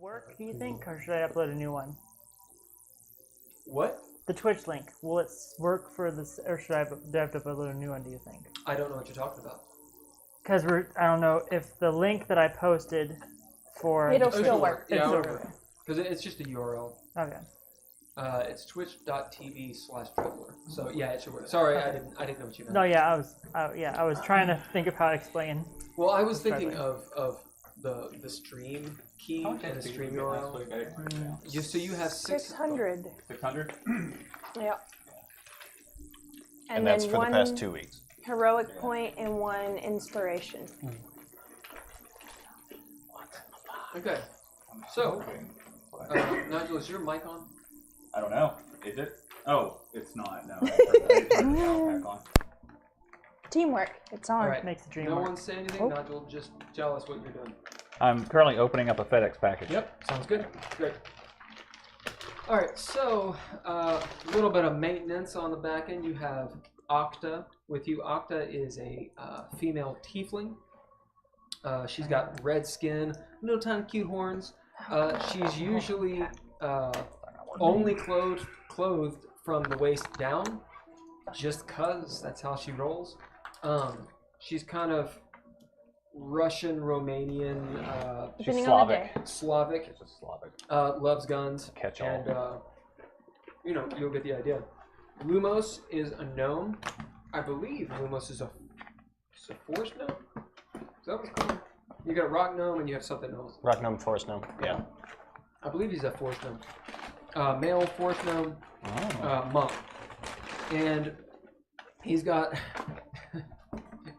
work, do you think, or should I upload a new one? What? The Twitch link, will it work for this, or do I have to upload a new one, do you think? I don't know what you're talking about. Because I don't know if the link that I posted for... It'll still work. Yeah, because it's just a URL. Okay. It's twitch.tv/DreadLore. So yeah, it should work. Sorry, I didn't know what you meant. No, yeah, I was trying to think of how to explain. Well, I was thinking of the stream key and the stream URL. Just so you have 600. 600? Yeah. And that's for the past 2 weeks. Heroic point and 1 inspiration. Okay. So, Nigel, is your mic on? I don't know. Is it? Oh, it's not. No. Back on. Teamwork. It's on. All right. Makes the dream No work. one say anything. Nigel, just tell us what you're doing. I'm currently opening up a FedEx package. Yep, sounds good. Great. All right, so a little bit of maintenance on the back end. You have Octa with you. Octa is a female tiefling. She's got red skin, little tiny cute horns. She's usually only clothed from the waist down, just 'cause that's how she rolls. She's kind of Russian, Romanian, She's Slavic. Slavic. She's a Slavic. Loves guns. Catch-all. And you'll get the idea. Lumos is a gnome. I believe Lumos is a forest gnome. Is that what it's called? You got a rock gnome and you have something else. Rock gnome, forest gnome. Yeah. I believe he's a forest gnome. Male forest gnome, monk, and he's got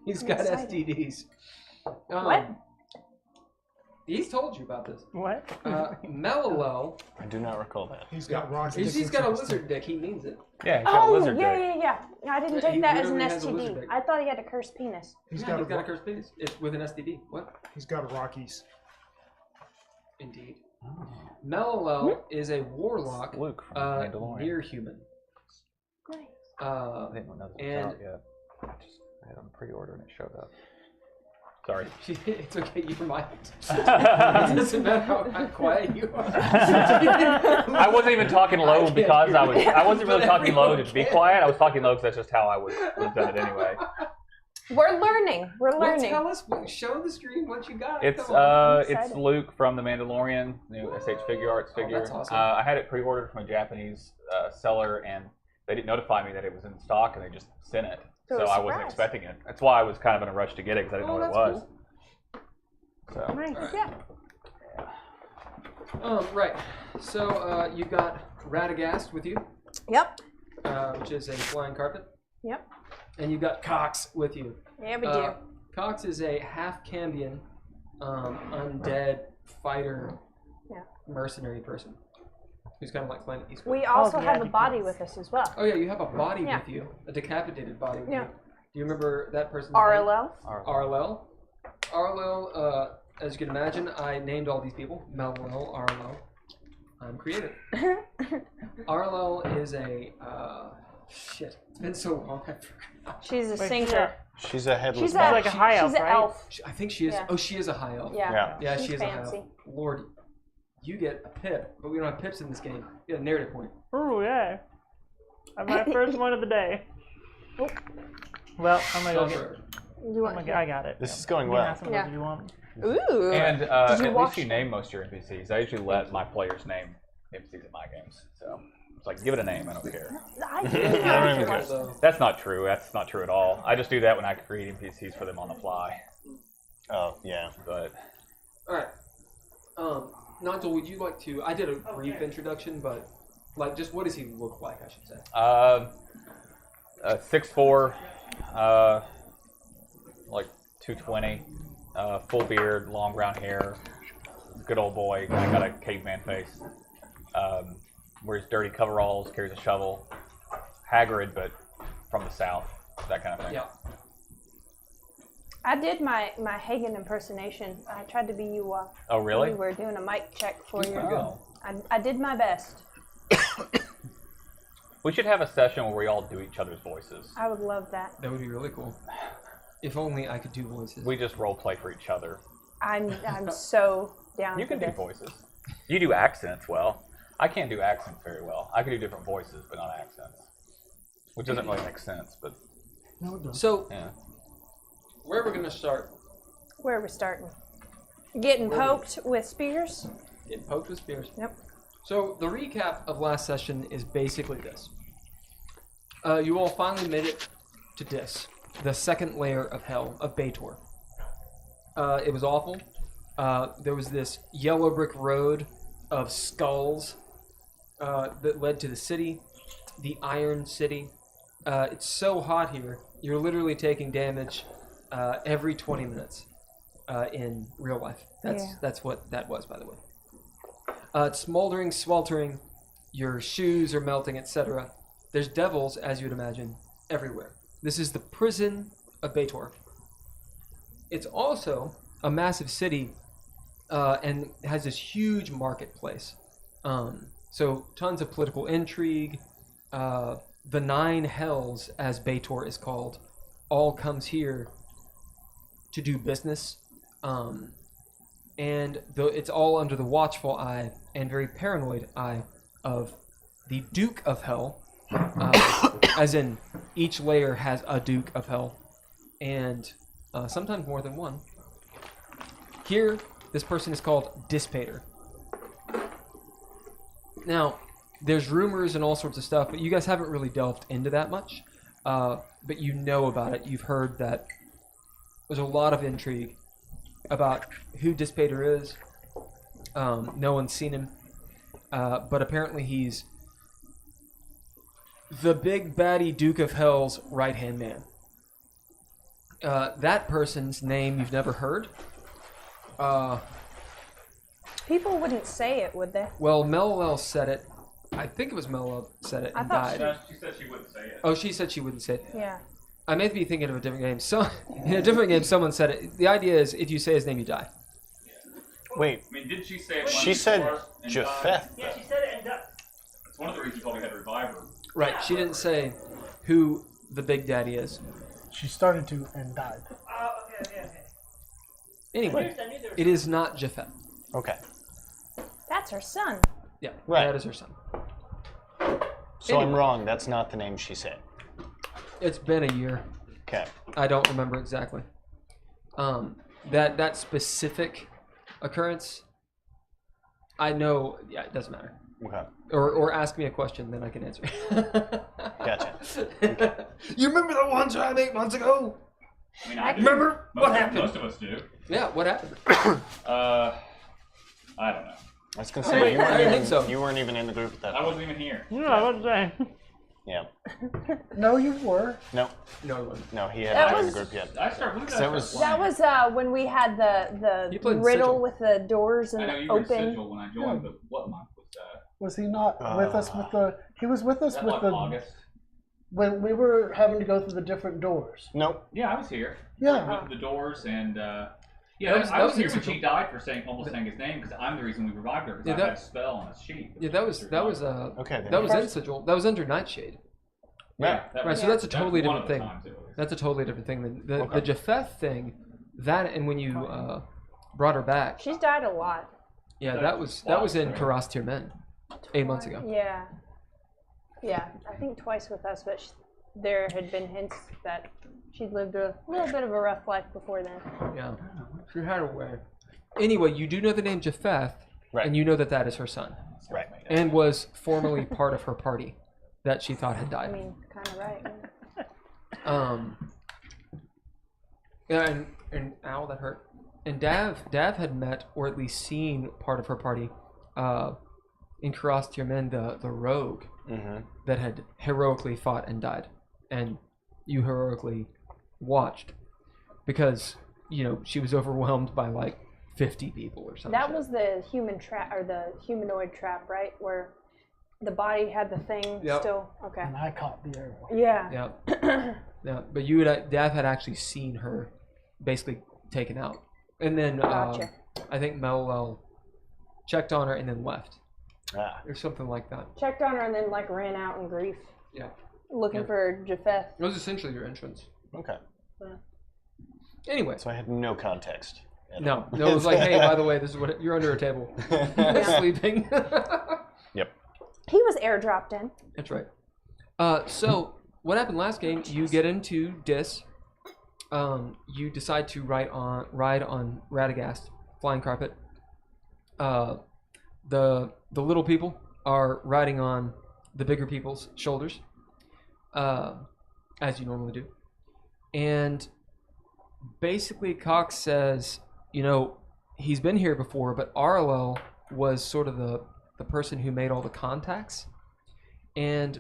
STDs. What? He's told you about this. What? Mello. I do not recall that. He's got rock. He's got a lizard dick. He means it. Yeah, he's got a lizard dick. Yeah. I didn't Yeah, take he that as an literally has a lizard STD. dick. I thought he had a cursed penis. He's He's got got a a cursed penis. It's with an STD. What? He's got a Rockies. Indeed. Mello is a warlock. Luke from Mandalorian. Near human. Nice. I didn't know that was and- out yet. I had them pre-order and it showed up. Sorry. It's okay, you're mic'd. It doesn't matter how quiet you are. I wasn't even talking low because I wasn't really talking low to be quiet. I was talking low because that's just how I would have done it anyway. We're learning. We're Well, learning. tell us, show the screen what you got. It's Come on. it's Luke from the Mandalorian, new SH Figure Arts figure. that's awesome. I had it pre-ordered from a Japanese seller, and they didn't notify me that it was in stock, and they just sent it. So I wasn't expecting it. That's why I was kind of in a rush to get it because I didn't know what it was. Cool. So. Nice. Right. Yeah. Right. So you've got Radagast with you, Yep. which is a flying carpet. Yep. And you've got Cox with you. Yeah, we do. Cox is a half Cambion, undead fighter, mercenary person who's kind of like playing East Coast. We also yeah, have a body with us as well. Oh yeah, you have a body Yeah. with you, a decapitated body with Yeah. you. Do you remember that person's RLL. name? Arlel. Arlel, as you can imagine, I named all these people. Melwell, Arlel. I'm creative. Arlel is a shit. It's been so long. I forgot. She's a sinker. She's a headless She's body. like a high elf, She's an right? elf. I think she is. Yeah. Oh, she is a high elf. Yeah. Yeah, She's she is a high elf. fancy. Lord, you get a pip, but we don't have pips in this game. You get a narrative point. Ooh, yeah. I'm my first one of the day. Well, I'm gonna go get. I got it. This is going You can well. have some of those if you want. Ooh. And at watch least you name most of your NPCs. I usually let my players name NPCs in my games. So it's like, give it a name. I don't care. I That's not true. That's not true at all. I just do that when I create NPCs for them on the fly. Oh, yeah. But All right. Nigel, would you like to? I did a brief introduction, but like, just what does he look like? I should say. 6'4", like 220, full beard, long brown hair, good old boy. Got a caveman face. Wears dirty coveralls, carries a shovel. Haggard, but from the south, that kind of thing. Yeah. I did my Haygen impersonation. I tried to be you. Oh, really? We were doing a mic check for you. Oh. I did my best. We should have a session where we all do each other's voices. I would love that. That would be really cool. If only I could do voices. We just role play for each other. I'm so down. You can for do this. voices. You do accents well. I can't do accents very well. I can do different voices, but not accents. Which doesn't really make sense, but... No, it doesn't. So, yeah. where are we going to start? Where are we starting? Getting poked with spears? Getting poked with spears. Yep. So, the recap of last session is basically this. You all finally made it to Dis, the second layer of hell, of Baator. It was awful. There was this yellow brick road of skulls that led to the city, the Iron City. It's so hot here, you're literally taking damage every 20 minutes in real life. That's what that was, by the way. It's smoldering, sweltering, your shoes are melting, etc. There's devils, as you'd imagine, everywhere. This is the prison of Baator. It's also a massive city and has this huge marketplace. So tons of political intrigue. The 9 hells, as Baator is called, all comes here to do business. And it's all under the watchful eye and very paranoid eye of the Duke of Hell, as in each layer has a Duke of Hell, and sometimes more than one. Here, this person is called Dispater. Now, there's rumors and all sorts of stuff, but you guys haven't really delved into that much. But you know about it. You've heard that there's a lot of intrigue about who Dispater is. No one's seen him. But apparently he's the big baddie Duke of Hell's right-hand man. That person's name you've never heard. People wouldn't say it, would they? Well, Melwell said it. I think it was Melwell said it and died. No, she said she wouldn't say it. Oh, she said she wouldn't say it. Yeah. I may be thinking of a different game. So, in a different game, someone said it. The idea is, if you say his name, you die. Wait, I mean, didn't she say it? she said Japheth. Yeah, she said it and It's one of the reasons you probably had to revive her. Right. She didn't say who the Big Daddy is. She started to and died. okay. Anyway, it is not Japheth. Okay. That's her son. Yeah, Right. that is her son. So I'm Anyway. wrong. That's not the name she said. It's been a year. Okay. I don't remember exactly. That specific occurrence, I know. Yeah, it doesn't matter. Okay. Or ask me a question, then I can answer. Gotcha. You remember the one time 8 months ago? I mean, I do. Remember what Most happened? of us do. Yeah, what happened? I don't know. I was gonna say I didn't think so. you weren't even in the group at that I point. wasn't even here. No, I wasn't saying. Yeah. No, you were. No, No, it wasn't. no, he That hadn't been in was- the group yet. I started. When did I That start was- playing? That was when we had You the played riddle Sigil. with the doors I and know you were in open. Sigil when I joined, but what month was that? Was he not with us with the? He was with us Was that with like the August? when we were having to go through the different doors. Nope. Yeah, I was here. Yeah. With the doors and That was- I that was was here in when Sigil. she died for almost saying his name because I'm the reason we revived her because Yeah, I that- had a spell on a sheet. Yeah, that was Okay. that was in First- Sigil. That was under Nightshade. Right. that Right, was- so that's a that totally was one different of the thing. times it was. That's a totally different thing than the Okay. Japheth thing. That and when you brought her back, She's died a lot. yeah, that was in Caras Tirmen 8 months ago. Yeah. Yeah, I think twice with us, but there had been hints that she'd lived a little bit of a rough life before then. Yeah, she had her way. Anyway, you do know the name Japheth, Right. and you know that is her son, Right. and was formerly part of her party that she thought had I died. mean, kind of right. Yeah. Yeah, and ow, that hurt. And Dav had met or at least seen part of her party, in Caras Tirmen, the rogue Mm-hmm. that had heroically fought and died, and you heroically watched because she was overwhelmed by like 50 people or something. That was the human trap, or the humanoid trap, right? Where the body had the thing Yep. still. Okay. And I caught the arrow. Yeah. Yeah. Yeah, but Dav had actually seen her basically taken out, and then Gotcha. I think Melwell checked on her and then left, Ah. or something like that. Checked on her and then like ran out in grief, Yeah, looking Yeah. for Japheth. it was essentially your entrance. Okay. Anyway, So I had no context. No, it was like, hey, by the way, this is what you're under a table, sleeping. Yep. He was airdropped in. That's right. So what happened last game? You get into Dis. You decide to ride on Radagast, flying carpet. The little people are riding on the bigger people's shoulders, as you normally do. And basically, Cox says, you know, he's been here before, but Arlel was sort of the person who made all the contacts. And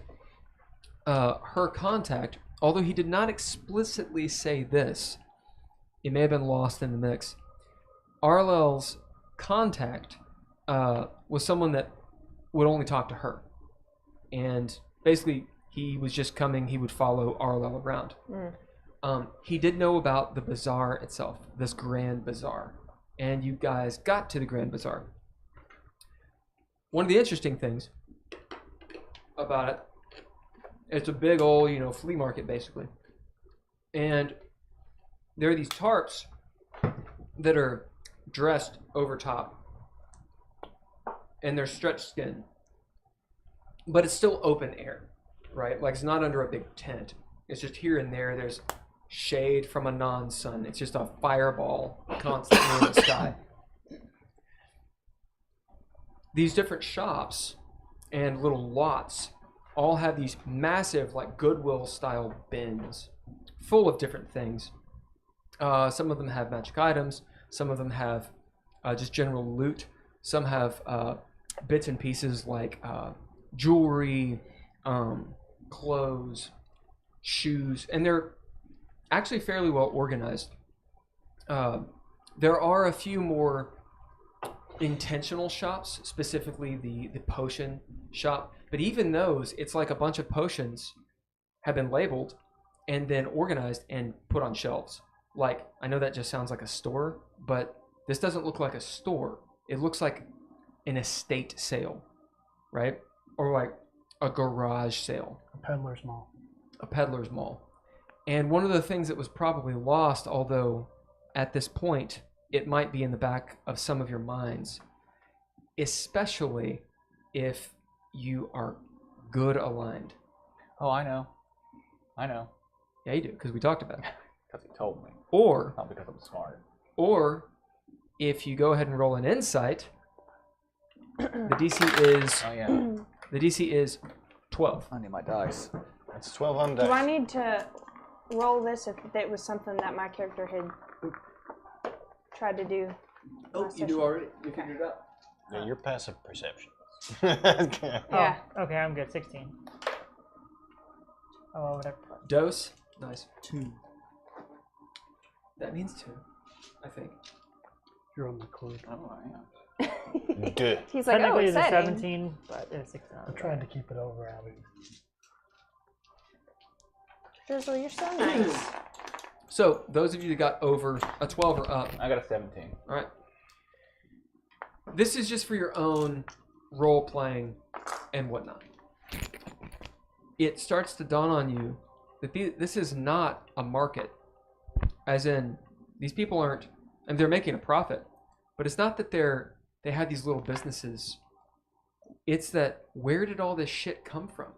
her contact, although he did not explicitly say this, it may have been lost in the mix. Arlel's contact was someone that would only talk to her. And basically, he was just coming, he would follow Arlel around. He did know about the bazaar itself, this grand bazaar. And you guys got to the grand bazaar. One of the interesting things about it, it's a big old, flea market, basically. And there are these tarps that are dressed over top. And they're stretched skin. But it's still open air, right? Like, it's not under a big tent. It's just here and there. There's shade from a non-sun. It's just a fireball constantly in the sky. These different shops and little lots all have these massive, like, Goodwill-style bins full of different things. Some of them have magic items. Some of them have just general loot. Some have bits and pieces like jewelry, clothes, shoes, and they're actually fairly well organized. There are a few more intentional shops, specifically the potion shop, but even those, it's like a bunch of potions have been labeled and then organized and put on shelves. Like, I know that just sounds like a store, but this doesn't look like a store. It looks like an estate sale, right? Or like a garage sale. A peddler's mall. A peddler's mall. And one of the things that was probably lost, although at this point it might be in the back of some of your minds, especially if you are good aligned. Oh, I know. Yeah, you do, because we talked about it. Because he told me. Or, Not because I'm smart. or if you go ahead and roll an insight, the DC is 12. I need my dice. That's 12 on Do I dice. need to roll this if it was something that my character had tried to do? Oh, last you do session? already? You figured it out? Yeah, your passive perception. Yeah. Oh, okay, I'm good. 16. Oh, well, whatever. Dose? Nice. 2. That means 2, I think. You're on the cord. Oh, I am. Good. He's like, oh, Technically, it's a exciting. 17, but it's 16. I tried to keep it over, Abby. Drizzle, you're so nice. So, those of you that got over a 12 or up, I got a 17. all right. This is just for your own role playing and whatnot. It starts to dawn on you that this is not a market. As in, these people aren't, and they're making a profit, but it's not that they had these little businesses. It's that, where did all this shit come from?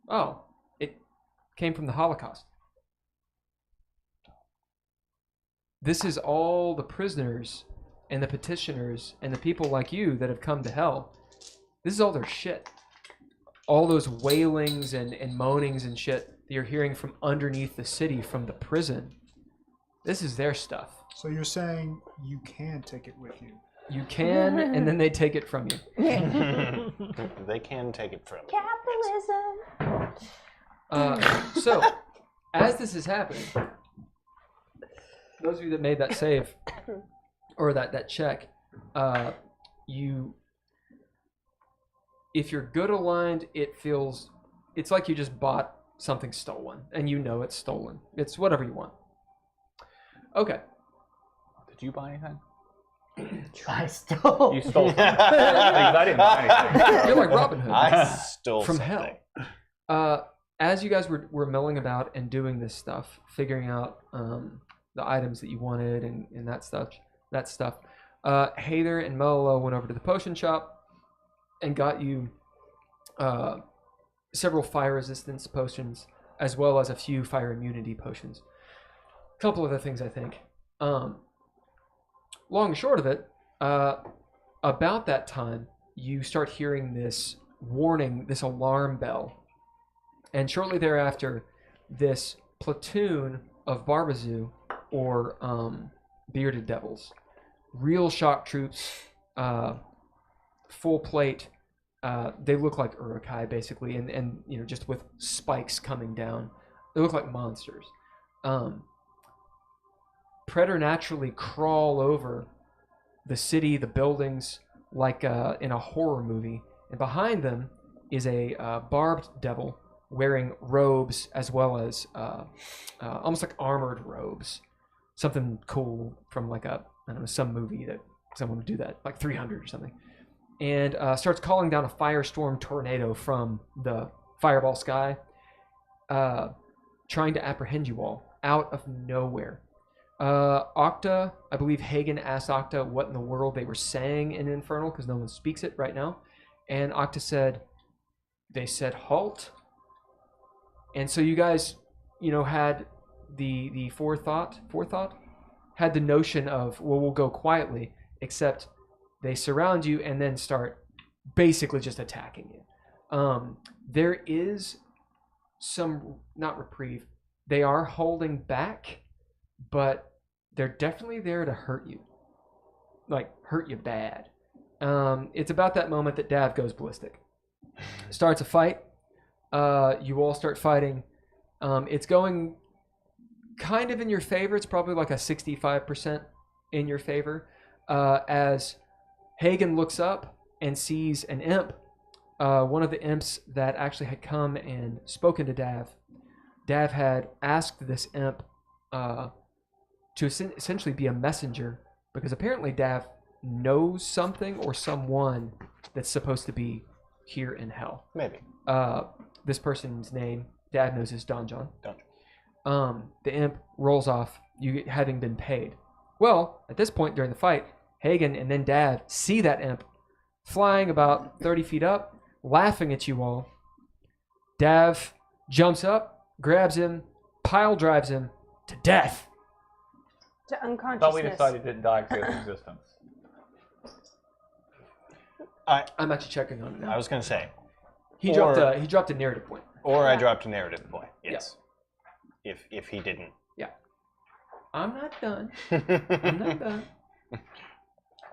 Oh, it came from the Holocaust. This is all the prisoners and the petitioners and the people like you that have come to hell. This is all their shit. All those wailings and moanings and shit that you're hearing from underneath the city from the prison. This is their stuff. So you're saying you can take it with you? You can, and then they take it from you. They can take it from you. Capitalism. So, as this is happening, those of you that made that save, or that check, if you're good aligned, it's like you just bought something stolen, and you know it's stolen. It's whatever you want. Okay. Did you buy anything? I stole. You stole something. Because I didn't buy anything. You're like Robin Hood. I stole From something. hell. As you guys were milling about and doing this stuff, figuring out the items that you wanted and that stuff. Heiðr and Mello went over to the potion shop and got you several fire resistance potions, as well as a few fire immunity potions. A couple other things, I think. Long and short of it, about that time, you start hearing this warning, this alarm bell. And shortly thereafter, this platoon of Barbazoo, or bearded devils, real shock troops, full plate. They look like Urukai basically, and just with spikes coming down. They look like monsters. Preternaturally crawl over the city, the buildings, like in a horror movie. And behind them is a barbed devil wearing robes, as well as almost like armored robes. Something cool from like some movie that someone would do that, like 300 or something. And starts calling down a firestorm tornado from the fireball sky, trying to apprehend you all out of nowhere. Octa, I believe Haygen asked Octa what in the world they were saying in Infernal, because no one speaks it right now. And Octa said, they said halt. And so you guys, had the forethought, had the notion of, well, we'll go quietly, except they surround you and then start basically just attacking you. There is some, not reprieve, they are holding back, but they're definitely there to hurt you. Like, hurt you bad. It's about that moment that Dav goes ballistic. Starts a fight. You all start fighting. It's going kind of in your favor. It's probably like a 65% in your favor. As Haygen looks up and sees an imp, one of the imps that actually had come and spoken to Dav. Dav had asked this imp to essentially be a messenger, because apparently Dav knows something or someone that's supposed to be here in hell. Maybe. This person's name, Dav knows, is Donjon. The imp rolls off, you having been paid. Well, at this point during the fight, Haygen and then Dav see that imp flying about 30 feet up, laughing at you all. Dav jumps up, grabs him, pile drives him to death. To I unconsciousness. thought we decided he didn't die because of existence. I'm actually checking on it now. I was going to say. He dropped a narrative point. Or I dropped a narrative point. Yes. Yeah. If he didn't. Yeah. I'm not done. I'm not done.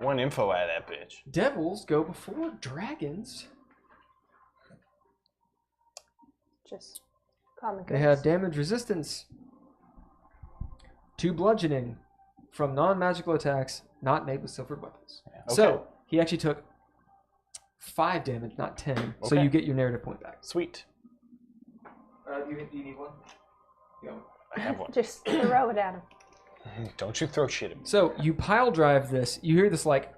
One info out of that bitch. Devils go before dragons. Just common. They have damage resistance to bludgeoning from non-magical attacks not made with silvered weapons. Yeah. Okay. So he actually took 5 damage, not 10. So Okay. you get your narrative point back. Sweet. Do you need one? Go. I have one. Just throw it at him. Don't you throw shit at me. So you pile drive this. You hear this like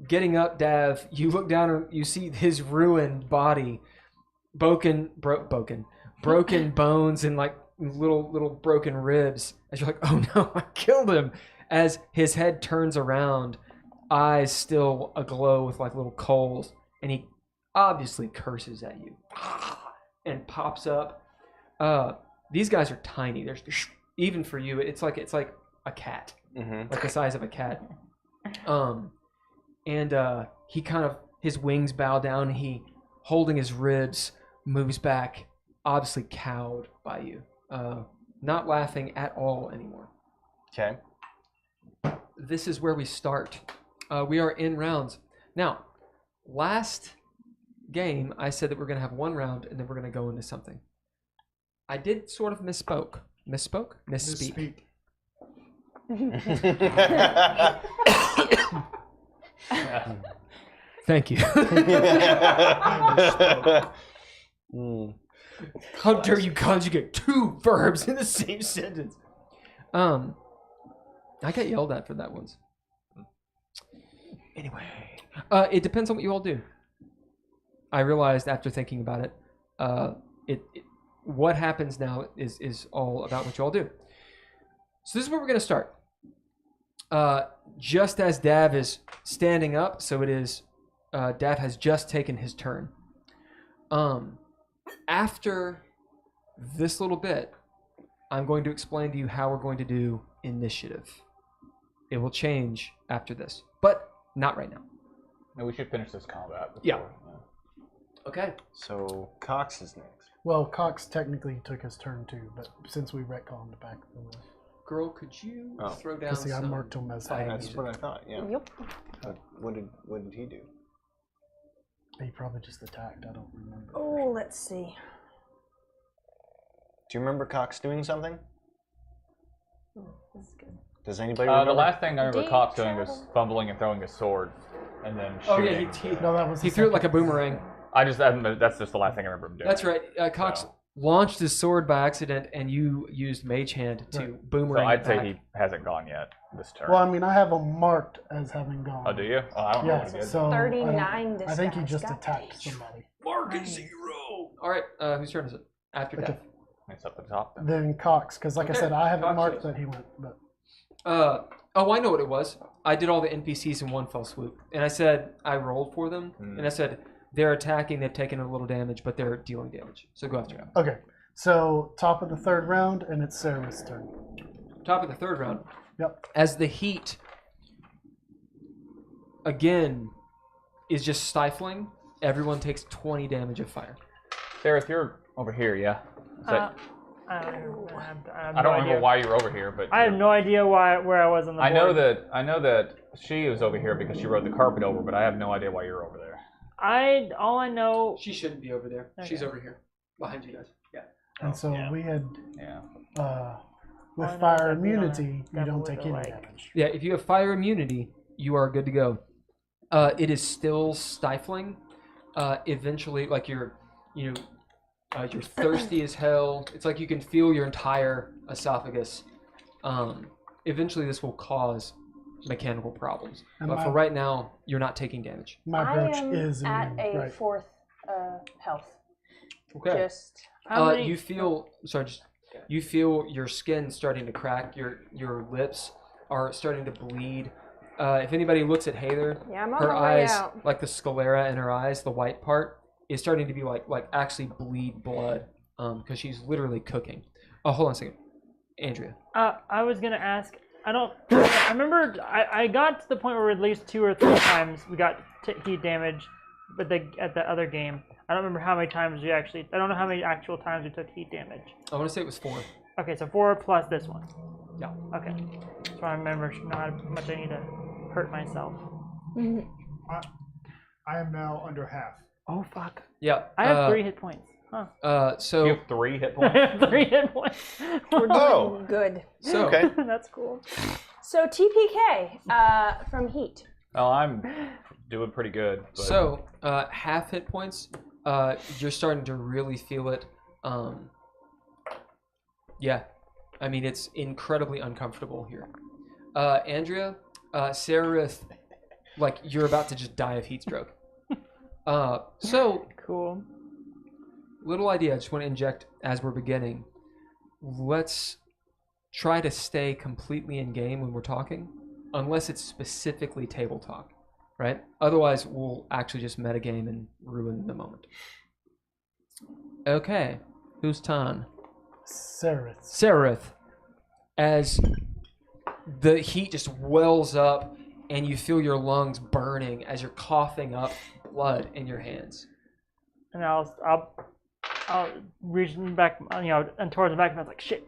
getting up, Dav. You look down and you see his ruined body, broken bones and like little broken ribs. As you're like, oh no, I killed him. As his head turns around, eyes still aglow with like little coals, and he obviously curses at you and pops up. These guys are tiny. There's even for you, it's like a cat, like the size of a cat. And he kind of, his wings bow down. He, holding his ribs, moves back, obviously cowed by you. Not laughing at all anymore. Okay. This is where we start. We are in rounds. Now, last game, I said that we're going to have one round and then we're going to go into something. I did sort of misspeak. Thank you. How dare you conjugate 2 verbs in the same sentence? I got yelled at for that once. Anyway, it depends on what you all do. I realized after thinking about it, what happens now is all about what you all do. So this is where we're going to start. Just as Dav is standing up, so it is, Dav has just taken his turn. After this little bit, I'm going to explain to you how we're going to do initiative. It will change after this, but not right now. No, we should finish this combat. Before. Yeah. Okay. So Cox is next. Well, Cox technically took his turn too, but since we retconned back from the... Girl, could you throw down See, I marked him as fighting That's music? what I thought. Yeah. Yep. What did he do? He probably just attacked. I don't remember. Oh, let's see. Do you remember Cox doing something? This is good. Does anybody remember? The last thing I remember Deep Cox doing was travel. fumbling and throwing his sword, and then Oh shooting. yeah, No, that was he the threw it like a second. boomerang. That's just the last thing I remember him doing. That's right. Cox So- launched his sword by accident, and you used Mage Hand to Right. boomerang. So I'd it say back. he hasn't gone yet this turn. Well, I mean, I have him marked as having gone. Oh, do you? Oh, I don't know Yeah, what he did. so 39 I think he disguise. just Got attacked page. somebody. Mark Nice. 0. All right, whose turn is it? After Okay. Dav. It's up the top then. Then Cox, because like Okay, I said, I haven't Cox marked is. that he went, but Oh, I know what it was. I did all the NPCs in one fell swoop, and I said I rolled for them, and I said they're attacking. They've taken a little damage, but they're dealing damage. So go after them. okay. So top of the third round, and it's Sarah's turn. Top of the third round. Yep. As the heat again is just stifling, everyone takes 20 damage of fire. Sararith, you're over here, yeah? Is that- I don't remember. I have I no don't remember idea. why you were over here, but I have no idea where I was on the I know board. that she was over here because she rode the carpet over, but I have no idea why you're over there. All I know. She shouldn't be over there. She's Okay. over here, behind you guys. Yeah. And so yeah. we had, Yeah. with Well, I know fire that we don't immunity, have you devil don't with take the any leg. damage. Yeah, if you have fire immunity, you are good to go. It is still stifling. Eventually, like you're thirsty as hell. It's like you can feel your entire esophagus. Eventually, this will cause mechanical problems. And But my- for right now, you're not taking damage. My I brooch am is at immune, a right? 4th health. Okay. Just How many- You feel you feel your skin starting to crack. Your lips are starting to bleed. If anybody looks at Heiðr, yeah, I'm on her my way eyes, out. like the sclera in her eyes, the white part, is starting to be like actually bleed blood, because she's literally cooking. Oh, hold on a second, Andrea. I was gonna ask. I remember I got to the point where at least 2 or 3 times we got heat damage, but at the other game, I don't remember how many times we actually. I don't know how many actual times we took heat damage. I want to say it was 4. Okay, so 4 plus this one. Yeah. Okay, so I remember not how much I need to hurt myself. I am now under half. Oh fuck! Yeah. I have 3 hit points. Huh? So You have 3 hit I points? have 3 hit points. We're doing Oh. good. so Okay. That's cool. So TPK from Heat. Well, I'm doing pretty good. But So, half hit points, you're starting to really feel it. Yeah, I mean, it's incredibly uncomfortable here. Andrea, Sararith, like, you're about to just die of heat stroke. So, Cool. little idea, I just want to inject as we're beginning. Let's try to stay completely in game when we're talking, unless it's specifically table talk, right? Otherwise, we'll actually just metagame and ruin the moment. Okay, whose turn? Sararith. Sararith. As the heat just wells up and you feel your lungs burning as you're coughing up blood in your hands. And I'll reach back, and towards the back, and I was like, shit,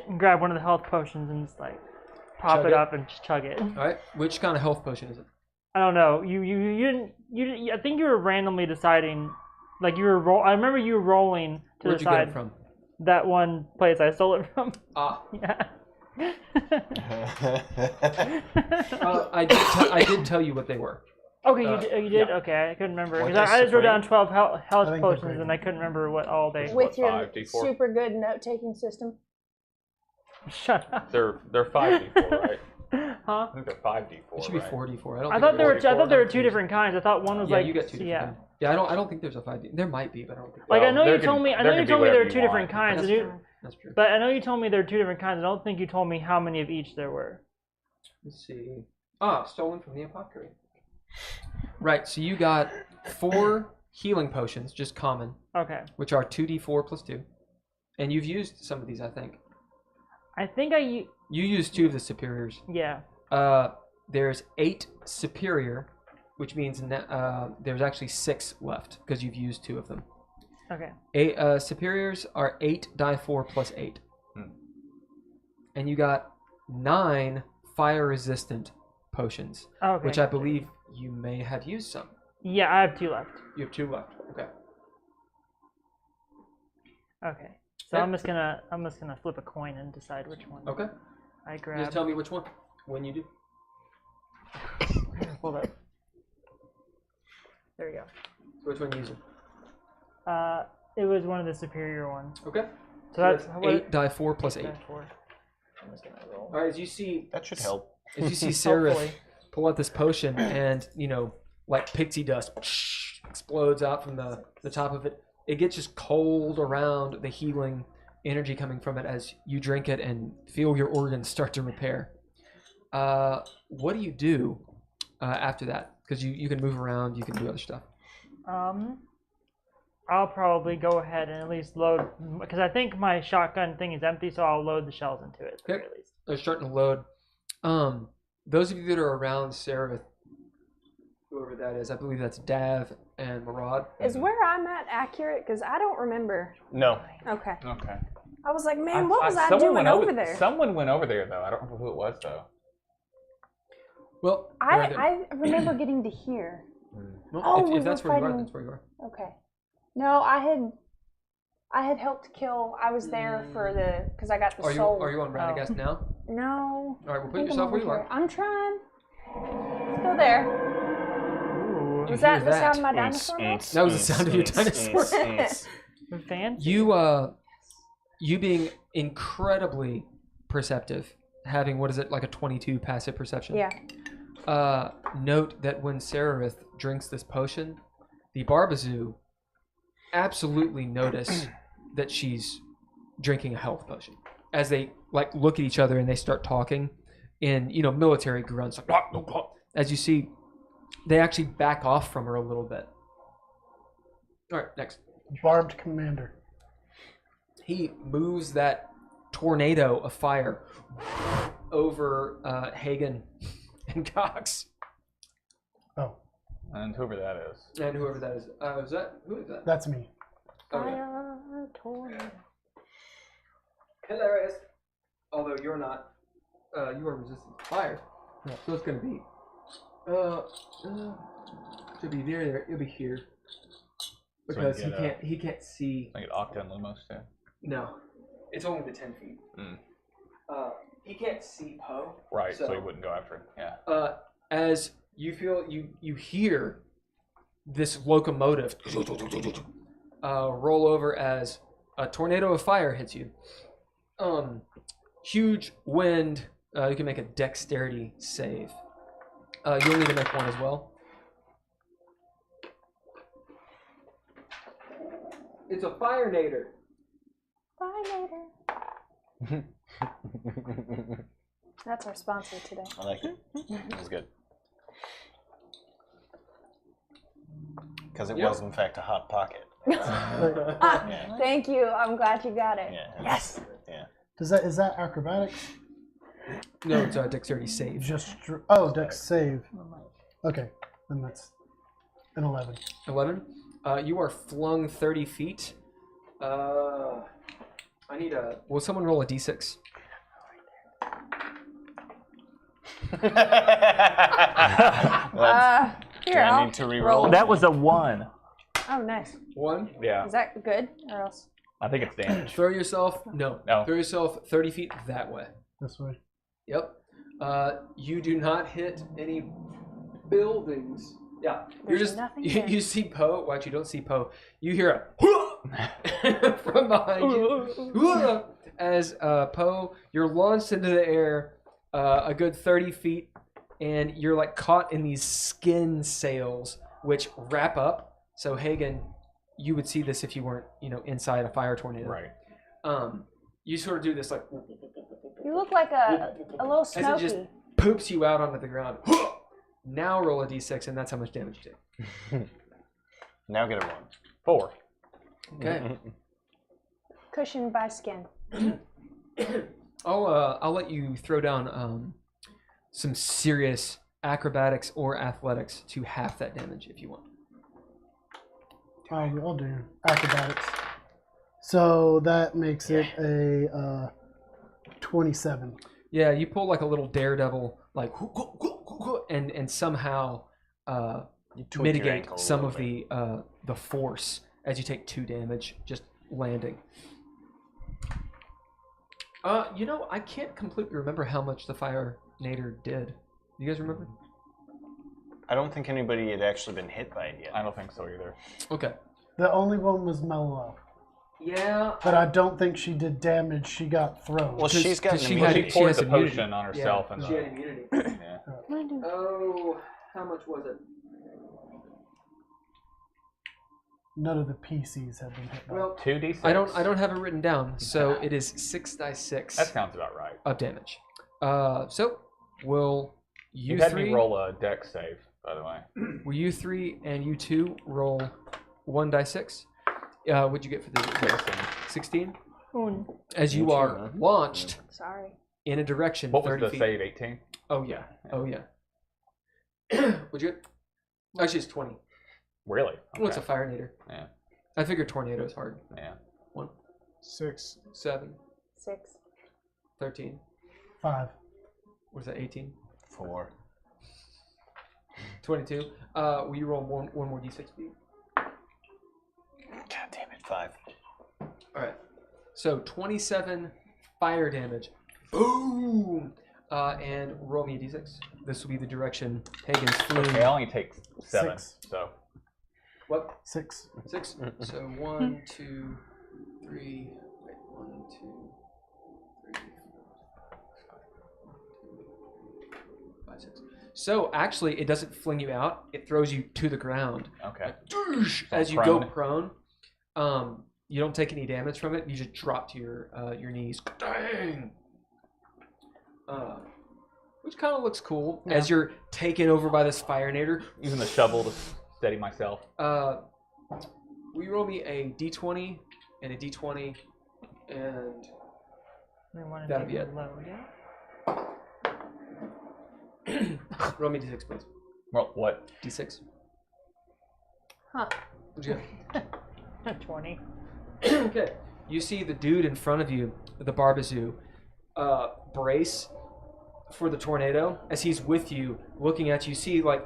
and grab one of the health potions and just like pop Chug it it? up and just chug it. All right, which kind of health potion is it? I don't know. You didn't. I think you were randomly deciding. Like you were I remember you rolling to Where'd you get decide it from? that one place I stole it from. Ah, Yeah. I did tell you what they were. Okay, you did. yeah. Okay, I couldn't remember What because is I just wrote down supreme? 12 I health think they're potions great. and I couldn't remember what all they. With your 5d4? super good note-taking system. Shut up. They're 5d4, right? Huh? I think they're 5d4. It should be right? 4d4. I don't. I think thought it there was were 2 different kinds. I thought one was Yeah, like you got 2 different. yeah. kinds. Yeah, I don't think there's a 5d. There might be, but I don't think. Like I Well, know there you told can- me. I there know you can be told me there were whatever 2 you different want. kinds. That's And That's true. But I know you told me there are 2 different kinds. I don't think you told me how many of each there were. Let's see. Stolen from the apothecary. Right, so you got 4 healing potions, just common, Okay. which are 2d4 plus 2. And you've used some of these, I think. I think You used 2 of the superiors. yeah. There's 8 superior, which means there's actually 6 left because you've used 2 of them. Okay. Superiors are 8 die 4 plus 8. And you got 9 fire resistant potions, Okay. which I believe you may have used some. Yeah, I have 2 left. You have 2 left. Okay. Okay. So I'm just gonna flip a coin and decide which one Okay. I grab. Just tell me which one when you do. Hold up. There we go. So which one you using? It was one of the superior ones. Okay. So that's 8 die 4 plus 8. die 4. I'm just gonna roll. All right. As you see That should help. Sararith Hopefully. pull out this potion, and like pixie dust explodes out from the top of it. It gets just cold around the healing energy coming from it as you drink it and feel your organs start to repair. What do you do after that? Because you can move around, you can do other stuff. I'll probably go ahead and at least load, because I think my shotgun thing is empty, so I'll load the shells into it at the Okay. very least. They're starting to load. Those of you that are around Sararith, whoever that is, I believe that's Dav and Murad. Is where I'm at accurate? Because I don't remember. No. Okay. Okay. I was like, man, what was I someone doing went over there? Someone went over there though. I don't remember who it was though. Well, I remember getting to here. well, Oh, if that's we were where you are, fighting- that's where you are. Okay. No, I had helped kill. I was there for because I got the Are you soul. on Radagast now? No. All right, well, I put think yourself I'm where you over are. here. I'm trying. Let's go there. Ooh. Was that the hear sound of my that? dinosaur mouth? That was the sound of your dinosaur. Fancy. You being incredibly perceptive, having what is it, like a 22 passive perception? Yeah. Note that when Sararith drinks this potion, the Barbazoo absolutely notice that she's drinking a health potion. As they like look at each other and they start talking in military grunts, like, as you see, they actually back off from her a little bit. All right, next. Barbed commander. He moves that tornado of fire over Haygen and Cox Oh, And whoever that is. and whoever that is. Who is that? that's me. Okay. Fire tornado. Hilarious. Although you're not, you are resistant to fire, so it's gonna be, should be there. It'll be here because So you get, he can't see. I get Octa and Lumos too. No, it's only the 10 feet. He can't see Poe. Right, so he So- wouldn't go after him. Yeah. As you feel, you hear this locomotive roll over as a tornado of fire hits you. Huge wind. You can make a dexterity save. You'll need to make one as well. It's a fire-nader. Fire. That's our sponsor today. I like it. It was good. Because it Yep. was, in fact, a hot pocket. Thank you. I'm glad you got it. Yeah. Yes. Yeah. Is that acrobatics? No, it's a dexterity save. Dex save. Okay, then that's an 11. 11. You are flung 30 feet. I need a. Will someone roll a d6? Do Here, I I'll need to re-roll? roll. That was a 1. Oh, nice. 1. Yeah. Is that good or else? I think it's damage. Throw yourself. No. No. Throw yourself 30 feet that way. This way. Yep. You do not hit any buildings. Yeah. You're There's just. nothing You, there. you see Poe. Well, actually, you don't see Poe. You hear a from behind you. As Poe, you're launched into the air a good 30 feet, and you're like caught in these skin sails, which wrap up. So Haygen, you would see this if you weren't, inside a fire tornado. Right. You sort of do this like You look like a little as it Smoky. just poops you out onto the ground. Now roll a d6, and that's how much damage you take. Now get a 1. 4. Okay. Cushioned by skin. I'll let you throw down some serious acrobatics or athletics to half that damage if you want. I'll do acrobatics. So that makes it a 27. Yeah, you pull like a little daredevil, like, and somehow You tweak your mitigate ankle a some little of the force as you take 2 damage just landing. I can't completely remember how much the Fire Nader did. You guys remember? I don't think anybody had actually been hit by it yet. I don't think so either. Okay. The only one was Mellow. Yeah. But I don't think she did damage. She got thrown. Well, she's got she an had- immunity. She poured has the immunity. potion on herself. Yeah, and she had immunity. yeah. Oh, how much was it? None of the PCs have been hit by it. Well, 2d6. I don't have it written down, so it is 6d6 That sounds about right. of damage. So will you You had three me roll a dex save, by the way. will you 3 and you 2 roll 1d6? What'd you get for the 16? As you are launched Sorry. in a direction What was 30 the feet. save? 18. Oh yeah. Oh yeah. Would you? Actually, it's 20. Really? Well, it's a Okay. Fire Nader. Yeah. I figured tornado is hard. Yeah. 6. 7, 6. 13. 5. What is that? 18. 4. 22. Will you roll one more d6, please? God damn it, 5. All right. So 27 fire damage. Boom. And roll me a d6. This will be the direction Haygen's flew. Okay, I only take 7. 6. So What? 6. 6. So 1, 2, 3. Wait. 1, 2, 3, 4, 5, 6. So actually, it doesn't fling you out. It throws you to the ground. okay. As you prone. go prone. You don't take any damage from it. You just drop to your knees. Dang. Which kind of looks cool as you're taken over by this Fire Nader. Using the shovel to steady myself. Will you roll me a d20 and a d20, and that'll be it. Roll me d6, please. Well, what? D6. Huh. What'd you get? 20. Okay. You see the dude in front of you, the Barbazoo, brace for the tornado as he's with you, looking at you. See, like,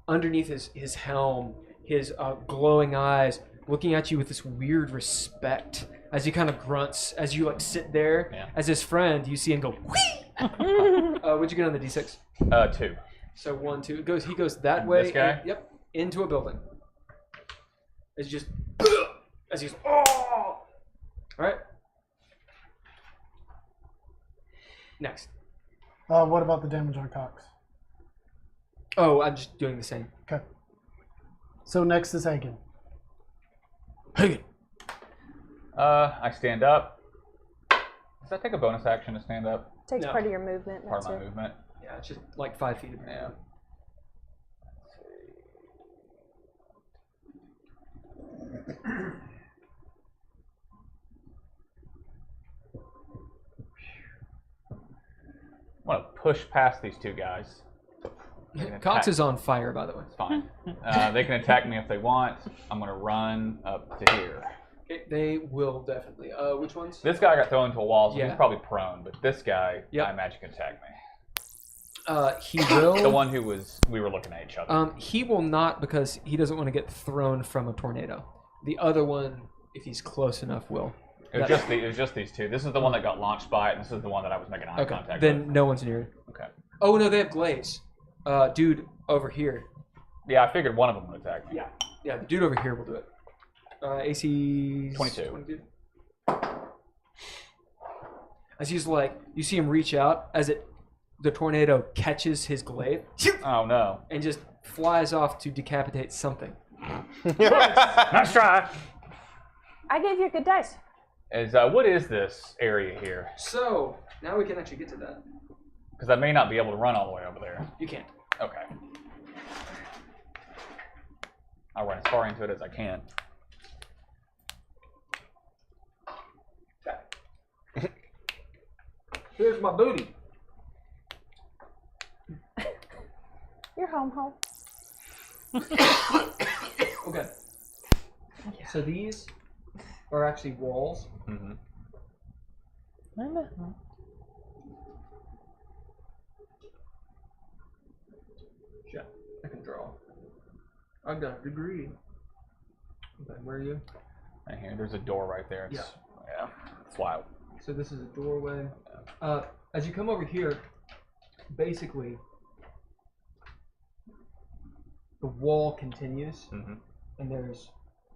underneath his helm, his glowing eyes, looking at you with this weird respect as he kind of grunts as you, like, sit there. Yeah. As his friend, you see him go, whee! What'd you get on the d6? 2. So 1, 2. He goes that way. This guy? and- yep. Into a building. As you just, as he's, oh! All right. Next. What about the damage on Cox? Oh, I'm just doing the same. Okay. So next is Hagen. Hey. I stand up. Does that take a bonus action to stand up? Takes No. part of your movement. Part That's of my it. movement. Yeah, it's just like 5 feet. Yeah. I want to push past these two guys. Cox is on fire, by the way. It's fine. They can attack me if they want. I'm going to run up to here. They will definitely. Which ones? This guy got thrown into a wall, so Yeah. he's probably prone. But this guy, Yep. I imagine, can attack me. He will. The one who we were looking at each other. He will not, because he doesn't want to get thrown from a tornado. The other one, if he's close enough, will. It was just these two. This is the one that got launched by it, and this is the one that I was making eye Okay. contact Then with. no one's near it. Okay. Oh no, they have glaze. Dude over here. Yeah, I figured one of them would attack me. Yeah. Yeah, the dude over here will do it. AC 22. As he's like, you see him reach out as the tornado catches his glaive Oh no. and just flies off to decapitate something. Nice try. I gave you good dice. is what is this area here? So now we can actually get to that. Because I may not be able to run all the way over there. You can't. Okay. I'll run as far into it as I can. Here's my booty. You're home. Okay. So these are actually walls. Mm-hmm. Yeah, I can draw. I got a degree. Okay, where are you? Right here. There's a door right there. It's, yeah. It's wild. So this is a doorway. As you come over here, basically, the wall continues, and there's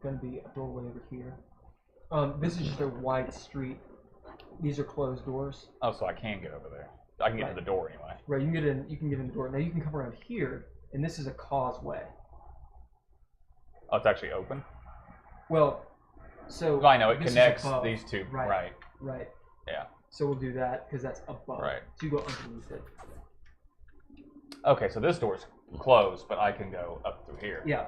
going to be a doorway over here. This is just a wide street. These are closed doors. Oh, so I can get over there. I can get to the door anyway. Right, you can get in. You can get in the door. Now you can come around here, and this is a causeway. Oh, it's actually open? Well, so Well, I know it this is connects above. these two. Right. Right. Yeah. So we'll do that because that's above. Right. So you go underneath it. Okay, so this door's closed, but I can go up through here. Yeah.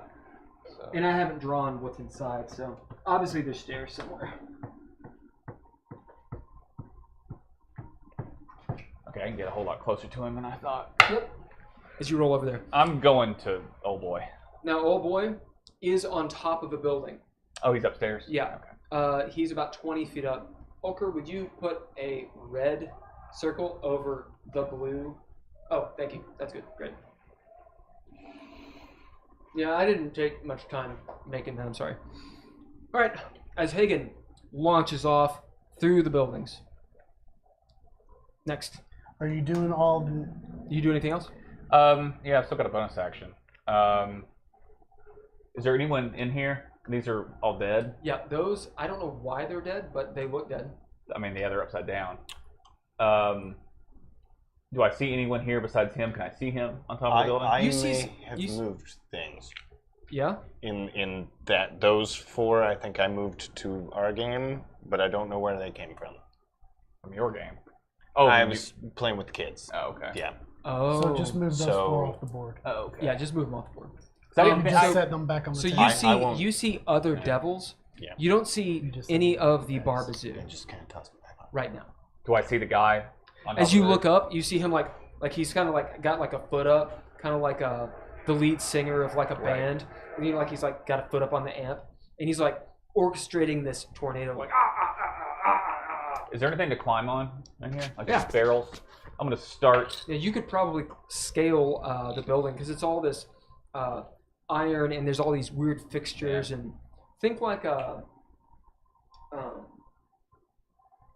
So. And I haven't drawn what's inside, so obviously there's stairs somewhere. Okay, I can get a whole lot closer to him than I thought. Yep. As you roll over there. I'm going to old boy. Now, old boy is on top of a building. Oh, he's upstairs? Yeah. Okay. He's about 20 feet up. Ulker, would you put a red circle over the blue? Oh, thank you. That's good. Great. Yeah, I didn't take much time making that. I'm sorry. All right. As Haygen launches off through the buildings. Next. Are you doing all the... You do anything else? Yeah, I've still got a bonus action. Is there anyone in here? These are all dead? Yeah, those, I don't know why they're dead, but they look dead. I mean, yeah, they're upside down. Do I see anyone here besides him? Can I see him on top of the building? I You may see- have you s- moved things. Yeah? In that those four, I think I moved to our game, but I don't know where they came from. From your game? Oh, I was playing with the kids. Oh, okay. Yeah. Oh. So just move those so- four off the board. Oh, okay. Yeah, just move them off the board. I You didn't think just I, set them back on the So table. you won't- you see other devils. Yeah. You don't see You just any said of the guys. Barbazoo And just kind of toss them back on. right now. do I see the guy on top As you of look up, you see him like he's kind of like got like a foot up, kind of like the lead singer of like a Right. band. And you know, like he's like got a foot up on the amp, and he's like orchestrating this tornado, like ah ah ah ah ah. Is there anything to climb on in here? Like Yeah. just barrels? I'm going to start. Yeah, you could probably scale the building because it's all this iron and there's all these weird fixtures and think like a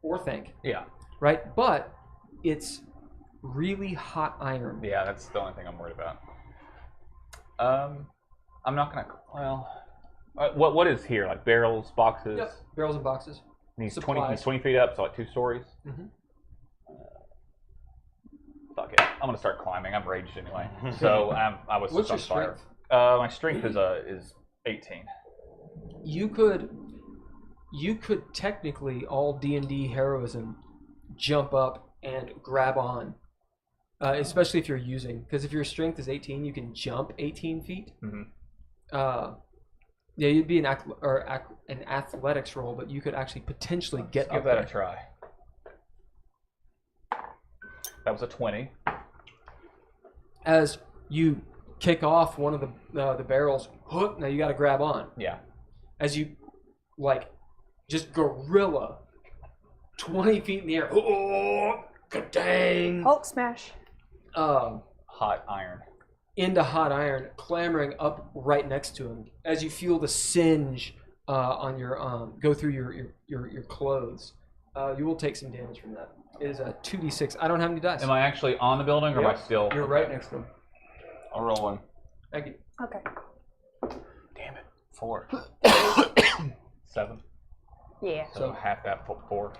Orthanc, Yeah. right? But it's really hot iron. Yeah, that's the only thing I'm worried about. I'm not going to... Well... what is here? Like barrels, boxes? Yep, barrels and boxes. And he's Supplies. 20 feet up, so like 2 stories. Mhm. Fuck it. I'm gonna start climbing. I'm raged anyway. So I was What's just your on fire. strength? My strength is 18. You could technically all D&D heroism jump up and grab on, especially if you're using, because if your strength is 18, you can jump 18 feet. Mhm. Yeah, you'd be an athletics roll, but you could actually potentially get Give up that there. a try. That was a 20. As you kick off one of the barrels, hook, now you got to grab on. Yeah. As you like just gorilla 20 feet in the air. Oh, dang. Hulk smash. Hot iron. Into hot iron, clambering up right next to him. As you feel the singe on your go through your clothes, you will take some damage from that. It is a 2d6. I don't have any dice. Am I actually on the building, or am I still? You're right next to him. I'll roll one. Thank you. Okay. Damn it. 4. 7. Yeah. So half that 4.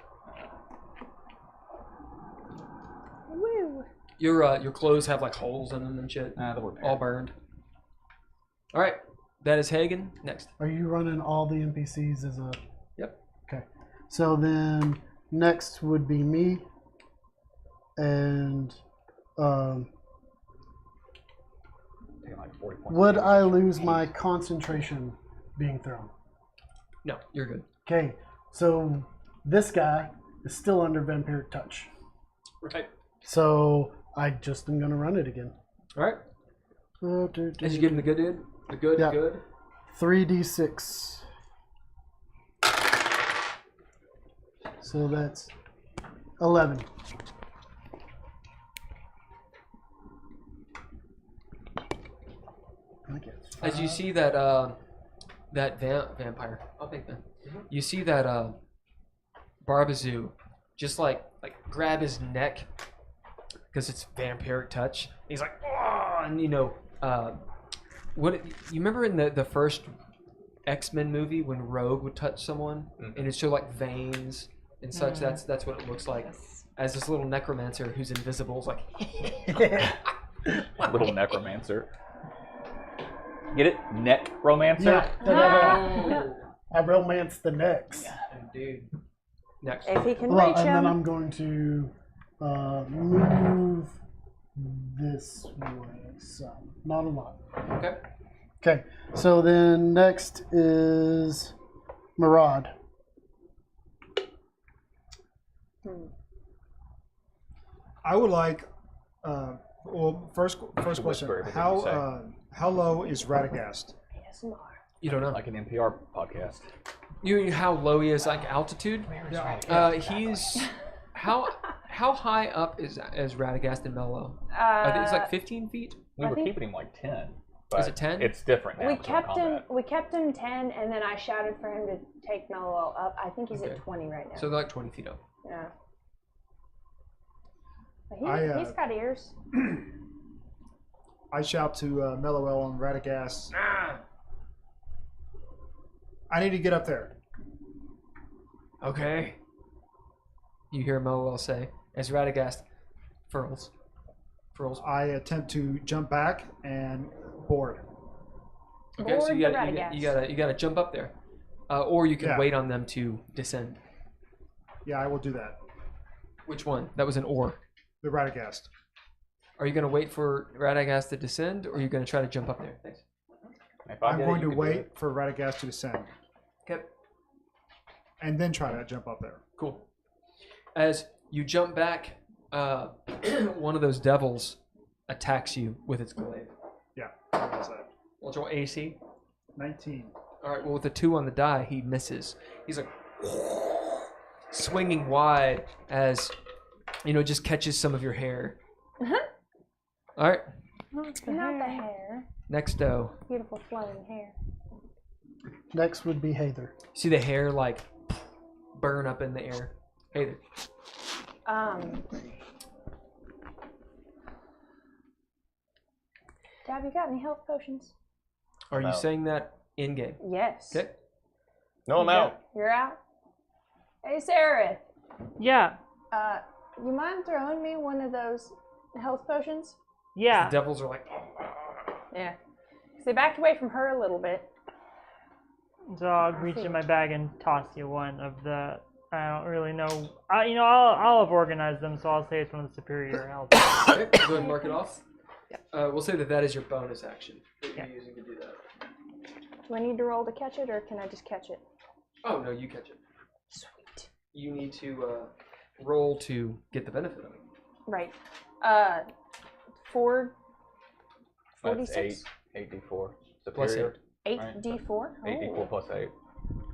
Woo. Your clothes have like holes in them and shit. They'll repair. All burned. All right, that is Haygen. Next. Are you running all the NPCs as a... Yep. Okay. So then next would be me, and Taking like 40 points. would I lose my concentration being thrown? No, you're good. Okay, so this guy is still under vampiric touch. Right. So I just am gonna run it again. All right. As you give him the good dude, the good, Yeah. good. 3d6. So that's 11. As you see that that vampire, I'll take that. You see that Barbazoo just like grab his neck because it's vampiric touch. He's like, oh, and you know, what you remember in the first X-Men movie when Rogue would touch someone and it showed like veins and such. That's what it looks like. As this little necromancer who's invisible is like Little necromancer. Get it? Neck romancer? Yeah. I romance the necks. dude. Next. If he can Well, reach and then him. I'm going to move this way some. Not a lot. Okay. Okay, so then next is Murad. I would like. Well, first question. whisper everything you How low is Radagast? ASMR. You don't know. Like an NPR podcast. You how low he is, like altitude? He's how high up is Radagast and Mellow? I think it's like 15 feet. We I were think- keeping him like 10. But Is it 10? It's different now. We it's kept on him. combat. We kept him 10, and then I shouted for him to take Mellow up. I think he's Okay. at 20 right now. So they're like 20 feet up. yeah. But he's got ears. I shout to Mellowell and Radagast. I need to get up there. Okay. You hear Mellow say as Radagast furls. I attempt to jump back and board. Okay, so Board you the gotta you gotta jump up there, or you can Yeah. wait on them to descend. Yeah, I will do that. Which one? That was an or. The Radagast. Are you gonna wait for Radagast to descend, or are you gonna try to jump up there? Thanks. If I I'm did it, going you to could do wait it. for Radagast to descend Okay. and then try to jump up there. Cool. As you jump back, one of those devils attacks you with its glaive. Yeah. What was that? What's your AC? 19. All right. Well, with the 2 on the die, he misses. He's like swinging wide as just catches some of your hair. All right. Not the hair. Next, though, Beautiful flowing hair. Next would be Heiðr. see the hair like burn up in the air. Hey there. Dab, you got any health potions? Are you No. saying that in game? Yes. Okay. No, I'm out. You're out. Hey, Sararith. Yeah. You mind throwing me one of those health potions? Yeah. The devils are like, Yeah. 'Cause they backed away from her a little bit. So I'll reach in my bag and toss you one of the. I don't really know. I'll have organized them, so I'll say it's one of the superior health. okay, go ahead and mark it off. We'll say that is your bonus action that you're using to do that. Do I need to roll to catch it, or can I just catch it? Oh, no, you catch it. Sweet. You need to roll to get the benefit of it. Right. 4. That's 46. 8d4. Plus Superior. 8d4. 8d4 plus 8.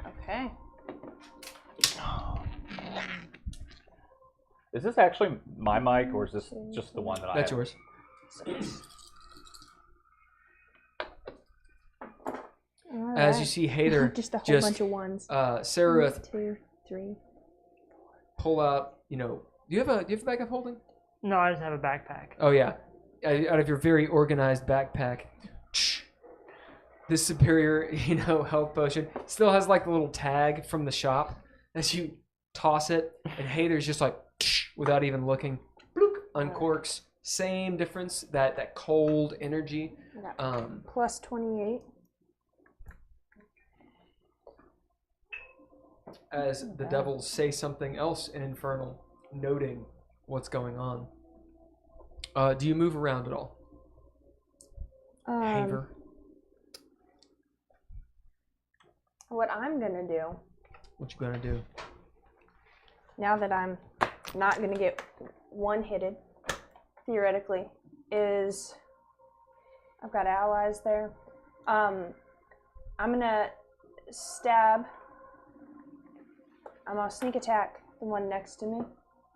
Okay. Is this actually my mic, or is this just the one that I That's have? yours. As you see Heiðr just a whole just, bunch of ones. Sararith 2, 3. pull out, do you have a bag of holding? No, I just have a backpack. Oh yeah, out of your very organized backpack, this superior, health potion still has like a little tag from the shop. As you toss it, and Heiðr's just like, without even looking, bloop, uncorks. Same difference, that cold energy. Plus 28. as the devils say something else in Infernal, noting what's going on. Do you move around at all? Heiðr? What I'm gonna do, What you gonna do? now that I'm not gonna get one-hitted, theoretically, is I've got allies there. I'm gonna stab. I'm gonna sneak attack the one next to me.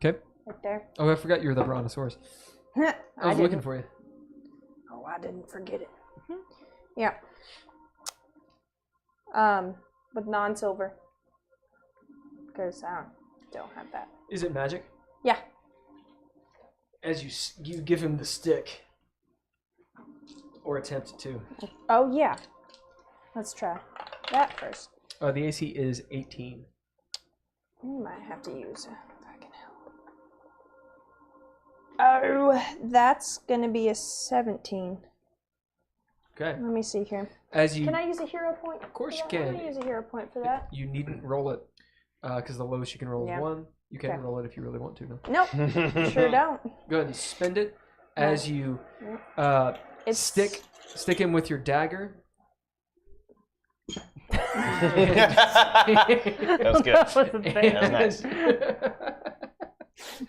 Okay. Right there. Oh, I forgot you're the Brontosaurus. I was looking for you. Oh, I didn't forget it. Yeah. With non-silver, because I don't have that. Is it magic? Yeah. As you give him the stick, or attempt to. Oh yeah. Let's try that first. The AC is 18. We might have to use if I can help. Oh, that's gonna be a 17. Okay. Let me see here. As you, Can I use a hero point? of course you I'm can. gonna use a hero point for that. You needn't roll it, because the lowest you can roll Yeah. is 1. You can't Okay. roll it if you really want to. No. Nope, sure don't. Go ahead and spend it as you It's stick him with your dagger. That was good. That wasn't That was bad. nice.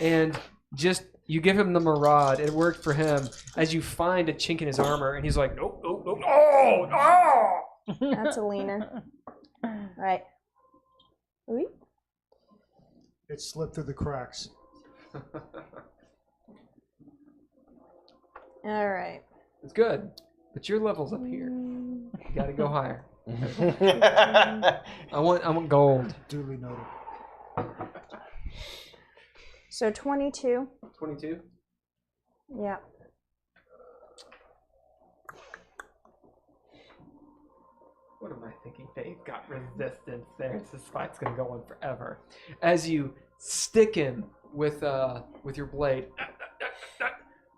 And just you give him the Murad. It worked for him. As you find a chink in his armor, and he's like, nope, nope, nope, oh, oh. That's a leaner. Right. Ooh. It slipped through the cracks. All right. It's good, but your level's up here. You gotta go higher. I want gold. Duly noted. So 22. 22. Yeah. What am I thinking? They've got resistance there. This fight's gonna go on forever. As you stick him with your blade,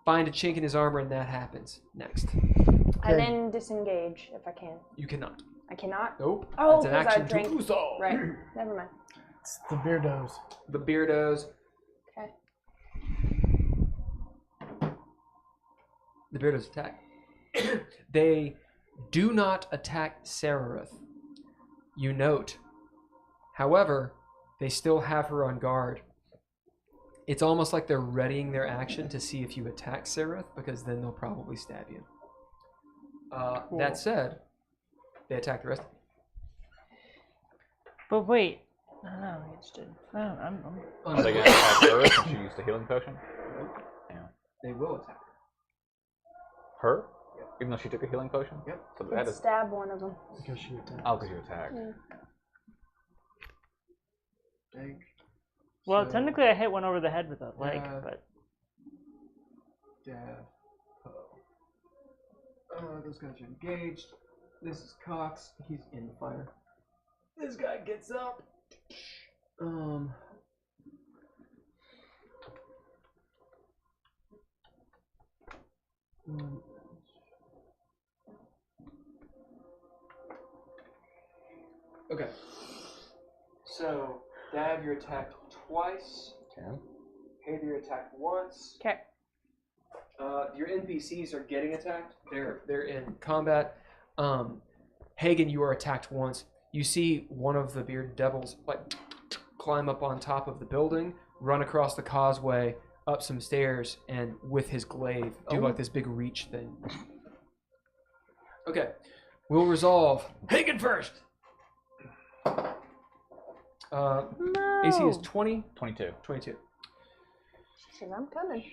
find a chink in his armor, and that happens. Next. I then disengage if I can. You cannot. I cannot? Nope. Oh, It's an 'cause I action to drank- do so. Right. Never mind. It's the beardos. The Beardos. Okay. The Beardos attack. They do not attack Sararith. You note. However, they still have her on guard. It's almost like they're readying their action to see if you attack Sararith, because then they'll probably stab you. Cool. That said, they attack the rest. But wait, I don't know. I'm interested. I'm Are they going to attack her since she used a healing potion? They will attack Her? Even though she took a healing potion? Yep. So that Let's is. stab one of them. Because she attacked. Oh, because you attacked. Yeah. well, So- technically, I hit one over the head with a leg, but Dav. Those guys are engaged. This is Cox. He's in the fire. This guy gets up. Okay. So, Dav, you're attacked twice. Okay. Heiðr, you're attacked once. Okay. Your NPCs are getting attacked. They're in combat. Haygen, you are attacked once. You see one of the bearded devils like climb up on top of the building, run across the causeway, up some stairs, and with his glaive do like this big reach thing. Okay, we'll resolve. Haygen first. No. AC is 20. 22. 22. Says I'm coming.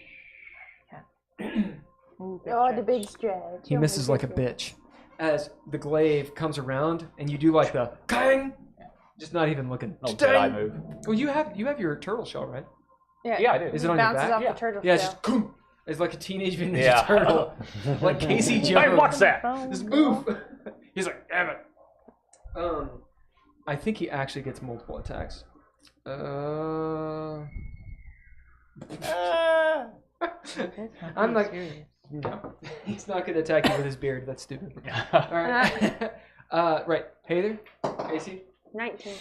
ooh, Oh, the big stretch. He Oh, misses my like a goodness. bitch. As the glaive comes around and you do like the kang, just not even looking. No Jedi move. Well, you have your turtle shell, right? Yeah, I did. Is it on your bounces back? off Yeah. the turtle Yeah, shell. it's just it's like a teenage mutant ninja Yeah. turtle, like Casey Jones. Hey, what's that? Just move. He's like, damn it. I think he actually gets multiple attacks. I'm like, no, he's not gonna attack you with his beard. That's stupid. All right, right. Heiðr, AC, 19.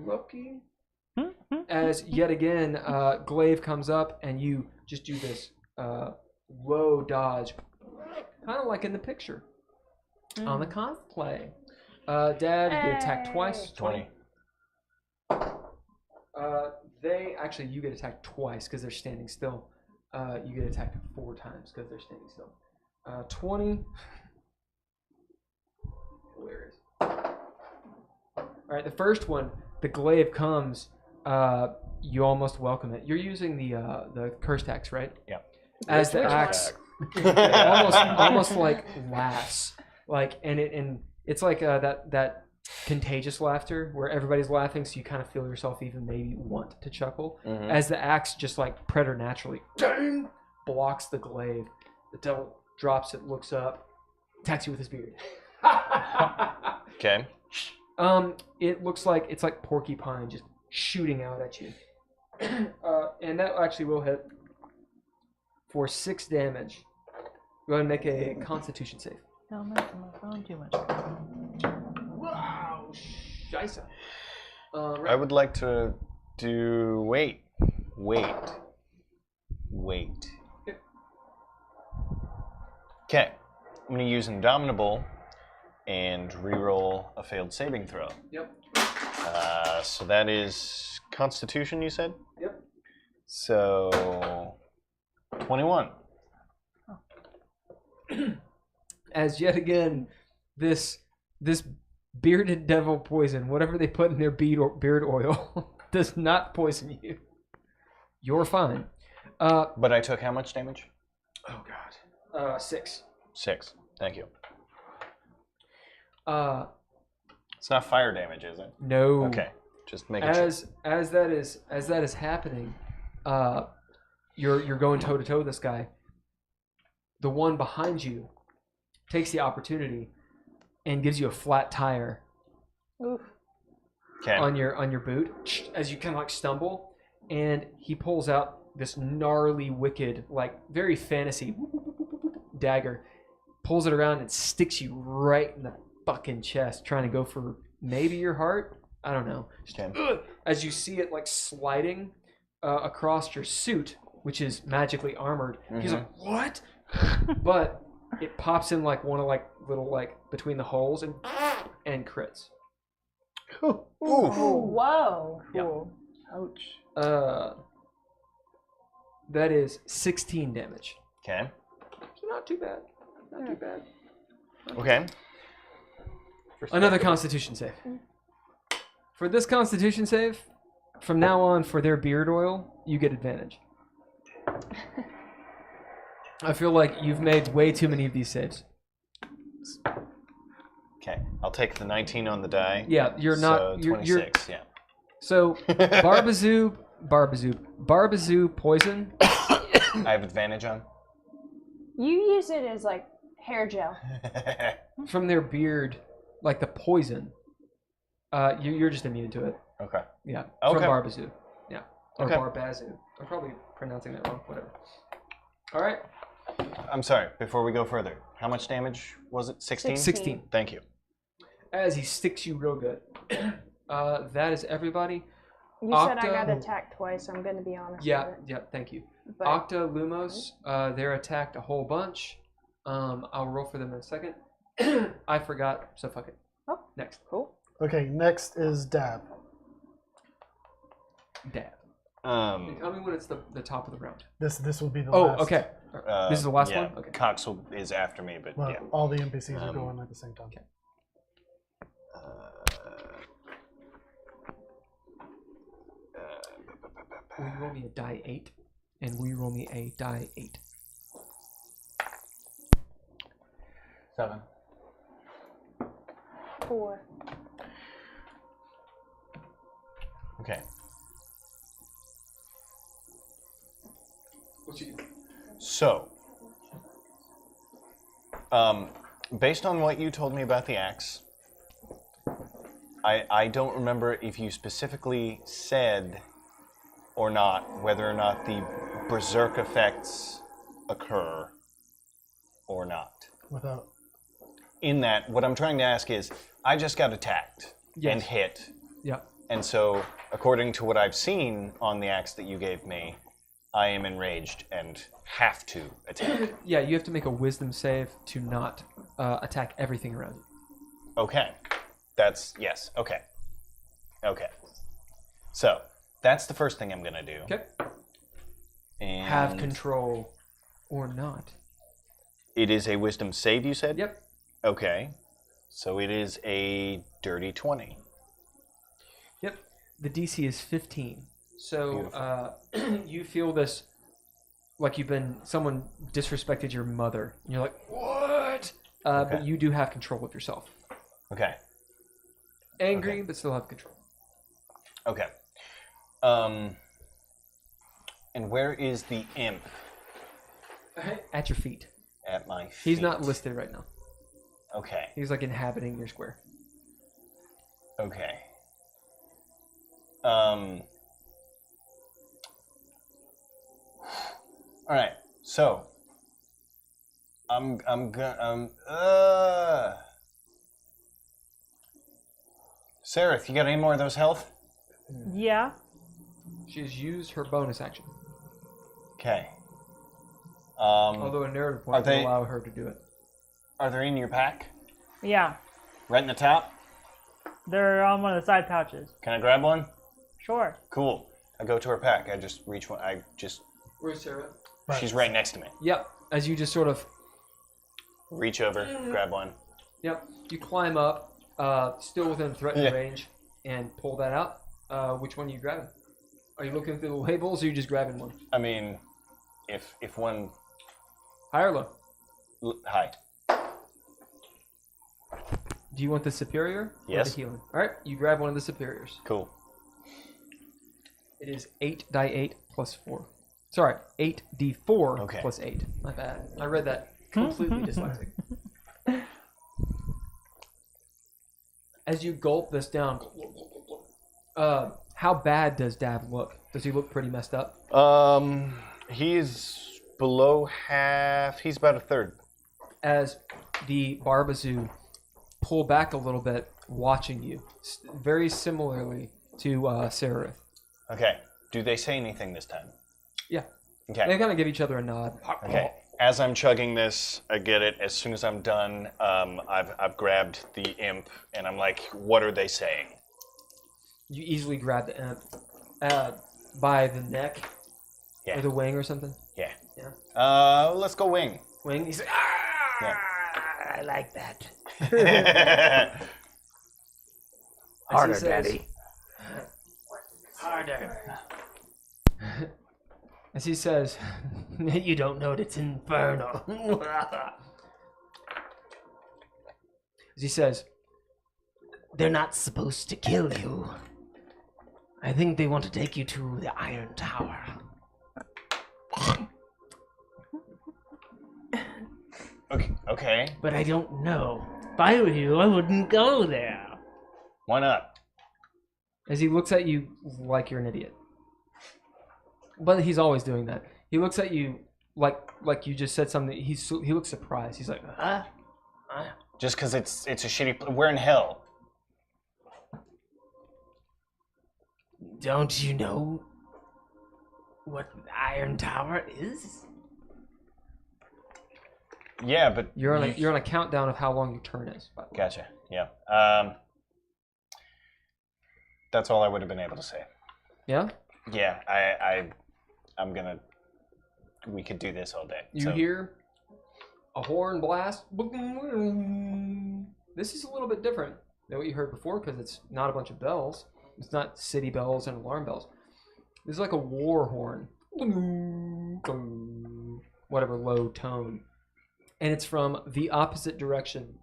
lucky. As yet again, Glaive comes up and you just do this low dodge, kind of like in the picture on the cosplay. Dad, you get attacked twice. 20. You get attacked twice because they're standing still. You get attacked 4 times because they're standing still. 20. Hilarious. All right, the first one, the glaive comes. You almost welcome it. You're using the curse tax, right? Yeah. As the axe, almost like laughs, and it's like that contagious laughter where everybody's laughing, so you kind of feel yourself even maybe want to chuckle. Mm-hmm. As the axe just like preternaturally blocks the glaive, the devil drops it, looks up, attacks you with his beard. Okay. It looks like it's like porcupine just shooting out at you, and that actually will hit for 6 damage. Go ahead and make a Constitution save. Don't mess on my phone too much. Wow, scheisse. I would like to do. Wait. Okay. I'm going to use Indomitable and reroll a failed saving throw. Yep. So that is Constitution, you said? Yep. So 21. As yet again, this bearded devil poison, whatever they put in their beard oil, does not poison you. You're fine. But I took how much damage? Oh God. 6. 6. Thank you. It's not fire damage, is it? No. Okay. Just make it sure. As that is happening, you're going toe to toe with this guy. The one behind you takes the opportunity and gives you a flat tire. Oof. Okay. On your boot as you kind of like stumble, and he pulls out this gnarly, wicked, like very fantasy dagger, pulls it around and sticks you right in the fucking chest, trying to go for maybe your heart. I don't know. Okay. As you see it like sliding across your suit, which is magically armored. Mm-hmm. He's like, what? But it pops in like one of like little like between the holes and crits. Ooh. Whoa. Cool. Ouch. That is 16 damage. Okay. So not too bad. Not too bad. Okay. Another Constitution save. For this Constitution save, from now on, for their beard oil, you get advantage. I feel like you've made way too many of these saves. Okay, I'll take the 19 on the die. Yeah, you're not. So 26. Yeah. So Barbazoo poison. I have advantage on. You use it as like hair gel. From their beard, like the poison. You're just immune to it. Okay. Yeah. Okay. From Barbazoo. Yeah. Or Okay. Barbazoo. I'm probably pronouncing that wrong. Whatever. All right. I'm sorry. Before we go further, how much damage was it? 16. 16. Thank you. As he sticks you real good. That is everybody. You said I got attacked twice. I'm going to be honest. Yeah. with it. Yeah. Thank you. But Octa, Lumos, they're attacked a whole bunch. I'll roll for them in a second. I forgot, so fuck it. Oh. Next. Cool. Okay, next is Dav. Dab. Tell me when it's the top of the round. This will be the Oh, last. okay. This is the last yeah, one? Okay. Cox is after me, but Well, yeah. all the NPCs are going at the same time. Okay. Will you roll me a die 8? And will you roll me a die 8? 7. 4. Okay. So, based on what you told me about the axe, I don't remember if you specifically said or not whether or not the berserk effects occur or not. Without. In that, what I'm trying to ask is, I just got attacked and Yes. hit. Yeah. And so, according to what I've seen on the axe that you gave me, I am enraged and have to attack. Yeah, you have to make a wisdom save to not attack everything around you. Okay. Yes. Okay. Okay. So, that's the first thing I'm going to do. Okay. And Have control or not. it is a wisdom save, you said? Yep. Okay. So it is a dirty 20. Yep. The DC is 15. So you feel this like someone disrespected your mother. And you're like, what? Okay. But you do have control of yourself. Okay. Angry, but still have control. Okay. And where is the imp? At your feet. At my feet. He's not listed right now. Okay. He's like inhabiting your square. Okay. All right. So I'm gonna Sararith, you got any more of those health? Yeah. She's used her bonus action. Okay. Although a narrative point they- will allow her to do it. Are they in your pack? Yeah. Right in the top? They're on one of the side pouches. Can I grab one? Sure. Cool. I go to her pack. I just reach one. Where's Sarah? She's right next to me. Yep. As you just sort of Reach over, grab one. Yep. You climb up, still within threatening Yeah. range, and pull that out. Which one are you grabbing? Are you looking through the labels, or are you just grabbing one? I mean, if one High or low? high. Do you want the superior or Yes. the healing? All right. You grab one of the superiors. Cool. It is 8d8 plus 4. Sorry, 8d4 Okay. plus 8. My bad. I read that completely dyslexic. As you gulp this down, how bad does Dav look? Does he look pretty messed up? He's below half. He's about a third. As the Barbazoo pull back a little bit, watching you, very similarly to Sararith. Okay. Do they say anything this time? Yeah. Okay. They kind of give each other a nod. Okay. As I'm chugging this, I get it. As soon as I'm done, I've grabbed the imp, and I'm like, "What are they saying?" You easily grab the imp by the neck Yeah. or the wing or something. Yeah. Yeah. Let's go wing. Wing. He's like, ah! Yeah. I like that. Harder, As he says- Daddy. Harder. As he says, You don't know it's infernal. as he says, They're not supposed to kill you. I think they want to take you to the Iron Tower. Okay. But I don't know. If I were you, I wouldn't go there. Why not? as he looks at you like you're an idiot. But he's always doing that. He looks at you like you just said something. He looks surprised. He's like, huh? Just because it's a shitty. We're in hell. Don't you know what the Iron Tower is? Yeah, but You're on a countdown of how long your turn is. By the way. Gotcha. Yeah. That's all I would have been able to say. Yeah. Yeah. I'm gonna. We could do this all day. You hear a horn blast. This is a little bit different than what you heard before because it's not a bunch of bells. It's not city bells and alarm bells. This is like a war horn. Whatever low tone. And it's from the opposite direction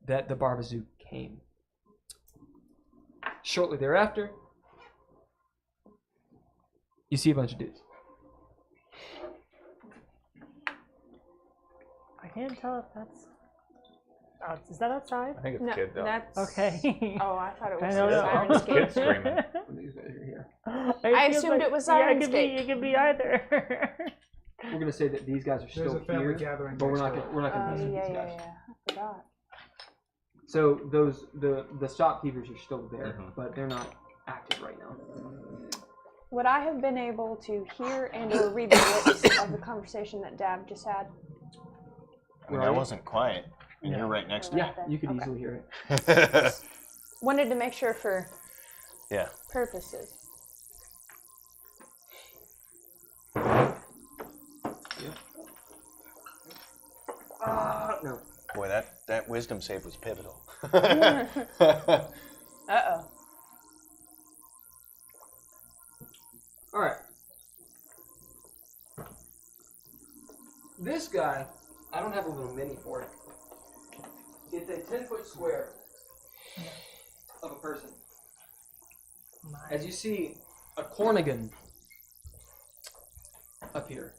that the Barbazoo came. Shortly thereafter, you see a bunch of dudes. I can't tell if that's. Is that outside? I think it's No, kid though. that's Okay. Oh, I thought it was I don't know. Siren's Gate. Kids screaming. These guys are here. I assumed it was Siren's Yeah, Gate. it could be either. We're gonna say that these guys are There's still a family here, gathering but we're next not door. gonna mess with these guys. I forgot. So the shopkeepers are still there, but they're not active right now. Would I have been able to hear and or read the lips of the conversation that Dav just had? I mean, I wasn't quiet, and you're right next to me. Yeah, you could easily hear it. Wanted to make sure for Yeah. purposes. No. Boy, that wisdom save was pivotal. Uh-oh. All right. This guy, I don't have a little mini for it. It's a 10-foot square of a person. As you see, a Cornigan up here.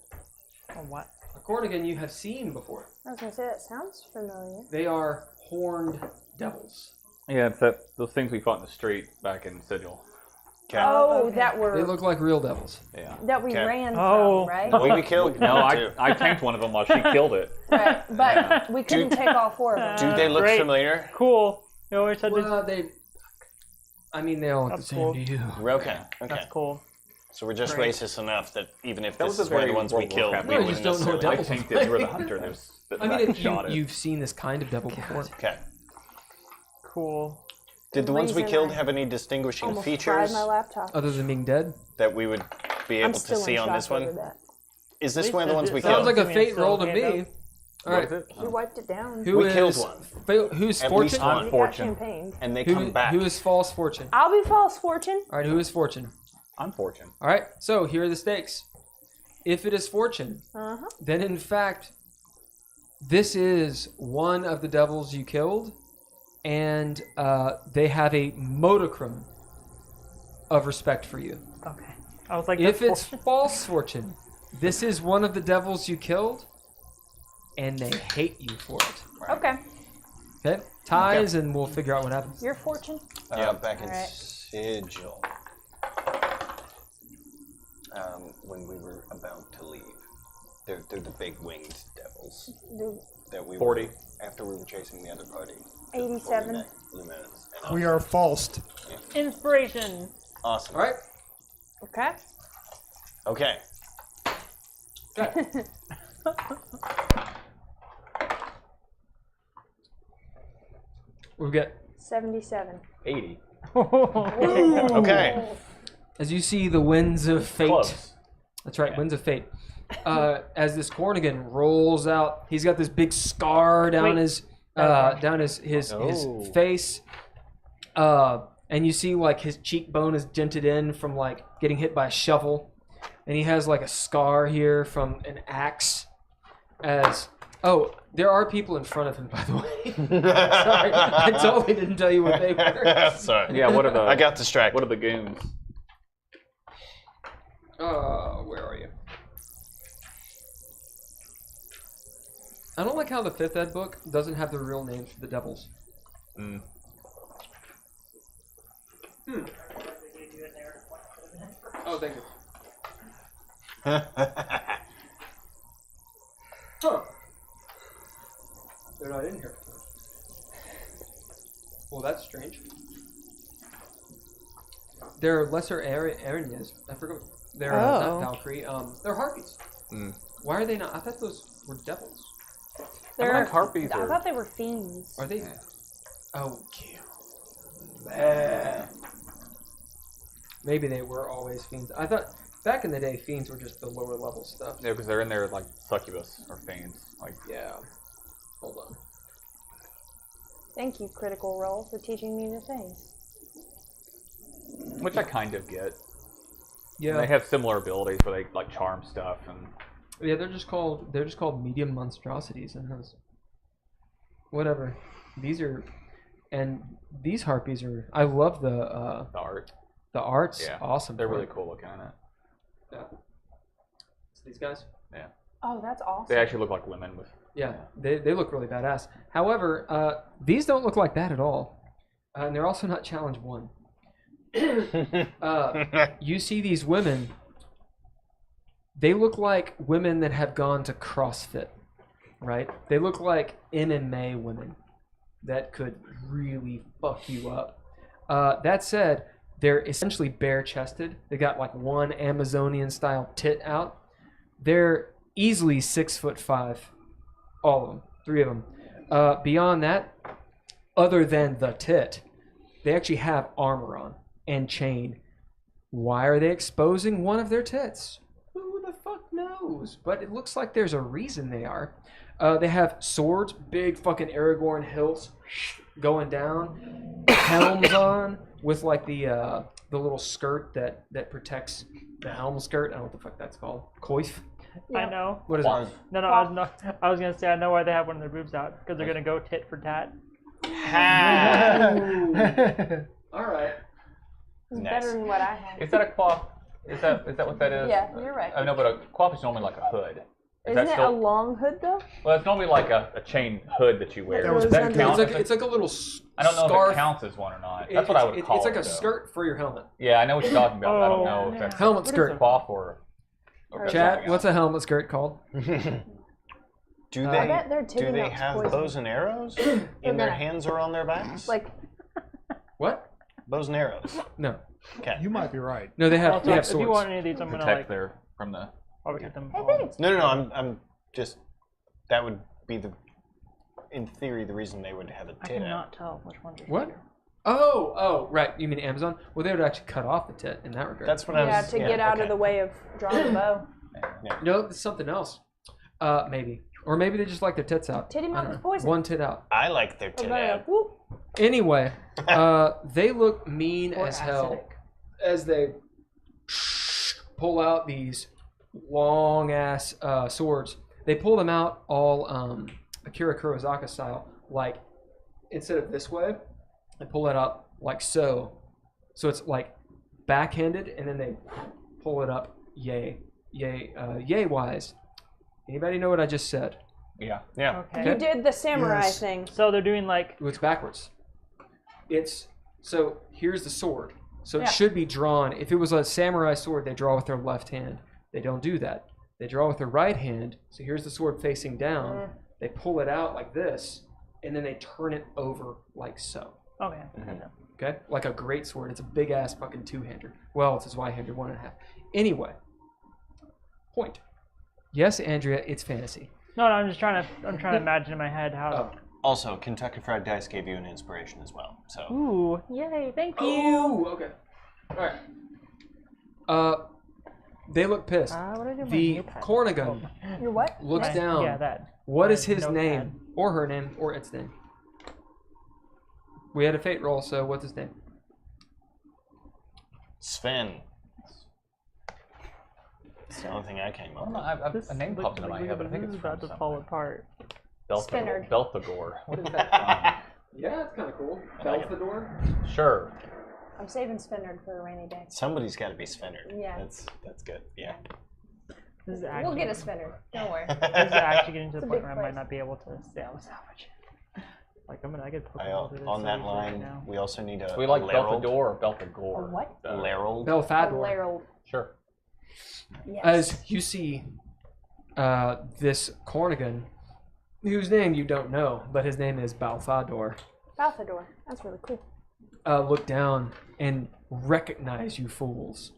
A what? A Cornigan you have seen before. I was going to say, that sounds familiar. They are horned devils. Yeah, it's those things we fought in the street back in Sigil. Oh, okay. that were They look like real devils. Yeah. that we Okay. ran Oh. from, right? We killed No, one, too. I tanked one of them while she killed it. Right, but we couldn't take all 4 of them. Do they look Great. familiar? Cool. You always had Well, they all look the That's same cool. to you. Okay, okay. That's cool. So we're just Right. racist enough that even if That this was is a one of very the ones we World of killed, Warcraft we No, you wouldn't just don't know what necessarily I devils tanked it. You were the hunter. I mean, if shot it. you've seen this kind of devil before. Okay. Cool. Did the ones we reason killed I have any distinguishing Almost features fried my laptop. Other than being dead? that we would be I'm able to still see in on shock this over one? that. Is this At one of the least ones it we sounds killed? Sounds like a I mean, fate it's roll to okay, me. though. All right. What is it? You wiped it down. Who We is killed one. Who's At fortune? least one. You got Fortune. champagne. And they come back. Who is false fortune? I'll be false fortune. All right, who is fortune? I'm fortune. All right, so here are the stakes. If it is fortune, Uh-huh. then in fact, this is one of the devils you killed, and they have a modicum of respect for you. Okay. I was like, If that's it's false fortune, this is one of the devils you killed, and they hate you for it. Okay. Okay? Ties, and we'll figure out what happens. Your fortune. Yeah, back in Alright. Sigil. When we were about to leave. They're the big winged devils Do that we 40. were after we were chasing the other party. Before we 87. met Luminance and We are falsed. inspiration. awesome. All right? Okay. Okay. Okay. We've got 77. 80. Okay. as you see the winds of fate. Close. That's right, winds of fate. As this Cornigan rolls out, he's got this big scar down Wait. his Oh. face, and you see like his cheekbone is dented in from like getting hit by a shovel, and he has like a scar here from an axe. There are people in front of him, by the way. Sorry, I totally didn't tell you what they were. Sorry. Yeah, what are the I got distracted. what are the goons? Where are you? I don't like how the 5th ed book doesn't have the real names for the devils. Mm. Oh, thank you. Huh. They're not in here. Well, that's strange. They're lesser Arinyas. I forgot. They're not Valkyrie. They're harpies. Mm. Why are they not? I thought those were devils. They're, like harpies I are- thought they were fiends. Are they? Oh, kill. Maybe they were always fiends. I thought back in the day, fiends were just the lower level stuff. Yeah, because they're in there like succubus or fiends. Like Yeah. Hold on. Thank you, Critical Role, for teaching me the things. which I kind of get. Yeah. And they have similar abilities where they like charm stuff and Yeah, they're just called medium monstrosities, and those. Whatever. These harpies are. I love the the art. the art's Yeah, awesome. They're for really it. cool looking at it. Yeah. So these guys. Yeah. Oh, that's awesome. They actually look like women with. Yeah, they look really badass. However, these don't look like that at all, and they're also not challenge 1. You see these women. They look like women that have gone to CrossFit, right? They look like MMA women that could really fuck you up. That said, They're essentially bare-chested. They got like one Amazonian-style tit out. They're easily 6'5", all of them, 3 of them. Beyond that, other than the tit, they actually have armor on and chain. Why are they exposing one of their tits? Who the fuck knows? But it looks like there's a reason they are. They have swords, big fucking Aragorn hilts going down, helms on with like the little skirt that protects the helm skirt. I don't know what the fuck that's called. Coif? I know. What is it? No, I was gonna say I know why they have one of their boobs out because they're gonna go tit for tat. All right. It's better than what I had. Is that a coif? Is that what that is? Yeah, you're right. I know, but a coif is normally like a hood. Isn't it a long hood though? Well, it's normally like a chain hood that you wear. That Does that count? It's like a little I don't know scarf. if it counts as one or not. That's what I would call it. It's like a though. skirt for your helmet. Yeah, I know what you're talking about. I don't know if that's Helmet what skirt. is a coif or that's Chat, something what's else. a helmet skirt called? Do I bet they're they taking out have poison. bows and arrows in their hands or on their backs? Like, What? Bows and arrows. No. Okay. You might be right. No, they have Also, if swords. you want any of these, I'm gonna Protect like their from the. probably get them. hey, all. thanks. No. I'm just. That would be in theory, the reason they would have a I tit cannot out. tell which one's your What? favorite. Oh, right. You mean Amazon? Well, they would actually cut off the tit in that regard. That's what I Yeah, was. to get out of the way of drawing a bow. No, it's something else. Maybe. Or maybe they just like their tits out. Titty I mouth don't is know. poison. One tit out. I like their tit out. Whoop. Anyway, they look mean Or as hell acidic. as they pull out these long ass swords. They pull them out all Akira Kurosawa style, like instead of this way, they pull it up like so. So it's like backhanded, and then they pull it up yay wise. Anybody know what I just said? Yeah. Yeah. Okay. You did the samurai Yes. thing. So they're doing like It's backwards. It's so here's the sword. So Yeah. it should be drawn. If it was a samurai sword, they draw with their left hand. They don't do that. They draw with their right hand. So here's the sword facing down. They pull it out like this, and then they turn it over like so. okay. Okay? Like a great sword. It's a big ass fucking two-hander. Well, it's a Y-hander, 1.5. Anyway. Point. Yes, Andrea, it's fantasy. No, I'm just trying to imagine in my head how. Also, Kentucky Fried Dice gave you an inspiration as well. So. Ooh, yay! Thank you. Ooh, okay. All right. They look pissed. What do I do with my The notepad? Cornigan You're what? looks Right. down. Yeah, that. What My is his notepad. name, or her name, or its name? We had a fate roll, so what's his name? Sven. It's the only thing I came I up don't know. with. A name popped into my head, but I think it's about from to fall something. apart. Spinnerd. Belphegor. What is that from? Yeah, it's kind of cool. like it. Belphegor. Sure. I'm saving Spinnerd for a rainy day. Somebody's got to be Svenner. Yeah. That's good. Yeah. This is We'll actually, get a Spinnerd. Don't worry. this is actually getting to the It's a point big where I place. might not be able to salvage it. Like I get On that line, now. we also need a. We like a Larold. Belphegor or Belphegor. A what? Larold. Belphador. Larold. Sure. Yes. As you see this Cornigan, whose name you don't know, but his name is Balthador, Balthador. That's really cool. look down and recognize you fools.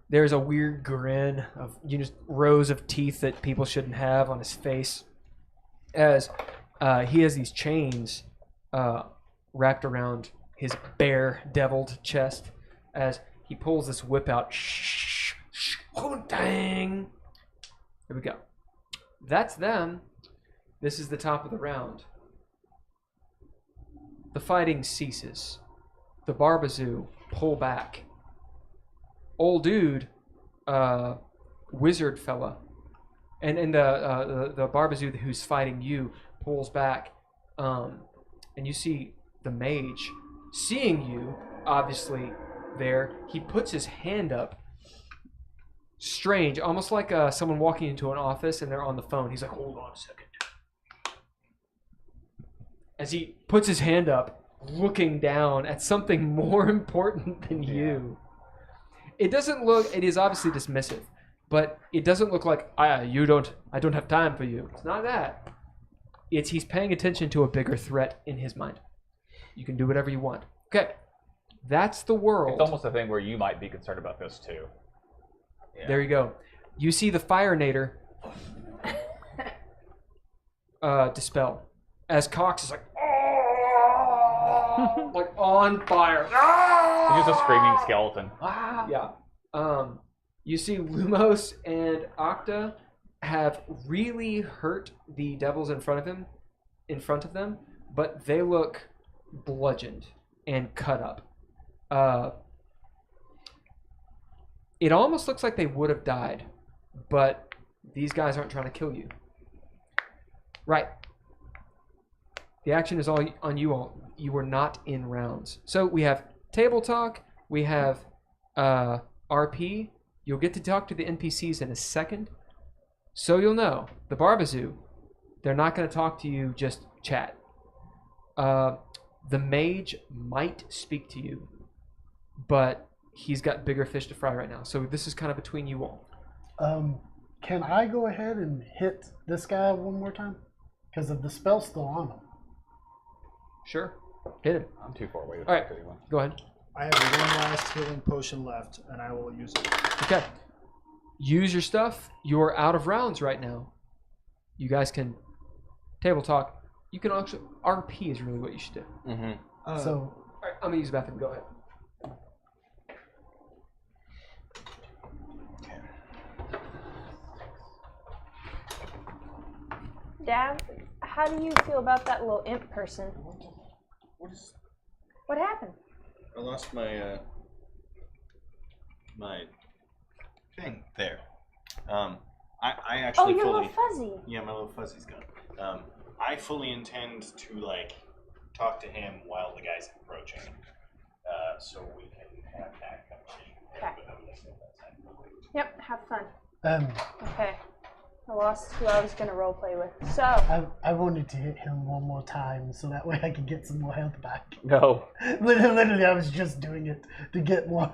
There's a weird grin of just rows of teeth that people shouldn't have on his face, as he has these chains wrapped around his bare, deviled chest. As he pulls this whip out, oh, dang! Here we go. That's them. This is the top of the round. The fighting ceases. The Barbazoo pull back. Old dude, wizard fella, and the Barbazoo who's fighting you pulls back, and you see the mage, seeing you, obviously there, he puts his hand up. Strange, almost like someone walking into an office and they're on the phone. He's like, hold on a second. As he puts his hand up, looking down at something more important than you. It doesn't look, it is obviously dismissive, but it doesn't look like, I don't have time for you. It's not that. It's he's paying attention to a bigger threat in his mind. You can do whatever you want. Okay. That's the world. It's almost a thing where you might be concerned about this too. Yeah. There you go. You see the Fire Nader dispel as Cox is like, oh, like on fire. He's just a screaming skeleton. Yeah. You see Lumos and Octa have really hurt the devils in front of them, but they look bludgeoned and cut up. It almost looks like they would have died, but these guys aren't trying to kill you. Right. The action is all on you all. You were not in rounds. So we have table talk. We have RP. You'll get to talk to the NPCs in a second. So you'll know, the Barbazoo, they're not going to talk to you, just chat. The mage might speak to you, but he's got bigger fish to fry right now. So this is kind of between you all. Can I go ahead and hit this guy one more time? Because the spell's still on him. Sure. Hit him. I'm too far away to All right. talk to anyone. Go ahead. I have one last healing potion left, and I will use it. Okay. Use your stuff. You're out of rounds right now. You guys can table talk. You can actually RP is really what you should do. Mm-hmm. So All right, I'm gonna use the bathroom. Go ahead. Dav, how do you feel about that little imp person? What happened? I lost my my thing there. I actually Your fully. little fuzzy. Yeah, my little fuzzy's gone. I fully intend to like talk to him while the guy's approaching, so we can have that conversation. Okay. Yep, have fun. um, Okay. I lost who I was gonna roleplay with. So I wanted to hit him one more time so that way I could get some more health back. No. Literally, I was just doing it to get more.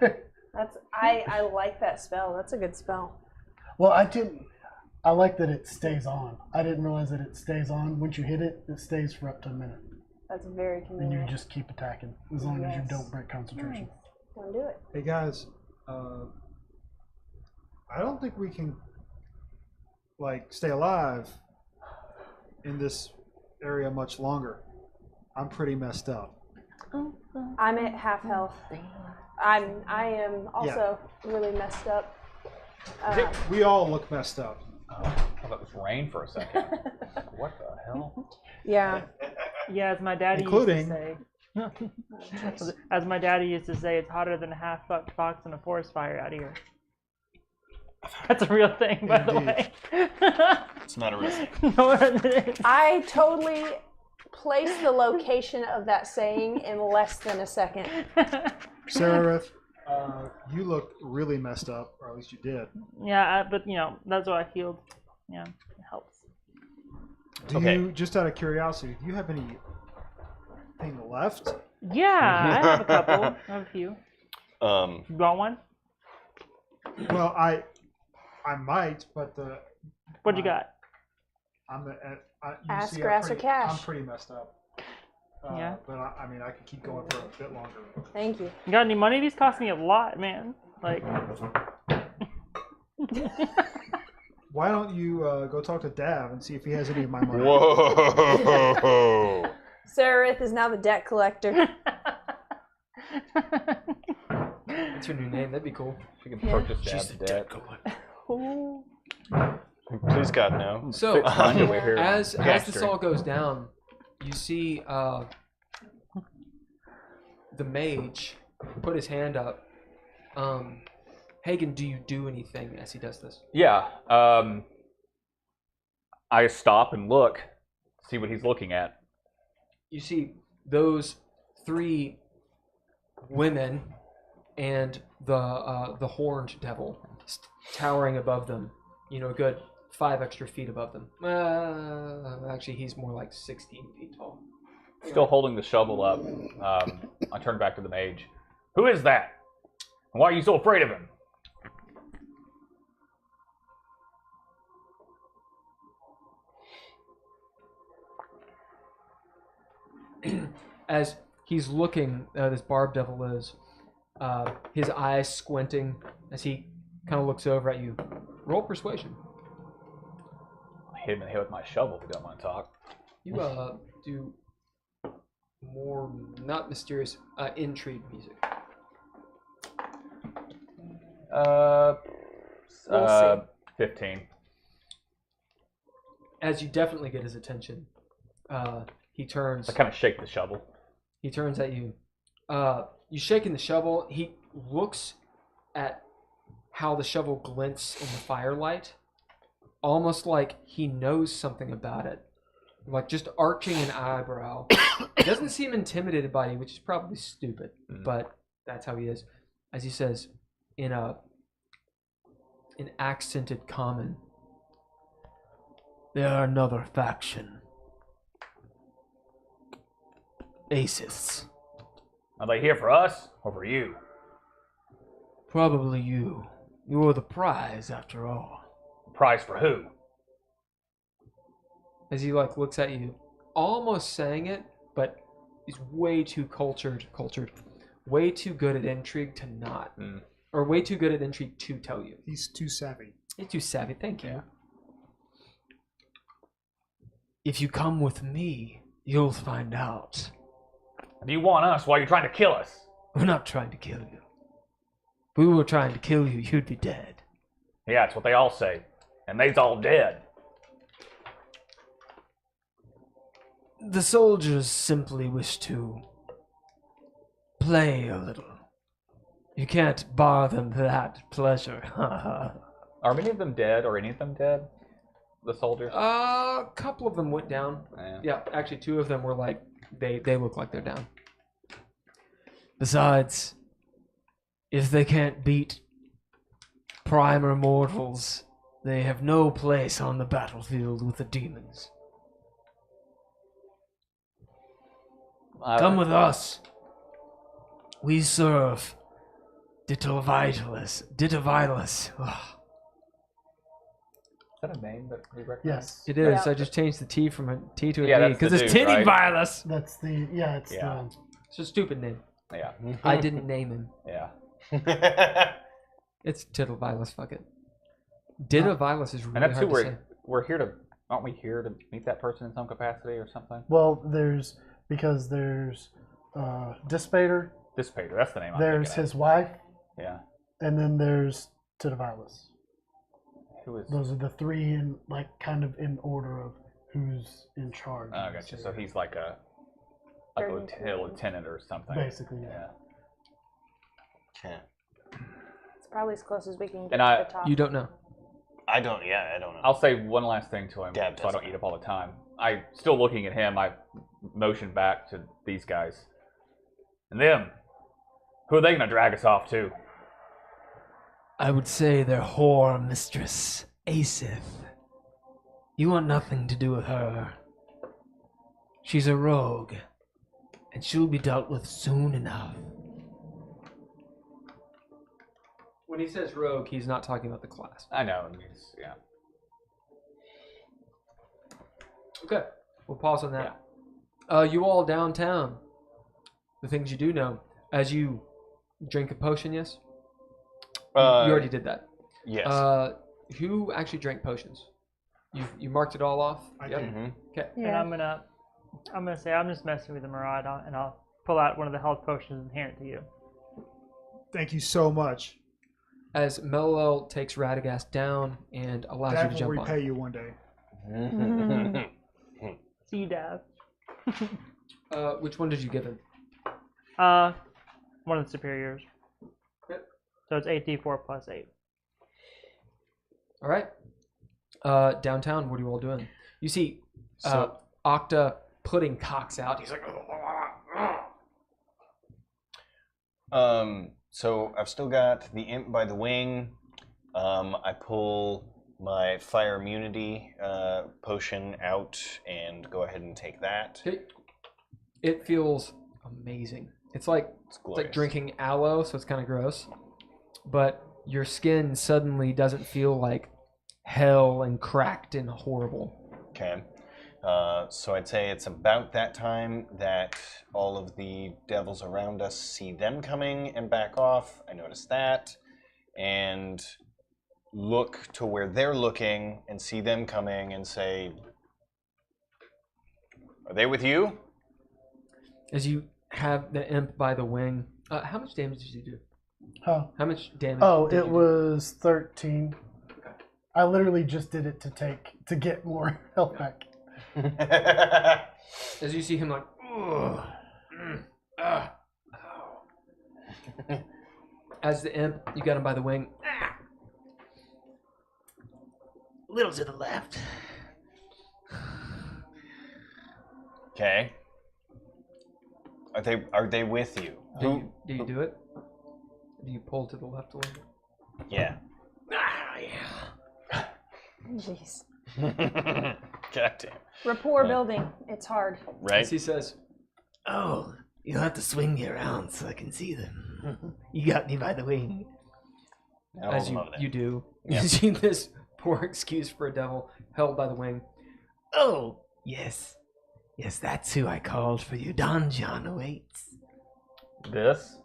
I like that spell. That's a good spell. Well, I like that it stays on. I didn't realize that it stays on. Once you hit it, it stays for up to a minute. That's very And convenient. you just keep attacking as long as you Yes. don't break concentration. Nice. Wanna do it? Hey guys, I don't think we can like stay alive in this area much longer. I'm pretty messed up. I'm at half health. I am also really messed up. We all look messed up. Oh, I thought it was rain for a second. What the hell? Yeah. Yeah, as my daddy Including- used to say. As my daddy used to say, it's hotter than a half-fucked fox in a forest fire out here. That's a real thing, by the way. It's not a risk. No, it is. I totally placed the location of that saying in less than a second. Sararith, you look really messed up, or at least you did. Yeah, but you know, that's why I healed. Yeah, it helps. Do Okay. you, just out of curiosity, do you have anything left? Yeah, I have a couple. I have a few. You want one? Well, I might, but the What you got? I'm the you Ask, see, grass, or cash. I'm pretty messed up. Yeah. But I mean, I could keep going for a bit longer. Thank you. You got any money? These cost me a lot, man. Like. Why don't you go talk to Dav and see if he has any of my money? Whoa! Sararith is now the debt collector. That's your new name. That'd be cool. She can purchase Dab's debt. Please God, no. So Find your way here. as this Caster. all goes down, you see the mage put his hand up. Haygen, do you do anything as he does this? Yeah. I stop and look, see what he's looking at. You see those three women and the horned devil towering above them. You know, a good 5 extra feet above them. Actually, he's more like 16 feet tall. Still holding the shovel up. I turn back to the mage. Who is that? And why are you so afraid of him? As He's looking, this barb devil is, his eyes squinting as he kind of looks over at you. Roll persuasion. I hit him in the head with my shovel if you don't want to talk. You do more, not mysterious, intrigue music. We'll see. 15. As you definitely get his attention, he turns. I kind of shake the shovel. He turns at you. You shaking the shovel. He looks at how the shovel glints in the firelight, almost like he knows something about it, like just arching an eyebrow. He doesn't seem intimidated by you, which is probably stupid, but that's how he is. As he says, in accented common, "They are another faction. Acists. Are they here for us or for you? Probably you. You're the prize, after all." Prize for who? As he looks at you, almost saying it, but he's way too cultured, way too good at intrigue to not, or way too good at intrigue to tell you. He's too savvy. He's too savvy. Thank you. If you come with me, you'll find out. Do you want us while you're trying to kill us? We're not trying to kill you. If we were trying to kill you, you'd be dead. Yeah, that's what they all say. And they's all dead. The soldiers simply wish to play a little. You can't bar them that pleasure. Are many of them dead, or any of them dead? The soldiers? A couple of them went down. Yeah, actually 2 of them were like, they look like they're down. Besides, if they can't beat primer mortals, they have no place on the battlefield with the demons. Come with us. We serve Ditavitalis. Ugh. Is that a name that we recognize? Yes. It is. Yeah. I just changed the T from a T to a Yeah, D that's the because it's dude, Titty right? Vilus. That's the it's Yeah. It's a stupid name. Yeah. I didn't name him. Yeah. It's Tittle-Vilus, fuck it. Ditavitalis is really And that's who hard to say. we're here to... Aren't we here to meet that person in some capacity or something? Well, there's Dissipator, Dissipator, that's the name I'm there's thinking his wife, of. Yeah. and then there's Titavitalis. Who is... Those are the 3 in kind of in order of who's in charge. Oh, gotcha. So he's like a lieutenant or something. Basically, yeah. Okay. It's probably as close as we can get And to the top. You don't know. I don't know. I'll say one last thing to him Dab so I don't doesn't eat up all the time. I still looking at him, I motion back to these guys. And them. Who are they gonna drag us off to? I would say their whore mistress, Acith. You want nothing to do with her. She's a rogue, and she'll be dealt with soon enough. When he says rogue, he's not talking about the class. I know, yeah. Okay, we'll pause on that. You all downtown. The things you do know. As you drink a potion, yes? You already did that. Yes. Who actually drank potions? You marked it all off? I Yep. did. Okay. And I'm gonna say I'm just messing with the Murad, and I'll pull out one of the health potions and hand it to you. Thank you so much. As Melilel takes Radagast down and allows you That to will jump repay on. you one day. See you, Dav. Which one did you give him? One of the superiors. Okay. So it's 8d4 plus 8. All right. Downtown, what are you all doing? You see So- Octa putting cocks out. He's like, So I've still got the imp by the wing. I pull my fire immunity potion out and go ahead and take that. it feels amazing. It's like glorious. drinking aloe, so it's kind of gross. But your skin suddenly doesn't feel like hell and cracked and horrible. Okay. So I'd say it's about that time that all of the devils around us see them coming and back off. I noticed that. And look to where they're looking and see them coming and say, are they with you? As you have the imp by the wing, how much damage did you do? Huh. How much damage? Oh, did it you was 13. Okay. I literally just did it to get more health back. As you see him like, ugh, ow. As the imp, you got him by the wing. A little to the left. Okay. Are they with you? Do you do it? Do you pull to the left a little bit? Yeah. Yeah. Jeez. Goddamn. Rapport building. It's hard. Right? As he says, Oh, you'll have to swing me around so I can see them. You got me by the wing. I'll as hold them over there. you do, Yeah. you see this poor excuse for a devil held by the wing. Oh, yes. Yes, that's who I called for you. Don John awaits. This?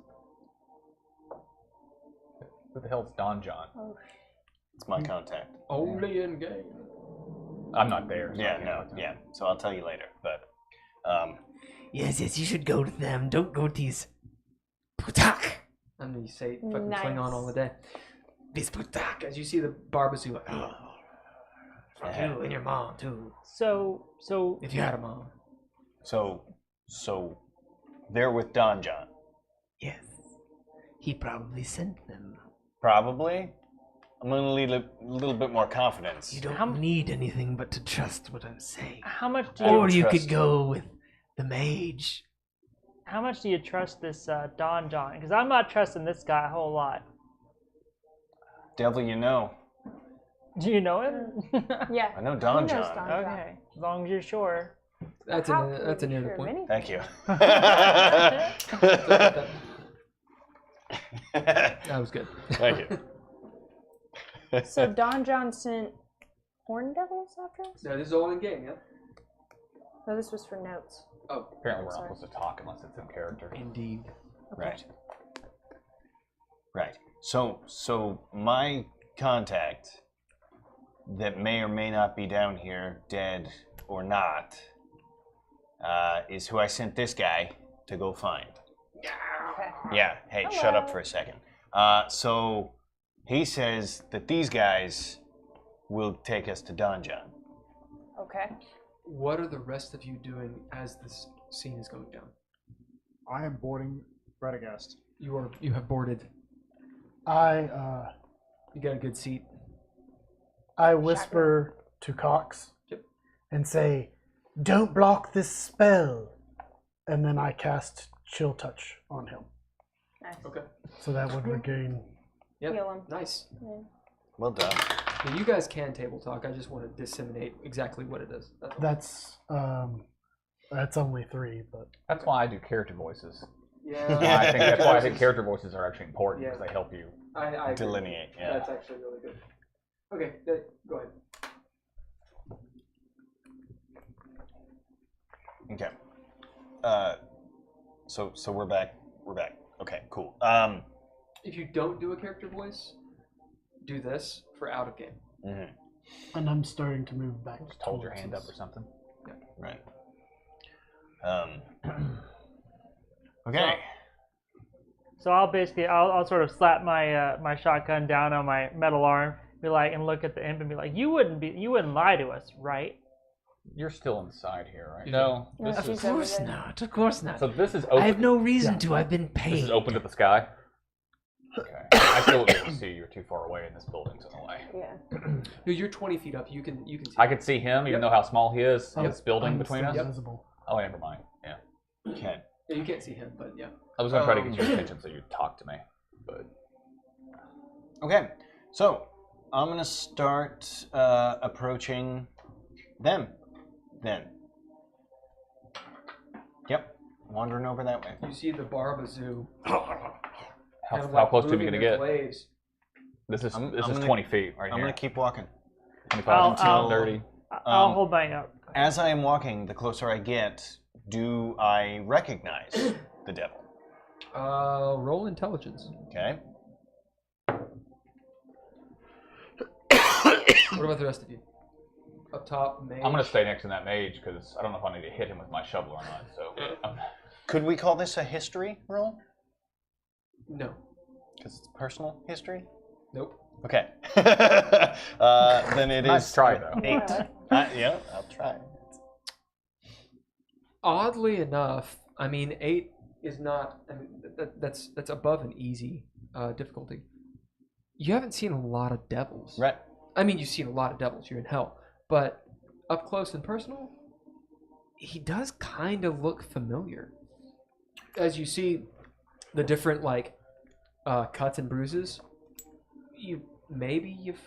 Who the hell's Don John? Oh, It's my contact. Only in game. I'm not there. So I Yeah, can't no, talk to him. yeah. So I'll tell you later. But, Yes, you should go to them. Don't go to these putak. And you say fucking Nice. Klingon all the day. These putak. As you see the Barbazoo like, oh, Fuck you and your mom too. So if you had a mom. so they're with Don John. Yes. He probably sent them. Probably. I'm gonna need a little bit more confidence. You don't need anything but to trust what I'm saying. how much do Or you you trust could go with the mage. trust this Don John? Because I'm not trusting this guy a whole lot. Devil, you know. Do you know him? yeah. I know Don He knows John. Don John. Okay, as long as you're sure. That's How a can that's we a be near the sure of point. anything? Thank you. That was good. Thank you. So Don John sent Horn Devils after us? No, this is all in game, yeah? No, this was for notes. Oh, Apparently, we're not Sorry. supposed to talk unless it's in character. indeed. Right. Right. So my contact that may or may not be down here, dead or not, is who I sent this guy to go find. Okay. Yeah. Hey, shut up Hello. for a second. So he says that these guys will take us to Don John. Okay. What are the rest of you doing as this scene is going down? I am boarding Radagast. You have boarded. You got a good seat. I whisper to Cox Yep. and say, "Don't block this spell," and then I cast Chill Touch on him, Nice. Okay. so that would regain. Yep. Heal him. Nice. Yeah. Well done. Now, you guys can table talk. I just want to disseminate exactly what it is. That's all. That's only 3, but That's why I do character voices. Yeah. That's why I think character voices are actually important because Yeah. they help you. I agree. Delineate. Yeah. That's actually really good. Okay, go ahead. Okay. So we're back. We're back. Okay. Cool. If you don't do a character voice, do this for out of game. mhm, and I'm starting to move back. Just hold your towards hand us. up or something. Right. Okay. So I'll sort of slap my my shotgun down on my metal arm, be like, and look at the imp and be like, you wouldn't lie to us, right? You're still inside here, right? No, No, this she's is Of over course there. not. Of course not. So this is I open. have no reason to. I've been paid. This is open to the sky. Okay. I still won't be able to see you. You're too far away, and this building's in the way. Yeah. No, you're 20 feet up. You can see. I could see him, even Yep. though how small he is. Oh, This building I'm between still us. visible. Oh, never mind. Yeah. Okay. Yeah, you can't see him, but yeah. I was gonna try to get your attention so you'd talk to me, but Okay. So I'm gonna start approaching them. Then. Yep. Wandering over that way. You see the Barbazoo. how close to me gonna get? Blades. This is I'm this is gonna- 20 feet right I'm here. gonna keep walking. 25 I'll- until 30. I'll Um, hold As I am walking, the closer I get, do I recognize the devil? Roll intelligence. Okay. What about the rest of you? Up top, mage. I'm gonna stay next to that mage because I don't know if I need to hit him with my shovel or not. So. Could we call this a history roll? No. Because it's personal history? Nope. Okay. Then it Nice is try, though. 8. Yeah, I'll try. Oddly enough, I mean 8 is not. I mean that's above an easy difficulty. You haven't seen a lot of devils, Right. I mean, you've seen a lot of devils. You're in hell, but up close and personal, he does kind of look familiar. As you see the different cuts and bruises, you've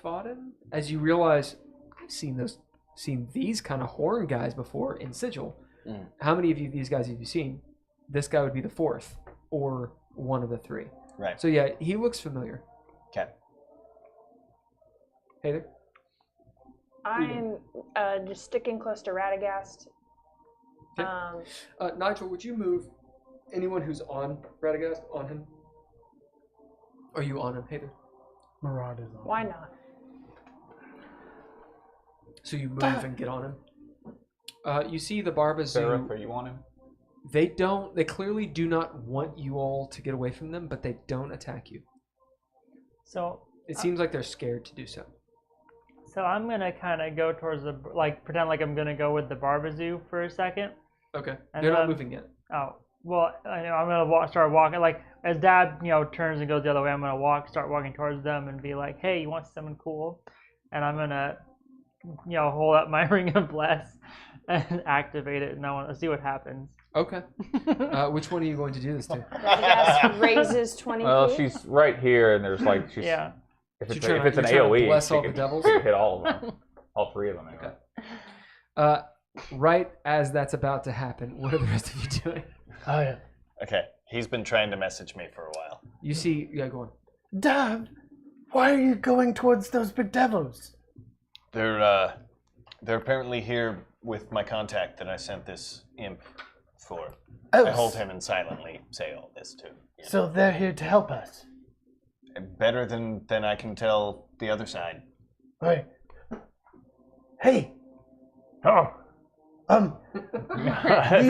fought him. As you realize, I've seen these kind of horn guys before in Sigil. Mm. How many of these guys have you seen? This guy would be the 4th or one of the 3. Right. So yeah, he looks familiar. Okay. Heiðr? I'm just sticking close to Radagast. Okay. Nigel, would you move anyone who's on Radagast on him? Are you on him, Heiðr? Murad is on. Why not? So you move and get on him. You see the Barbazoo. Sararith, are you on him? They clearly do not want you all to get away from them, but they don't attack you. So It seems like they're scared to do so. So I'm gonna kind of go towards pretend like I'm gonna go with the Barbazoo for a second. Okay. And They're not then- moving yet. Oh, well, I know I'm gonna start walking. Like as Dad, turns and goes the other way, I'm gonna start walking towards them and be like, "Hey, you want something cool?" And I'm gonna, hold up my Ring of Bless and activate it, and I want to see what happens. Okay. Which one are you going to do this to? Radagast raises 20 Well, feet. she's right here, and there's she's. Yeah. If So it's, you're if trying it's an to- you're trying to AOE, bless she all the could, devils? she could hit all of them, all 3 of them. Anyway. Okay. Right as that's about to happen, what are the rest of you doing? Oh yeah. Okay. He's been trying to message me for a while. You see, yeah, go on. Dav, why are you going towards those big devils? They're apparently here with my contact that I sent this imp for. Oh, I hold him and silently say all this too. so they're here to help us. Better than I can tell the other side. Right. Hey, Oh, I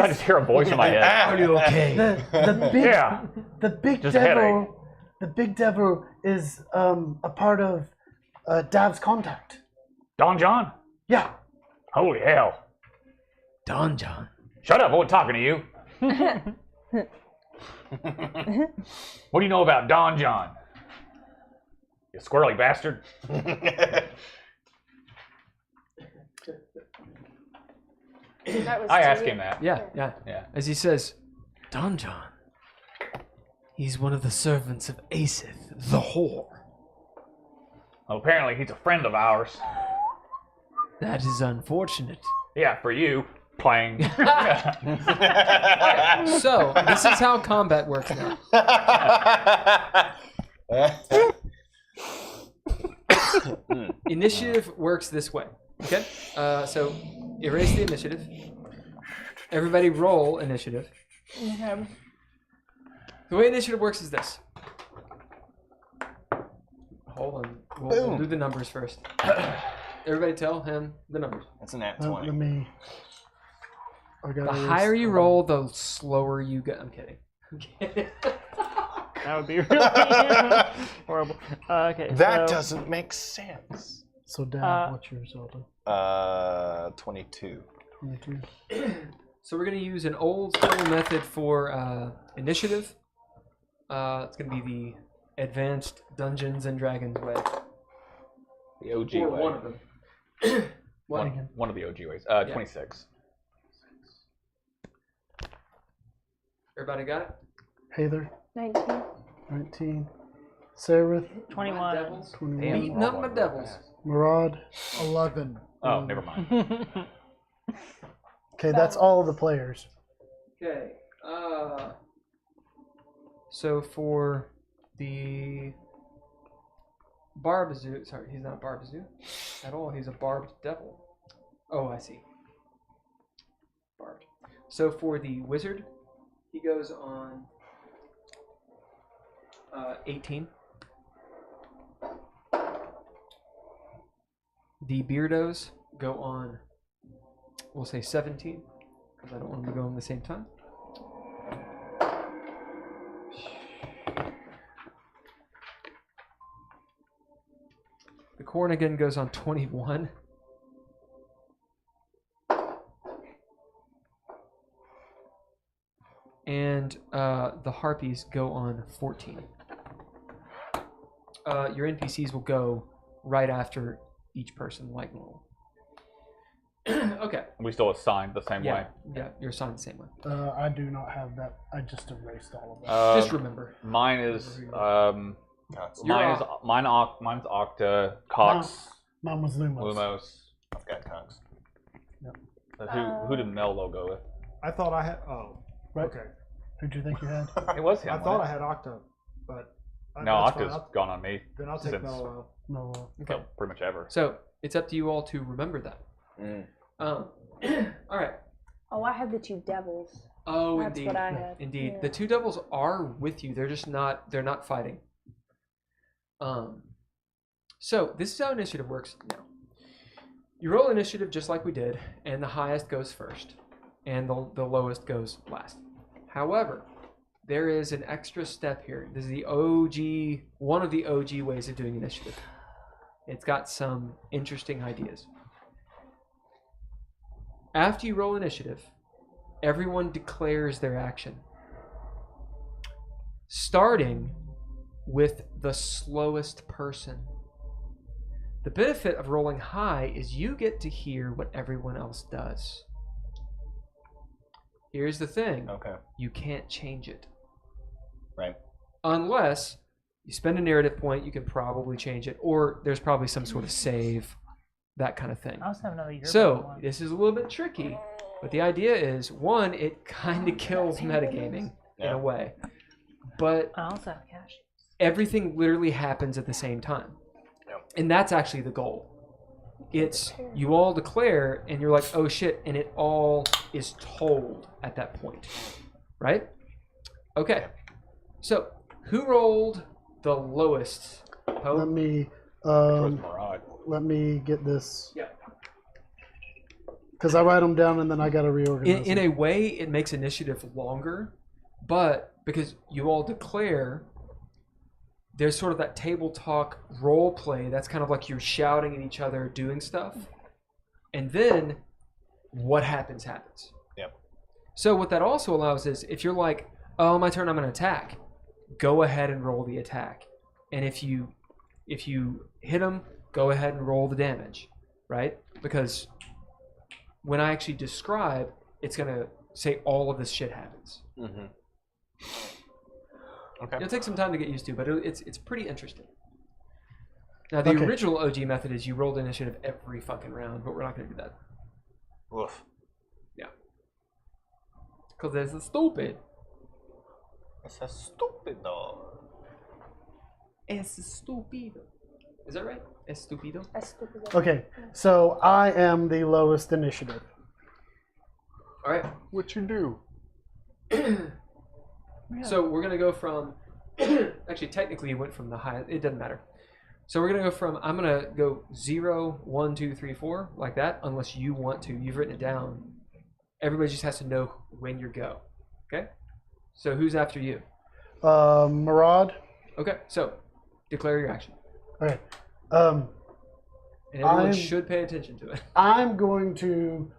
just hear a voice in my head. Are you okay? the big Yeah. the big Just a devil headache. the big devil is a part of Dav's contact. Don John? Yeah. Holy hell! Don John. Shut up! I wasn't talking to you. What do you know about Don John? You squirrely bastard. That was I to asked you. him that. Yeah. As he says, Don John. He's one of the servants of Asith, the whore. Well, apparently he's a friend of ours. That is unfortunate. Yeah, for you. Playing. so this is how combat works now. Initiative works this way. Okay? So erase the initiative. Everybody roll initiative. Okay. The way initiative works is this. Hold on. We'll do the numbers first. Everybody tell him the numbers. That's a nat Let 20. me. I The gotta higher erase- you roll, the slower you get. I'm kidding. I'm kidding. That would be really horrible. Okay. That so, doesn't make sense. So Dav, what's your result? 22. 22. So we're going to use an old school method for initiative. It's going to be the Advanced Dungeons and Dragons way. The OG Or way. one of them. One of the OG ways. 26. Everybody got it? Heiðr, 19. 19. Sararith, 21. Devils. 21. Beating up my devils. Murad. 11. Oh, never mind. Okay, that's all the players. Okay. So for the Barbazoo, sorry, he's not a Barbazoo at all. He's a barbed devil. Oh, I see. barbed. So for the wizard, he goes on 18. The beardos go on, we'll say 17, because I don't want them to go on the same time. The Cornigan goes on 21. And the Harpies go on 14. Your NPCs will go right after each person, like normal. Okay. We still assigned the same way. Yeah, you're assigned the same way. I do not have that. I just erased all of that. Just remember. Mine is mine's Octa, Cox, Mine was Lumos. Lumos. I've got Cox. Who did Mello go with? I thought I had. Oh, Right. okay. Who'd you think you had? It was him. I thought I had Octa, but No, that's fine. Octa's gone on me. Then I'll take since- Mellow. No. Okay. Pretty much ever. So it's up to you all to remember that. All right. Oh, I had the two devils. Oh, That's indeed. what I had. Indeed. Yeah. The two devils are with you. They're just not. They're not fighting. So this is how initiative works now. You roll initiative just like we did, and the highest goes first, and the lowest goes last. However, there is an extra step here. This is the OG, one of the OG ways of doing initiative. It's got some interesting ideas. After you roll initiative, everyone declares their action, starting with the slowest person. The benefit of rolling high is you get to hear what everyone else does. Here's the thing. Okay. You can't change it. Right. Unless you spend a narrative point, you can probably change it, or there's probably some sort of save, that kind of thing. I also have another year. So this is a little bit tricky, but the idea is, one, it kind of kills metagaming in a way, but I also have cash. everything literally happens at the same time, and that's actually the goal. It's you all declare, and you're like, oh shit, and it all is told at that point, right? Okay, so who rolled the lowest? Poe? Let me Murad. let me get this. Yeah. Because I write them down and then I gotta reorganize. In them. a way, it makes initiative longer, but because you all declare, there's sort of that table talk role play that's kind of like you're shouting at each other, doing stuff, and then what happens. Yep. So what that also allows is, if you're like, oh, my turn, I'm going to attack, go ahead and roll the attack, and if you hit them, go ahead and roll the damage, right? Because when I actually describe, it's going to say all of this shit happens. Mm-hmm. Okay. It'll take some time to get used to, but it's pretty interesting. Now, the original OG method is you rolled initiative every fucking round, but we're not going to do that. Woof. Yeah. Because it's stupid. It's a stupid dog. Es stupido. Is that right? Es stupido? Okay, so I am the lowest initiative. All right. What you do? So we're going to go from... actually, technically, you went from the highest. It doesn't matter. So we're going to go from... I'm going to go 0, 1, 2, 3, 4, like that, unless you want to. You've written it down. Everybody just has to know when you go. Okay? So who's after you? Murad. Okay, so declare your action. Okay. And everyone I'm- should pay attention to it. I'm going to,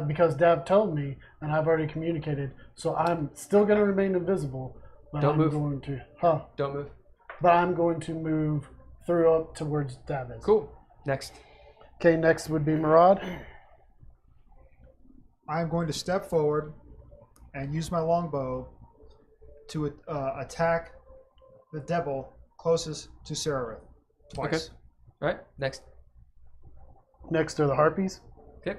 because Dav told me, and I've already communicated, so I'm still going to remain invisible. But Don't I'm move. Going to, Don't move. But I'm going to move through up towards Dav is. Cool. Next. Okay, next would be Murad. I'm going to step forward and use my longbow to attack the devil closest to Sararith twice. Okay. All right. Next. Next are the Harpies. Okay.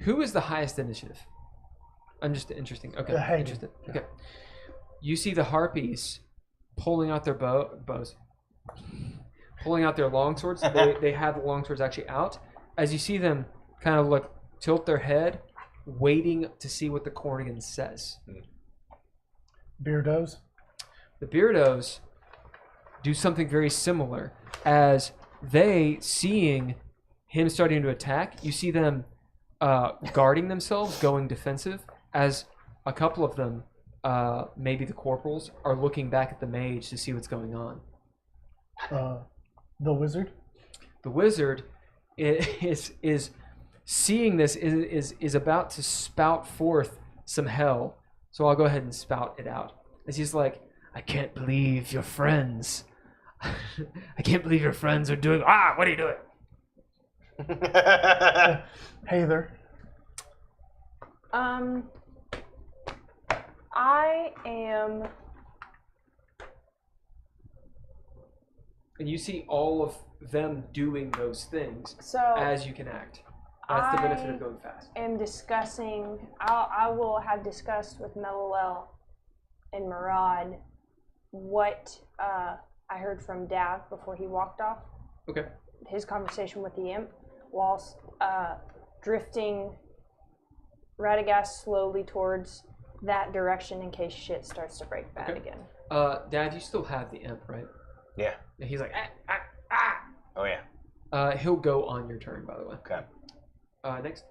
Who is the highest initiative? I'm just interesting. Okay. Haygen. Interested. Okay. You see the Harpies pulling out their bows, pulling out their longswords. They have the longswords actually out. As you see them kind of like tilt their head waiting to see what the Corrigan says. Beardos. The Beardos do something very similar. As they, seeing him starting to attack, you see them guarding themselves, going defensive, as a couple of them, maybe the corporals, are looking back at the mage to see what's going on. The wizard? The wizard is seeing this, is about to spout forth some hell. So I'll go ahead and spout it out. As he's like, I can't believe your friends. I can't believe your friends are doing... what are you doing? Heiðr. I am... And you see all of them doing those things as you can act. That's the benefit of going fast. I am discussing... I will have discussed with Melilel and Murad what I heard from Dav before he walked off. Okay. His conversation with the imp, whilst drifting Radagast slowly towards that direction in case shit starts to break bad again. Dav, you still have the imp, right? Yeah. And he's like, Oh yeah. He'll go on your turn, by the way. Okay. Next.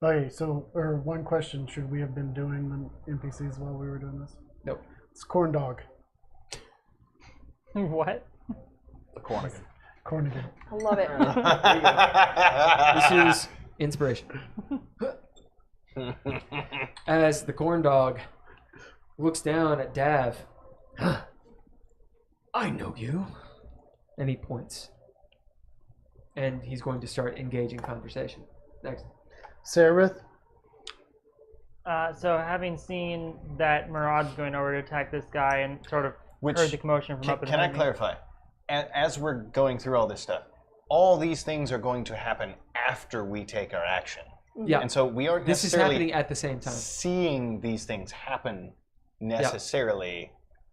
Okay, so one question: should we have been doing the NPCs while we were doing this? Nope. It's corn dog. What? The Cornigan. Cornigan. I love it. This is inspiration. As the corn dog looks down at Dav, I know you. And he points. And he's going to start engaging conversation. Next. Sararith. So having seen that Murad's going over to attack this guy and sort of heard the commotion from up Can I behind me. clarify? As we're going through all this stuff, all these things are going to happen after we take our action. Yeah. And so we aren't This is necessarily happening at the same time. seeing these things happen necessarily.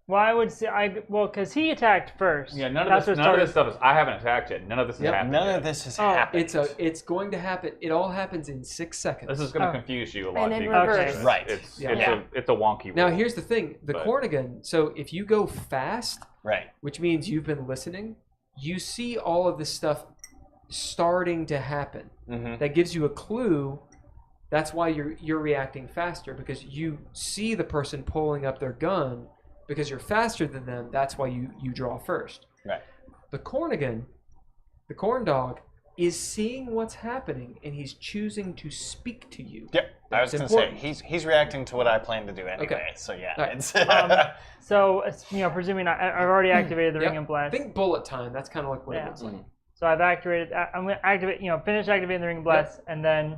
Well, I would say because he attacked first. Yeah, none of this stuff is. I haven't attacked yet. None of this has happened. None yet. of this has happened. It's going to happen. It all happens in 6 seconds. This is going to confuse you a lot. And in because reverse. Right. It's a wonky. Now rule. here's the thing: the Cornigan. So if you go fast, Right. which means you've been listening, you see all of this stuff starting to happen. Mm-hmm. That gives you a clue. That's why you're reacting faster, because you see the person pulling up their gun. Because you're faster than them, that's why you draw first. Right. The Cornigan, the corn dog, is seeing what's happening, and he's choosing to speak to you. Yep. I was That's going to say important. he's reacting to what I plan to do anyway. Okay. So yeah. All right. It's So presuming I've already activated the Yep. Ring of Bless. I think bullet time. That's kind of like what Yeah. it looks like. So I've activated. I'm going to activate. Finish activating the Ring of Bless, and then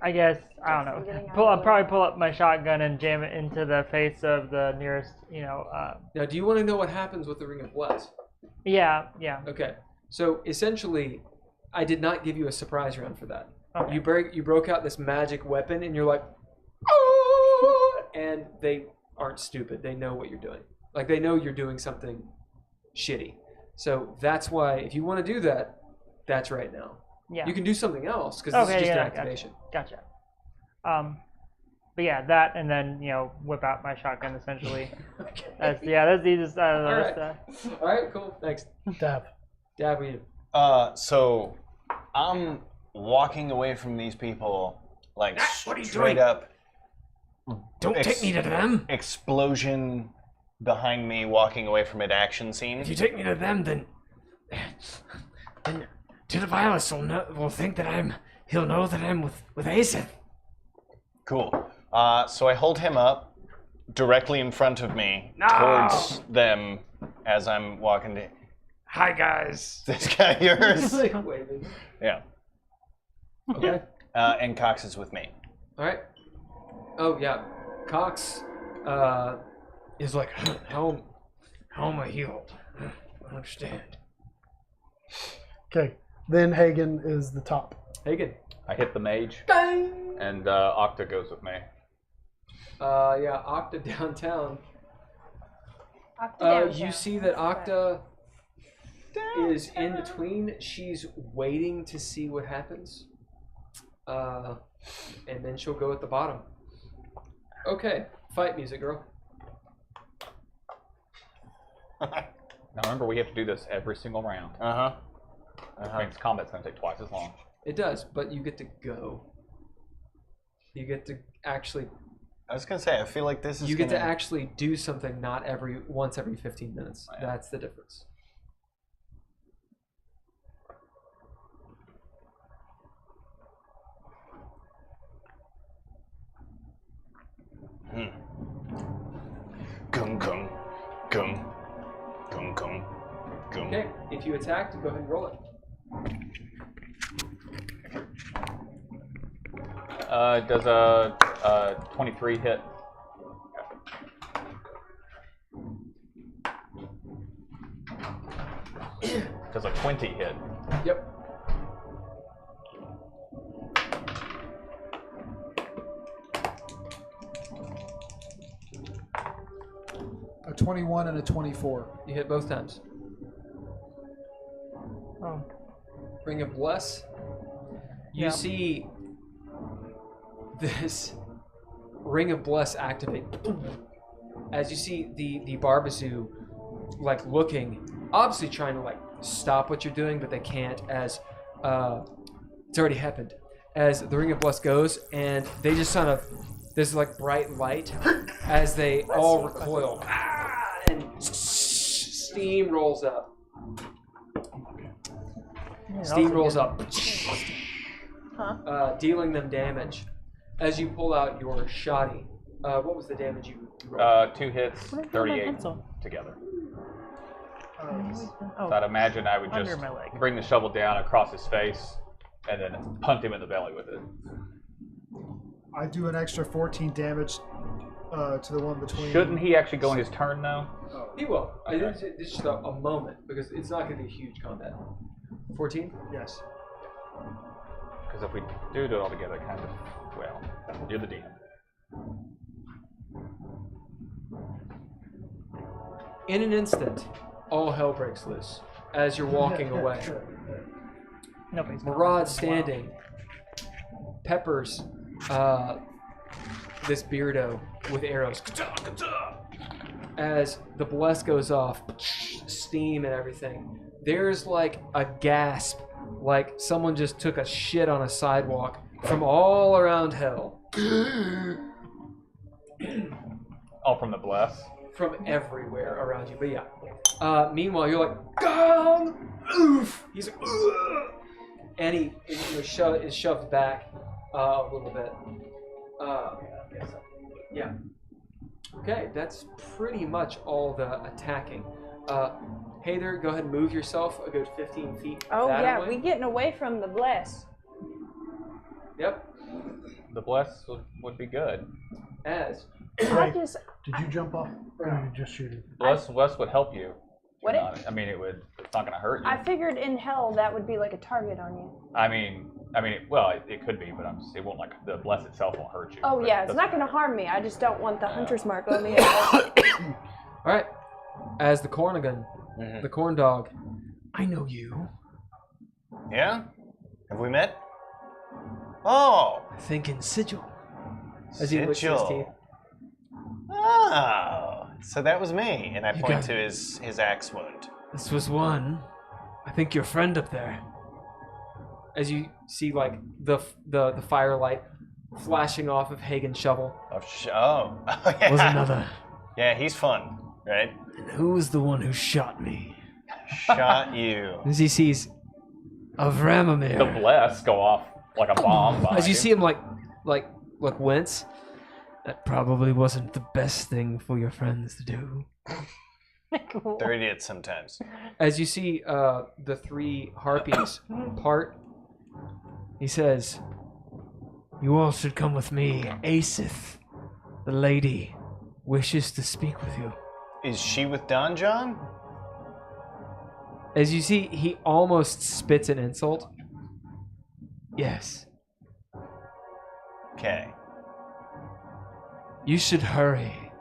I guess I don't know. I'll probably pull up my shotgun and jam it into the face of the nearest. Now, do you want to know what happens with the Ring of Bless? Yeah. Okay. So essentially, I did not give you a surprise round for that. Okay. You broke out this magic weapon, and you're like, oh! And they aren't stupid. They know what you're doing. Like, they know you're doing something shitty. So that's why, if you want to do that, that's right now. Yeah. You can do something else, because this is just an activation. Gotcha. But yeah, that, and then whip out my shotgun essentially. Okay. That's the easiest out of All those. right. All right, cool. Next. Dav. Dav, we so I'm walking away from these people, like What are you straight doing? up. Don't take me to them. Explosion behind me, walking away from it. Action scene. If you take me to them, then Titaviolus will think that he'll know that I'm with Aesith. Cool. So I hold him up directly in front of me No! towards them as I'm walking to. Hi guys. This guy yours? like waving. Yeah. Okay. And Cox is with me. All right. Oh yeah, Cox is like, How am I healed? I don't understand. Okay. Then Haygen is the top. Hagen. I hit the mage, and Octa goes with me. Yeah, Octa downtown. Octa downtown. You see that Octa is in between. She's waiting to see what happens. And then she'll go at the bottom. Okay, fight music, girl. Now remember, we have to do this every single round. Which means combat's going to take twice as long. It does, but you get to go. You get to actually... I was going to say, I feel like this is You get to actually do something not once every 15 minutes. Oh, yeah. That's the difference. Gung, gung, gung, gung, gung, gung. Okay, if you attacked, go ahead and roll it. Does a 23 hit? Does a 20 hit? Yep. A 21 and a 24. You hit both times. Oh. Ring of Bless. You see this Ring of Bless activate. As you see the Barbazoo like looking, obviously trying to like stop what you're doing, but they can't as it's already happened. As the Ring of Bless goes, and they just kind of, there's like bright light as they all recoil. And steam rolls up. Steam rolls up. Dealing them damage. As you pull out your shoddy. What was the damage you rolled? 2 hits, 38 together. Oh, So I'd imagine I would just under my leg. bring the shovel down across his face and then punt him in the belly with it. I do an extra 14 damage to the one between. Shouldn't he actually go in his turn now? He will. Okay. It's just a moment because it's not going to be a huge combat. 14? Yes. Because if we do it all together, kind of, well, you're the DM. In an instant, all hell breaks loose as you're walking away. Nobody's Murad standing, peppers this beardo with arrows. As the bless goes off, steam and everything, there's like a gasp, like someone just took a shit on a sidewalk from all around hell. All from the bless? From everywhere around you, but yeah. Meanwhile, you're like, gong, oof. He's like, ugh. And he is shoved back a little bit. Yeah. Okay, that's pretty much all the attacking. Heiðr, go ahead and move yourself a good 15 feet. Oh that yeah, way. we getting away from the bless. Yep. The bless would be good. As. I just. Did you jump off, or are you just shooting? Bless would help you. What? I mean, it's not going to hurt you. I figured in hell that would be like a target on you. I mean, well, it could be, but it won't the bless itself won't hurt you. Oh but yeah, it's that's not fine. going to harm me. I just don't want the hunter's mark on me. All right. As the Cornigan, the corn dog, I know you. Yeah? Have we met? Oh! I think in Sigil. As he licks his teeth. Oh, so that was me, and I You point got to his axe wound. This was one. I think your friend up there. As you see, like the firelight flashing off of Hagen's shovel. Oh, yeah. Was another. Yeah, he's fun, right? And who was the one who shot me? Shot you. As he sees a Vramamiir. The bless go off like a bomb. As you see him like wince. That probably wasn't the best thing for your friends to do. They're idiots sometimes. As you see the 3 harpies part, he says, "You all should come with me. Asith, the lady, wishes to speak with you." Is she with Don John? as you see, he almost spits an insult. Yes. Okay. You should hurry.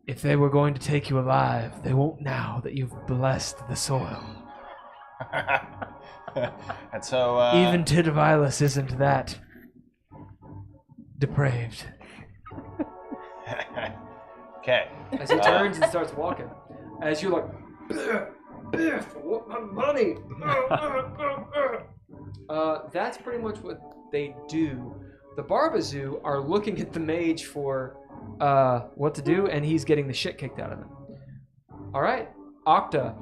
If they were going to take you alive, they won't now that you've blessed the soil. And so Even Tidvilis isn't that depraved. Okay. As he turns and starts walking, as you're like, Biff, I want my money. That's pretty much what they do. The Barbazoo are looking at the mage for what to do, and he's getting the shit kicked out of him. All right, Octa.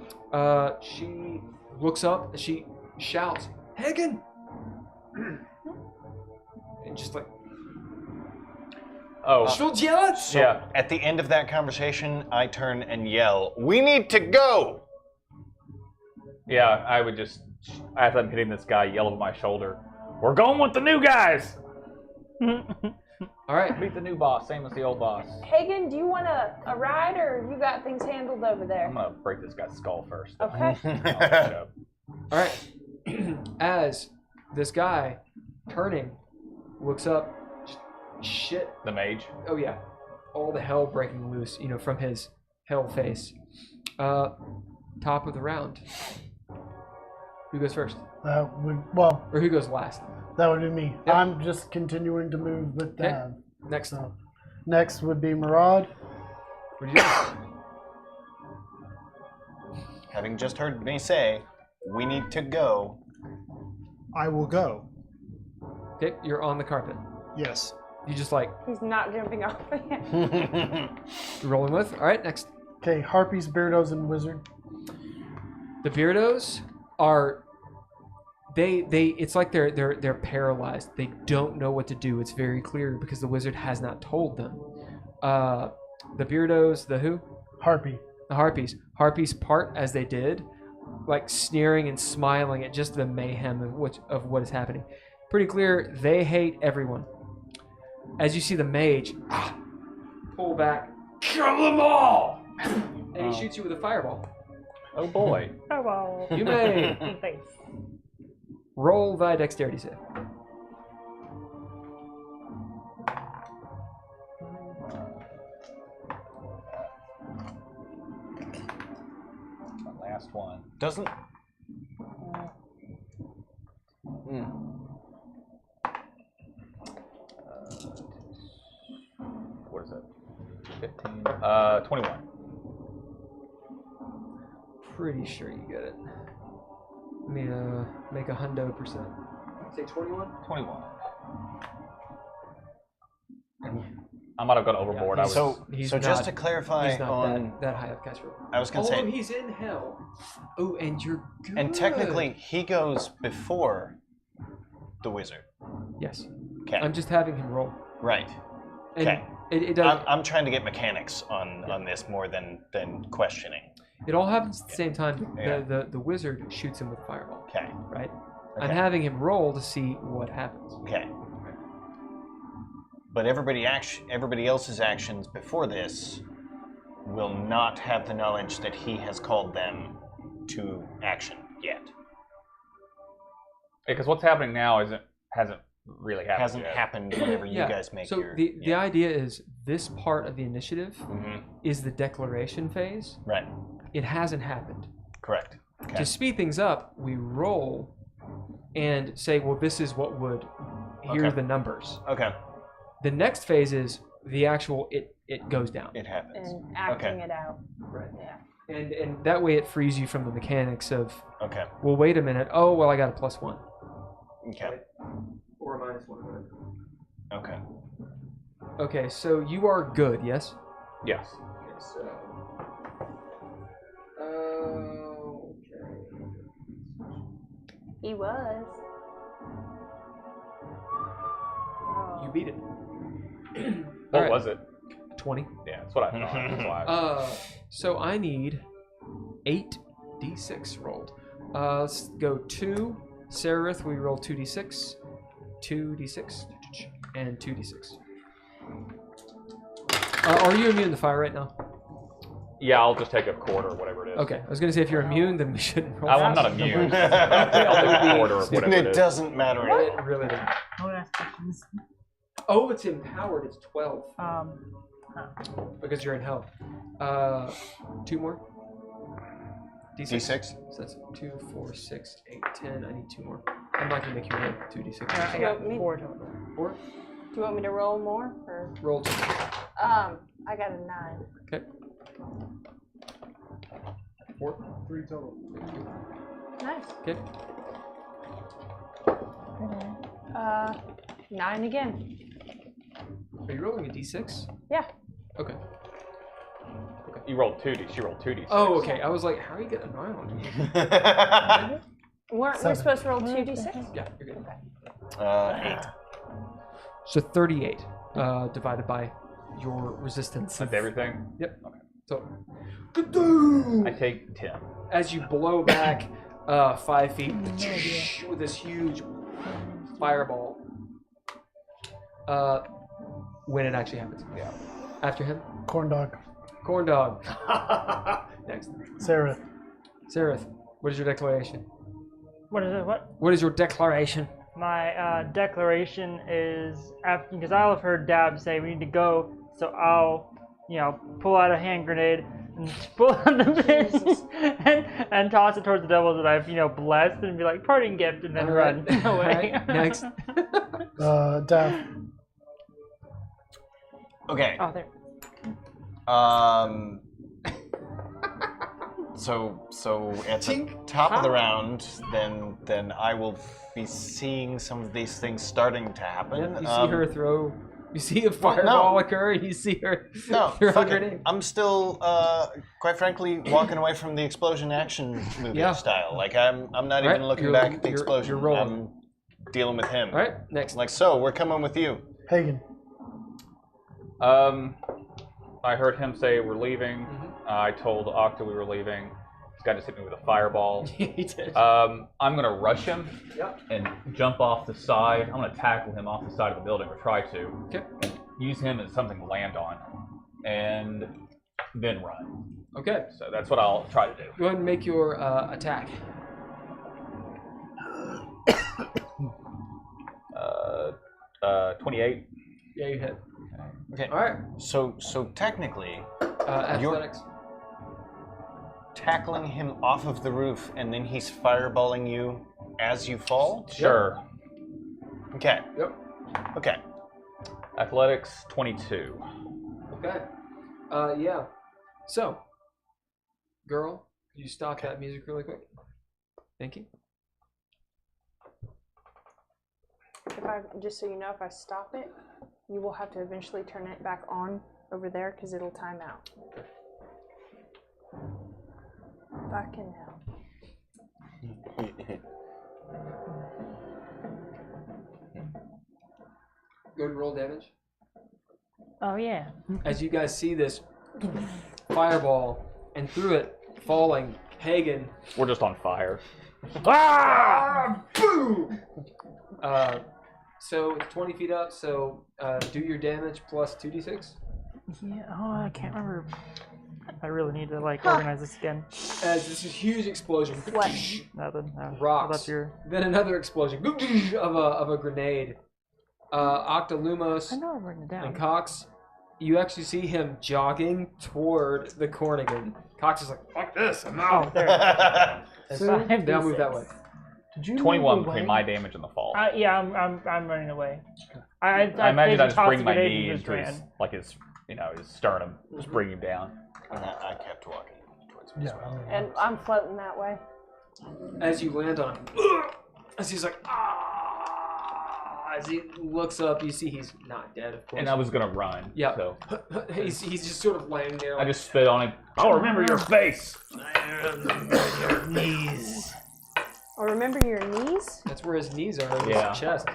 She looks up and she shouts, Haygen! And just like, Oh, jealous. yeah. At the end of that conversation, I turn and yell, "We need to go!" Yeah, I would just, as I'm hitting this guy, yell over my shoulder, "We're going with the new guys!" All right. Meet the new boss, same as the old boss. Hagen, do you want a ride, or you got things handled over there? I'm gonna break this guy's skull first. Okay. All right. As this guy, turning, looks up, shit. The mage. Oh yeah, all the hell breaking loose, from his hell face. Top of the round. Who goes first? Or who goes last? That would be me. Yep. I'm just continuing to move with Okay. Dav. Next. So, next would be Murad. What do you do? Having just heard me say, "We need to go," I will go. Okay, you're on the carpet. Yes. You just like He's not jumping off again. you're rolling with. All right, next. Okay, Harpies, Beardos, and Wizard. The Beardos are it's like they're paralyzed. They don't know what to do. It's very clear because the wizard has not told them. The Beardos, the who? Harpy. The Harpies. Harpies part as they did, like sneering and smiling at just the mayhem of what is happening. Pretty clear they hate everyone. As you see the mage pull back, kill them all, and he shoots you with a fireball. Oh boy. Oh well. You may Thanks. roll thy dexterity save. My last one. Doesn't. What is it? 15. 21. Pretty sure you get it. Let me make 100%. Say 21? 21. I might have gone overboard. Yeah, I was. So just to clarify he's not on that high of cast roll. I was gonna say, he's in hell. Oh, and you're good. and technically he goes before the wizard. Yes. Okay. I'm just having him roll. Right. And Okay. It does. I'm trying to get mechanics on this more than questioning. It all happens at the same time. Yeah. The wizard shoots him with a fireball. Okay. Right. Okay. I'm having him roll to see what happens. Okay. But everybody else's actions before this will not have the knowledge that he has called them to action yet. Because what's happening now hasn't really happened. Hasn't yet. happened whenever you guys make so your. the idea is this part of the initiative Mhm. is the declaration phase. Right. It hasn't happened. Correct. Okay. To speed things up, we roll and say, well, this is what would. Here are Okay. the numbers. Okay. The next phase is the actual. It goes down. It happens. And acting Okay. it out. Right. Yeah. And that way it frees you from the mechanics of. Okay. Well, wait a minute. Oh, well, I got a +1. Okay. Or a -1. Okay. Okay, so you are good, yes? Yes. Okay, so. Okay. He was. You beat it. What Alright. was it? 20. Yeah, that's what I thought. That's why. So I need 8d6 rolled. Let's go 2. Sararith, we roll 2d6. 2d6. And 2d6. Are you immune to fire right now? Yeah, I'll just take a quarter or whatever it is. Okay, I was going to say if you're immune, then we shouldn't roll. I'm not immune. I'll take a quarter or whatever it It is. doesn't matter. It really doesn't. I want to ask questions. Oh, it's empowered. It's 12. Because you're in hell. 2 more. D6. So that's 2, 4, 6, 8, 10. I need 2 more. I'm not gonna make you roll 2d6. I got 4 total. 4. Do you want me to roll more? Or? Roll 2. I got a 9. Okay. 4. 3 total. Nice. Okay. 9 again. Are you rolling a d6? Yeah. Okay. You rolled 2d. She rolled 2d. Oh, okay. I was like, how are you getting a 9 on Weren't we supposed to roll 2d6? Yeah, you're good. 8. So 38 divided by your resistance. That's everything? Yep. Okay. So, I take 10. as you blow back 5 feet with this huge fireball, when it actually happens. Yeah. After him, Corn dog. Corn Dog. Next. Sararith. Sararith, what is your declaration? What is it? What? What is your declaration? My declaration is after, because I'll have heard Dav say we need to go, so I'll, pull out a hand grenade and pull out the pin and toss it towards the devils that I've, blessed and be like, parting gift, and then run away. All right. Next. Dav. Okay. Oh, there. So at the top of the round, then I will be seeing some of these things starting to happen. You see her throw. You see a fireball occur. And you see her throw a grenade. I'm still, quite frankly, walking away from the explosion action movie style. Like I'm not even looking back at the explosion. You're rolling. I'm dealing with him. All right. Next. Like so, we're coming with you. Haygen. I heard him say we're leaving. I told Octa we were leaving. This guy just hit me with a fireball. He did. I'm gonna rush him Yep. and jump off the side. I'm gonna tackle him off the side of the building, or try to. Okay. Use him as something to land on, and then run. Okay. So that's what I'll try to do. Go ahead and make your attack. 28. Yeah, you hit. Okay. All right. So technically, Athletics. tackling him off of the roof, and then he's fireballing you as you fall. Sure. Okay. Yep. Okay. Athletics 22. Okay. Yeah. So, girl, could you stop that music really quick? Thank you. Just so you know, if I stop it, you will have to eventually turn it back on over there because it'll time out. Back in now. Go and roll damage. Oh, yeah. As you guys see this fireball, and through it, falling, Haygen. We're just on fire. Boom! So it's 20 feet up, so do your damage plus 2d6. Yeah, I can't remember. I really need to organize this again. As this is huge explosion. What? Nothing. No. Rocks. That's your... Then another explosion of a grenade. Octolumos I know I'm writing it down. and Cox, you actually see him jogging toward the Cornigan. Cox is like, fuck this, I'm out. Oh, there. So, Then I'll move that way. did you 21 move away? between my damage and the fall. Yeah, I'm running away. I imagine I just bring my grenade knee and just into his, his sternum, just bring him down. And I kept walking towards him as Yeah. well. And I'm floating that way. As you land on him, as he's like, as he looks up, you see he's not dead, of course. And I was gonna run. Yeah. So he's just sort of laying there. I just spit on him. I'll remember your face. Knees. Or remember your knees? That's where his knees are, in Yeah. his chest.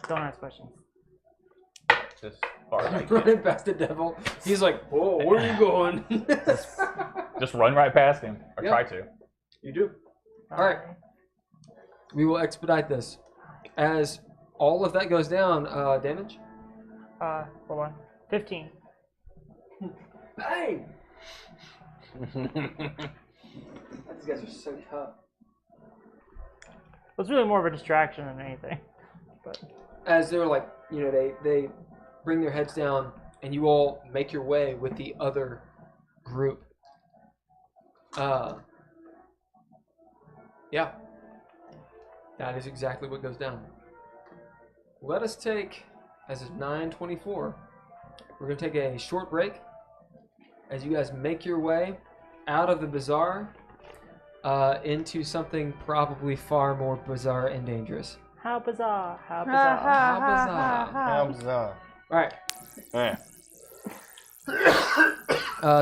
Don't ask questions. Just far as I can. Running past the devil. He's like, whoa, where are you going? Just run right past him, or Yep. try to. You do. All right. We will expedite this. As all of that goes down, damage? Hold on. 15. Bang! These guys are so tough. It was really more of a distraction than anything. But As they're like, they bring their heads down, and you all make your way with the other group Yeah. That is exactly what goes down. Let us take, as it's 9:24, we're going to take a short break as you guys make your way out of the bazaar into something probably far more bizarre and dangerous. How bizarre! How bizarre! How bizarre! How bizarre. All right. Yeah.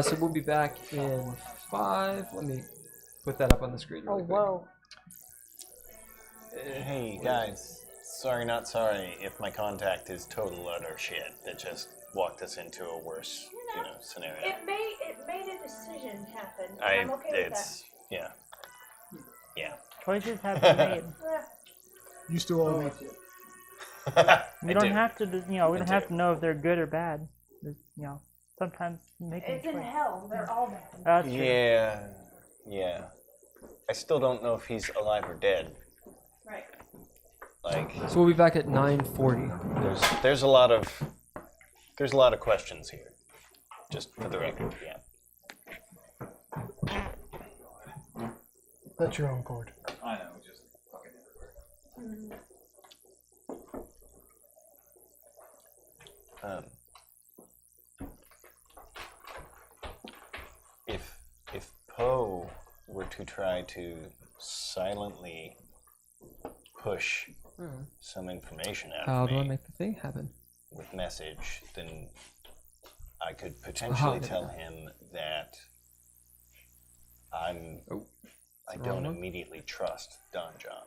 So we'll be back in 5. Let me put that up on the screen really quick. Whoa. Hey guys, sorry not sorry if my contact is total utter shit that just walked us into a worse, scenario. It made a decision happen. I'm okay with that. Yeah. Choices have been made. You still owe me. We don't have to, we don't have to know if they're good or bad. Sometimes making It's in hell. They're all bad. That's true. Yeah. I still don't know if he's alive or dead. Right. So we'll be back at 9:40. There's a lot of questions here. Just for the record, yeah. That's your own cord. I know, just fucking everywhere. If Poe were to try to silently push some information out How of do I me make the thing happen? with message, then I could potentially tell him that I don't immediately trust Don John.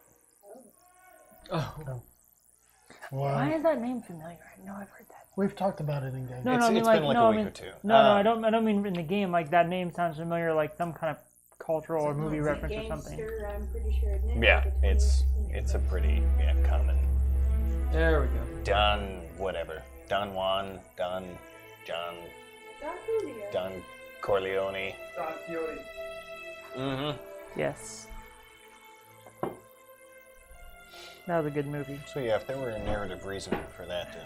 Oh. Why is that name familiar? I know I've heard that. We've talked about it in game. No, It's I mean, been like a week or two. No, I don't mean in the game. Like that name sounds familiar, like some kind of cultural or movie reference or something. I'm pretty sure it is. Yeah, it's a pretty common. There we go. Don whatever. Don Juan, Don John, Don Corleone. Don Quixote. Mm-hmm. Yes. That was a good movie. So yeah, if there were a narrative reason for that to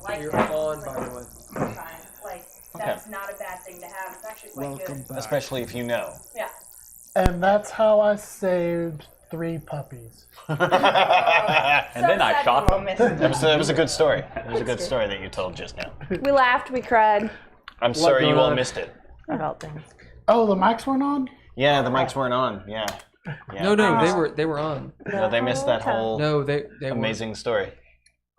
like You're that. on, It's by the way. fine. Like, that's not a bad thing to have. It's actually quite Welcome good. back. Especially if you know. Yeah. And that's how I saved 3 puppies. And then I shot them. That was a good story. It was a good story that you told just now. We laughed, we cried. I'm sorry you going all on? missed it. About things. Oh, the mics weren't on? Yeah, the mics weren't on. Yeah. No, they were on. No, they missed that whole No, they amazing story.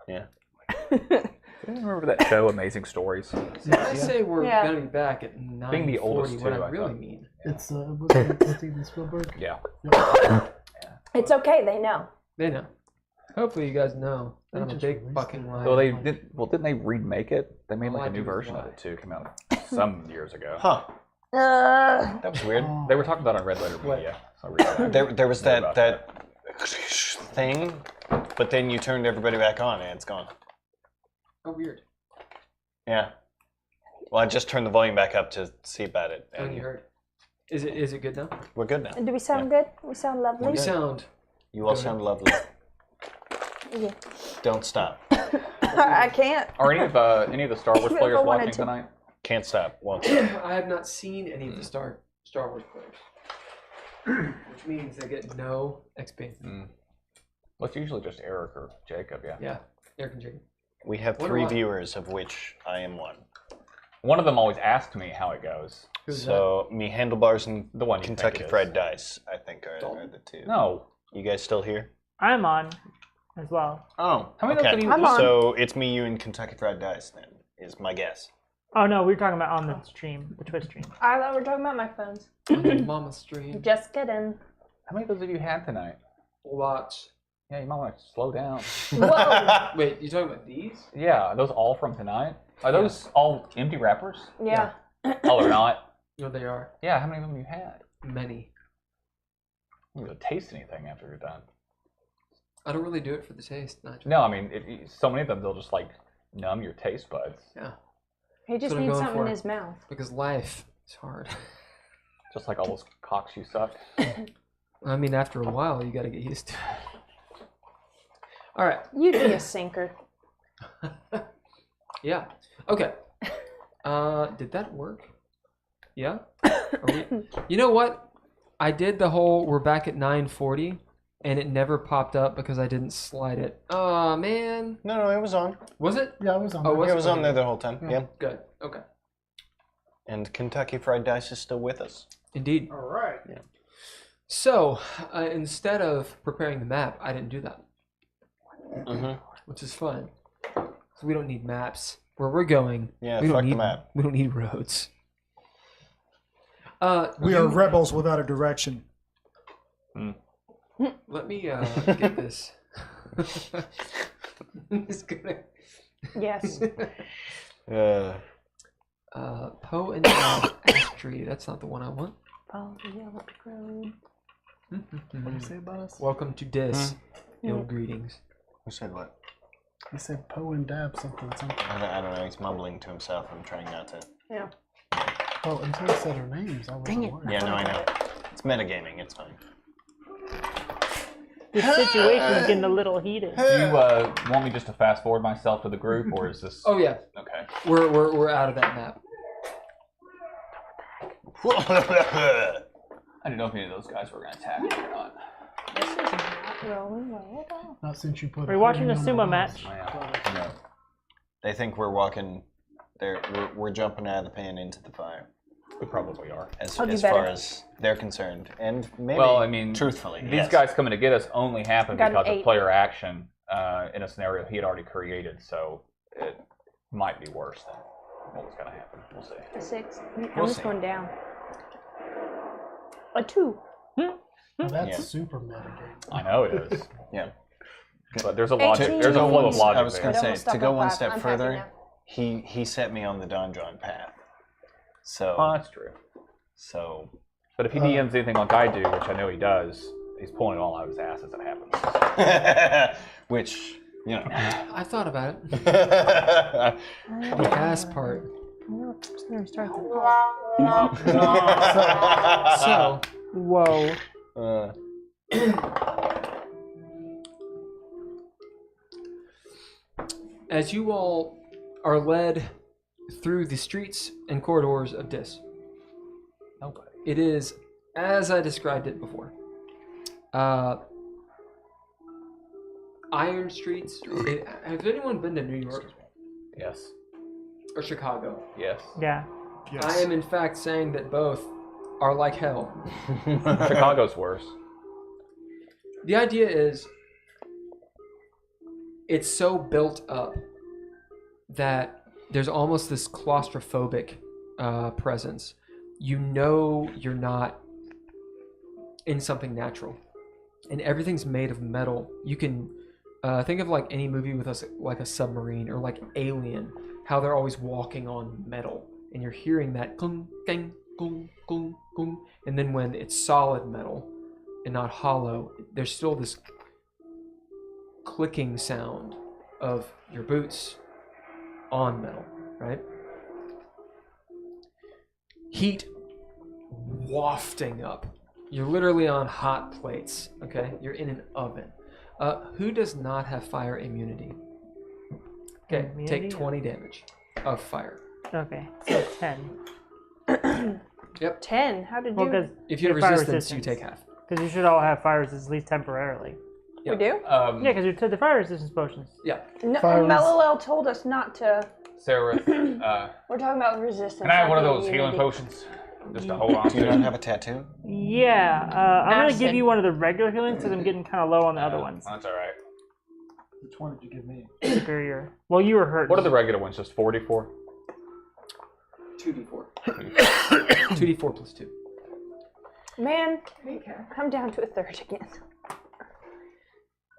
I remember that show, Amazing Stories. When I say we're Yeah. gonna be back at 9:40, Being the oldest what too, I I really thought. mean. It's with Steven Spielberg. Yeah. It's okay, they know. They know. Hopefully, you guys know that I'm a just big released fucking liar. Well, didn't they remake it? They made All like I a new do is version of lie. it too. Came out some years ago. Huh. Uh, That was weird. They were talking about it on Red Letter Media. So I read that. There was Know that about thing, but then you turned everybody back on and it's gone. Oh, weird. Yeah. Well, I just turned the volume back up to see about it. And you heard. Is it good now? We're good now. do we sound good? We sound lovely? You sound. You all sound lovely. Yeah. Don't stop. I can't. Are any of the Star Wars If I players wanted watching to. tonight? Can't stop. Won't stop. I have not seen any of the Star Wars players, which means they get no XP. Well, it's usually just Eric or Jacob. Yeah. Yeah, Eric and Jacob. We have What 3 do I- viewers, of which I am one. One of them always asks me how it goes. Who's So me, Handlebars, and The one you Kentucky think it is. Fried Dice, I think, are the 2. No. You guys still here? I'm on as well. Oh, How many of okay. those did you- I'm on. So it's me, you, and Kentucky Fried Dice then, is my guess. Oh no, we were talking about on the stream, the Twitch stream. I thought we were talking about my phones. that? Mama stream. Just kidding. How many of those have you had tonight? Lots. Yeah, you might want to slow down. Whoa. Wait, you talking about these? Yeah, are those all from tonight? Are those all empty wrappers? Yeah. Oh, they're not. No, they are. Yeah, how many of them have you had? Many. You don't taste anything after you're done. I don't really do it for the taste, Nigel. No, I mean, so many of them, they'll just like numb your taste buds. Yeah. He just That's what I'm needs going something in for. his mouth. Because life is hard. Just like all those cocks you sucked. I mean, after a while, you got to get used to it. All right. You'd be a sinker. Yeah. Okay. Did that work? Yeah. You know what? I did the whole we're back at 9:40, and it never popped up because I didn't slide it. Oh man. No, it was on. Was it? Yeah, it was on. Oh, there. It was on there the whole time. Yeah. Good. Okay. And Kentucky Fried Dice is still with us. Indeed. All right. So instead of preparing the map, I didn't do that, which is fun. So we don't need maps. Where we're going, Yeah, we don't fuck the need map. We don't need roads. We are rebels without a direction. Let me get this. I'm just gonna. Yes. Poe and Ash Tree. That's not the one I want. Oh, the yellow road. What do you say about us? Welcome to Dis. Ill greetings. Who said what? He said Poe and Dab something. I don't know. He's mumbling to himself. I'm trying not to. Yeah. Oh, until he said our names, I was Dang it. worried. Yeah, no, I know. It's metagaming. It's fine. This situation's getting a little heated. Do you want me just to fast forward myself to the group, or is this? Oh yeah. Okay. We're out of that map. I didn't know if any of those guys were going to attack me or not. This is not rolling well at all. Not since you put. We're watching a hoodie on sumo my match. Yeah. No. They think we're walking. We're jumping out of the pan into the fire. We probably are. As I'll do far better. as they're concerned, and maybe. Well, I mean, truthfully, these yes. guys coming to get us only happen Got an because of 8. player action in a scenario he had already created. So it might be worse than what was going to happen. We'll see. A 6. I'm We'll just see. going down. A 2. Now that's Yeah. super metagame. I know it is. Yeah. But there's a logic. 18. There's a flow of logic I was there. going to It say, almost to stuck go on one 5. step I'm happy further, now. he set me on the Donjon path. So, Well, that's true. But if he DMs anything like I do, which I know he does, he's pulling it all out of his ass as it happens. which, you know. I thought about it. The ass part. I'm just going to restart the So Whoa. as you all are led through the streets and corridors of Dis. Nobody. It is as I described it before. Iron streets. Has anyone been to New York Yes. or Chicago? Yes. Yeah. Yes. I am in fact saying that both are like hell. Chicago's worse. The idea is it's so built up that there's almost this claustrophobic presence. You know you're not in something natural. And everything's made of metal. You can think of like any movie with us, like a submarine or like Alien, how they're always walking on metal. And you're hearing that gung, gang, gung, gung, gung. And then when it's solid metal and not hollow, there's still this clicking sound of your boots on metal, right? Heat wafting up. You're literally on hot plates, okay? You're in an oven. Who does not have fire immunity? Okay, Immunity? take 20 damage of fire. Okay, so 10. Yep. 10. How did Well, you? because If you have resistance, you take half. Because you should all have fire resistance at least temporarily. Yep. We do? Yeah, because you took the fire resistance potions. Yeah. No, Fire Melilel told us not to. Sararith, We're talking about resistance. can I have not one of the those healing immunity. potions? Just to hold on Do you to. not have a tattoo? Yeah, I'm gonna give Acid. you one of the regular healings because I'm getting kind of low on the other ones. That's alright. Which one did you give me? Superior. Well, you were hurt. What are the regular ones? Just 44? 2d4. 2d4 plus 2. Man, I'm down to a third again.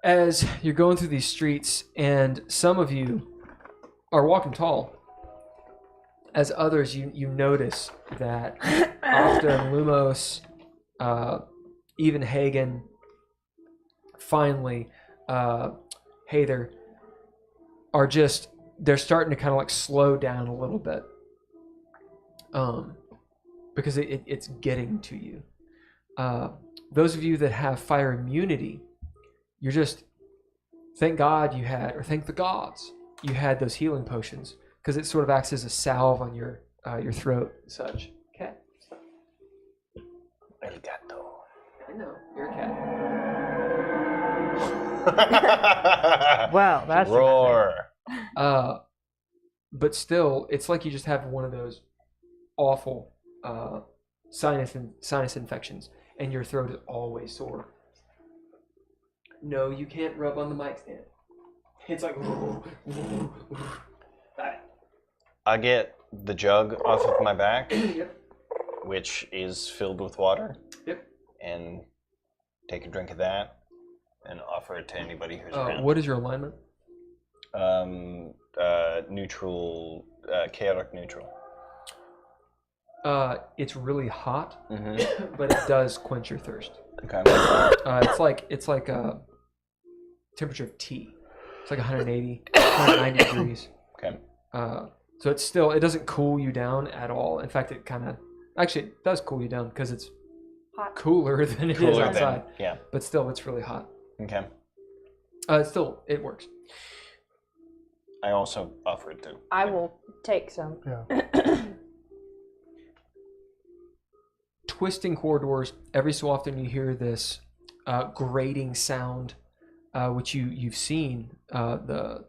As you're going through these streets, and some of you are walking tall, as others you notice that Octa and Lumos, even Haygen, finally Heiðr, are just, they're starting to kind of like slow down a little bit, because it's getting to you. Those of you that have fire immunity, you're just, thank God you had, or thank the gods you had those healing potions, because it sort of acts as a salve on your throat and such. Okay. El gato. I know, you're a cat. Wow, that's Roar. But still, it's like you just have one of those awful sinus infections, and your throat is always sore. No, you can't rub on the mic stand. It's like. I get the jug off of my back, Yep. which is filled with water, Yep. and take a drink of that and offer it to anybody who's around. What is your alignment? Neutral, chaotic neutral. It's really hot, Mm-hmm. but it does quench your thirst. Okay. It's like a temperature of tea. It's like 180, 190 degrees. Okay. So it's still, it doesn't cool you down at all. In fact, it kind of, actually it does cool you down because it's Hot. cooler than it is Cooler outside. than, yeah. But still, it's really hot. Okay. Still, it works. I also offer it to. I will take some. Yeah. Twisting corridors, every so often you hear this grating sound, which you've seen. The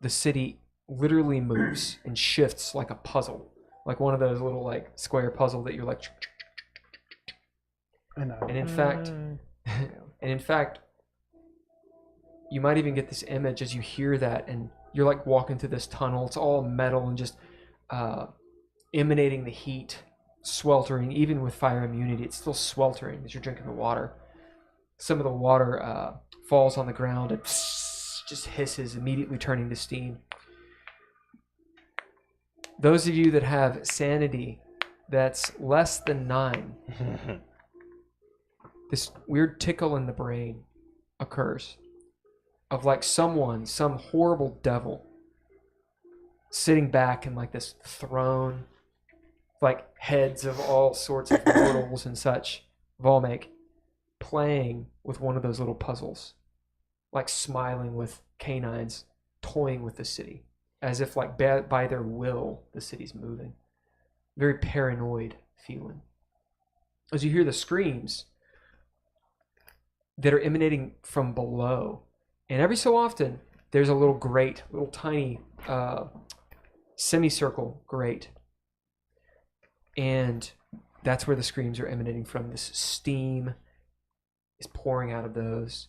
city literally moves and shifts like a puzzle, like one of those little like square puzzle that you're like. And in fact, you might even get this image as you hear that, and you're like walking through this tunnel. It's all metal and just emanating the heat, sweltering. Even with fire immunity, it's still sweltering as you're drinking the water. Some of the water falls on the ground and just hisses, immediately turning to steam. Those of you that have sanity that's less than 9, this weird tickle in the brain occurs of like some horrible devil sitting back in like this throne, like heads of all sorts of mortals and such, Volmake, playing with one of those little puzzles, like smiling with canines, toying with the city. as if like by their will, the city's moving. Very paranoid feeling. As you hear the screams that are emanating from below, and every so often there's a little grate, little tiny semicircle grate, and that's where the screams are emanating from. This steam is pouring out of those.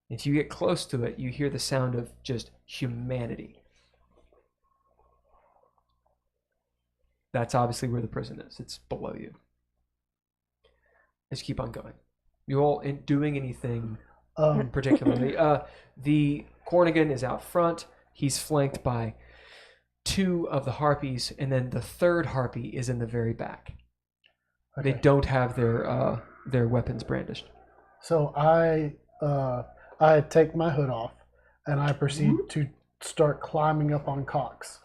If you get close to it, you hear the sound of just humanity. That's obviously where the prison is. It's below you. Let's keep on going. You all doing anything particularly? The Cornigan is out front. He's flanked by 2 of the harpies, and then the 3rd harpy is in the very back. Okay. They don't have their weapons brandished. So I take my hood off, and I proceed to start climbing up on Cox.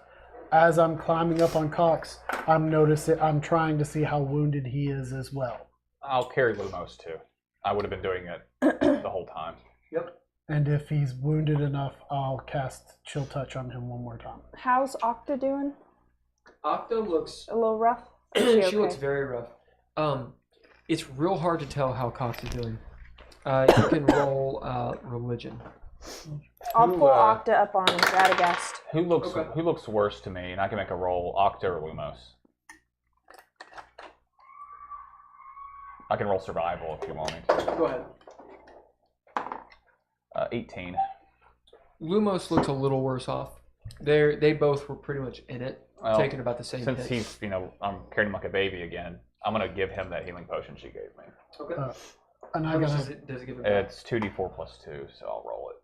As I'm climbing up on Cox, I'm trying to see how wounded he is as well. I'll carry Lumos too. I would have been doing it the whole time. Yep. And if he's wounded enough, I'll cast Chill Touch on him one more time. How's Octa doing? Octa looks A little rough? She looks very rough. It's real hard to tell how Cox is doing. You can roll religion. I'll pull Octa up on Radagast. Who looks worse to me? And I can make a roll, Octa or Lumos. I can roll survival if you want me to. Go ahead. 18. Lumos looks a little worse off. They both were pretty much in it, Well, taking about the same Since hits. he's, I'm carrying him like a baby again, I'm going to give him that healing potion she gave me. Okay. And How much does it give it back? It's 2d4 plus 2, so I'll roll it.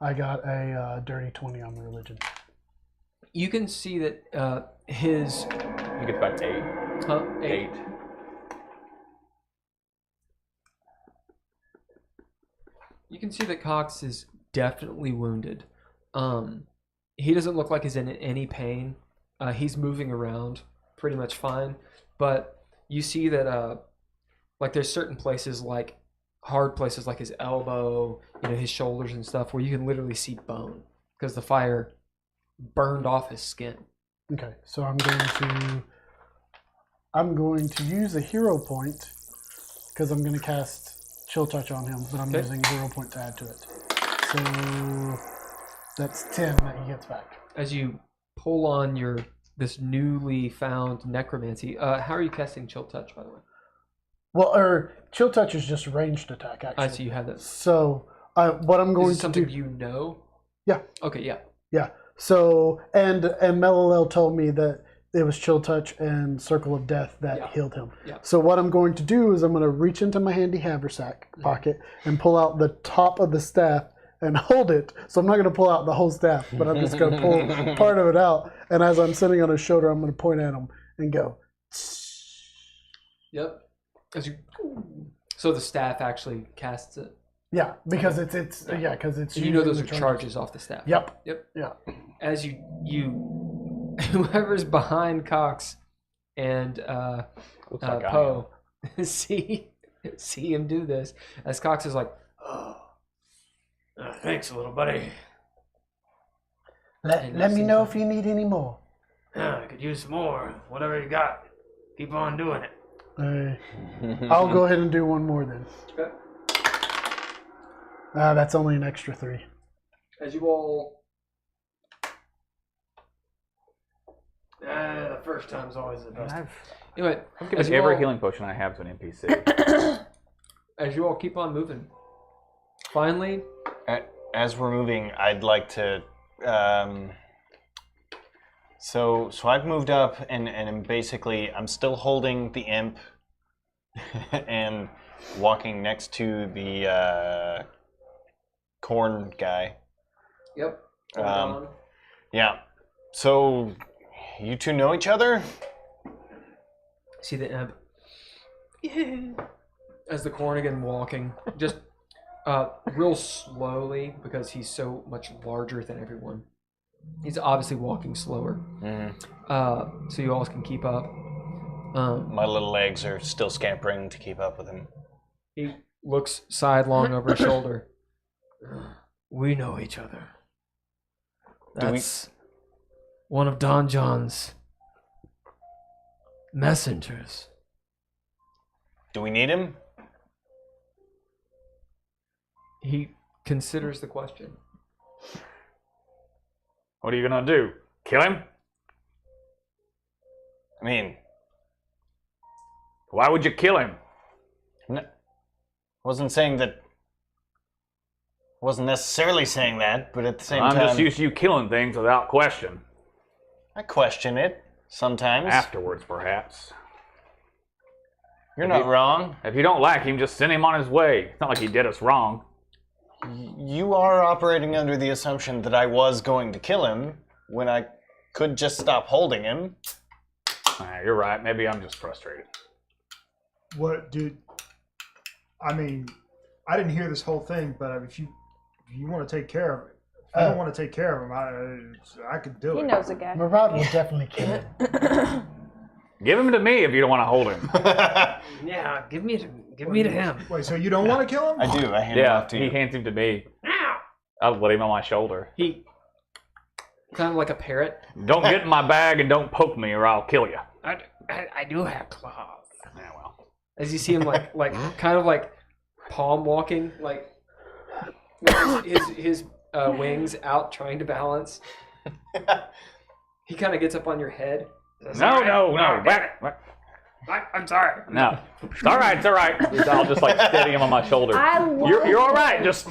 I got a dirty 20 on the religion. You can see that his... He gets back 8. Huh? 8. You can see that Cox is definitely wounded. He doesn't look like he's in any pain. He's moving around pretty much fine, but you see that like there's certain places, like hard places like his elbow, his shoulders and stuff, where you can literally see bone because the fire burned off his skin. Okay, so I'm going to use a hero point because I'm going to cast Chill Touch on him, but I'm using a hero point to add to it. So that's 10 that he gets back. As you pull on this newly found necromancy, how are you casting Chill Touch, by the way? Well, Chill Touch is just ranged attack, actually. I see you have that. So what I'm going Is this to something do... you know? Yeah. Okay, yeah. Yeah. So, and Melilel told me that it was Chill Touch and Circle of Death that healed him. Yeah. So what I'm going to do is I'm going to reach into my handy haversack pocket and pull out the top of the staff and hold it. So I'm not going to pull out the whole staff, but I'm just going to pull part of it out. And as I'm sitting on his shoulder, I'm going to point at him and go. Yep. So the staff actually casts it. Yeah, because it's because it's. You know those are charges off the staff. Yep. Yep. Yeah. As you whoever's behind Cox and Poe see him do this, as Cox is like, thanks, little buddy. Let me know if you need any more. Yeah, I could use some more. Whatever you got, keep on doing it. I'll go ahead and do one more then. Okay. That's only an extra 3. As you all... The first time's always the best. Anyway, I've given every healing potion I have to an NPC. As you all keep on moving, finally... As we're moving, I'd like to... So I've moved up, and basically I'm still holding the imp and walking next to the corn guy. Yep. Yeah. So you two know each other? See the imp. As the Cornigan walking, just real slowly because he's so much larger than everyone. He's obviously walking slower. Mm-hmm. So you all can keep up. My little legs are still scampering to keep up with him. He looks sidelong over his shoulder. We know each other. That's one of Don John's messengers. Do we need him? He considers the question. What are you gonna do? Kill him? I mean, why would you kill him? Wasn't saying that. Wasn't necessarily saying that, but at the same I'm time, just used to you killing things without question. I question it sometimes. Afterwards, perhaps. You're not wrong. If you don't like him, just send him on his way. It's not like he did us wrong. You are operating under the assumption that I was going to kill him when I could just stop holding him. You're right. Maybe I'm just frustrated. What, dude? I mean, I didn't hear this whole thing, but if you want to take care of it, if I don't want to take care of him, I could do it. He knows a guy. Murad will definitely kill him. Give him to me if you don't want to hold him. Yeah, give me to him. Wait, so you don't want to kill him? I do. I hand him off to you. He hands him to me. I'll put him on my shoulder. He kind of like a parrot. Don't get in my bag and don't poke me or I'll kill you. I do have claws. Yeah, well. As you see him like kind of like palm walking, like his wings out trying to balance. He kind of gets up on your head. No. Back. I'm sorry. No. It's all right. I'll just like steady him on my shoulder. You're all right. Just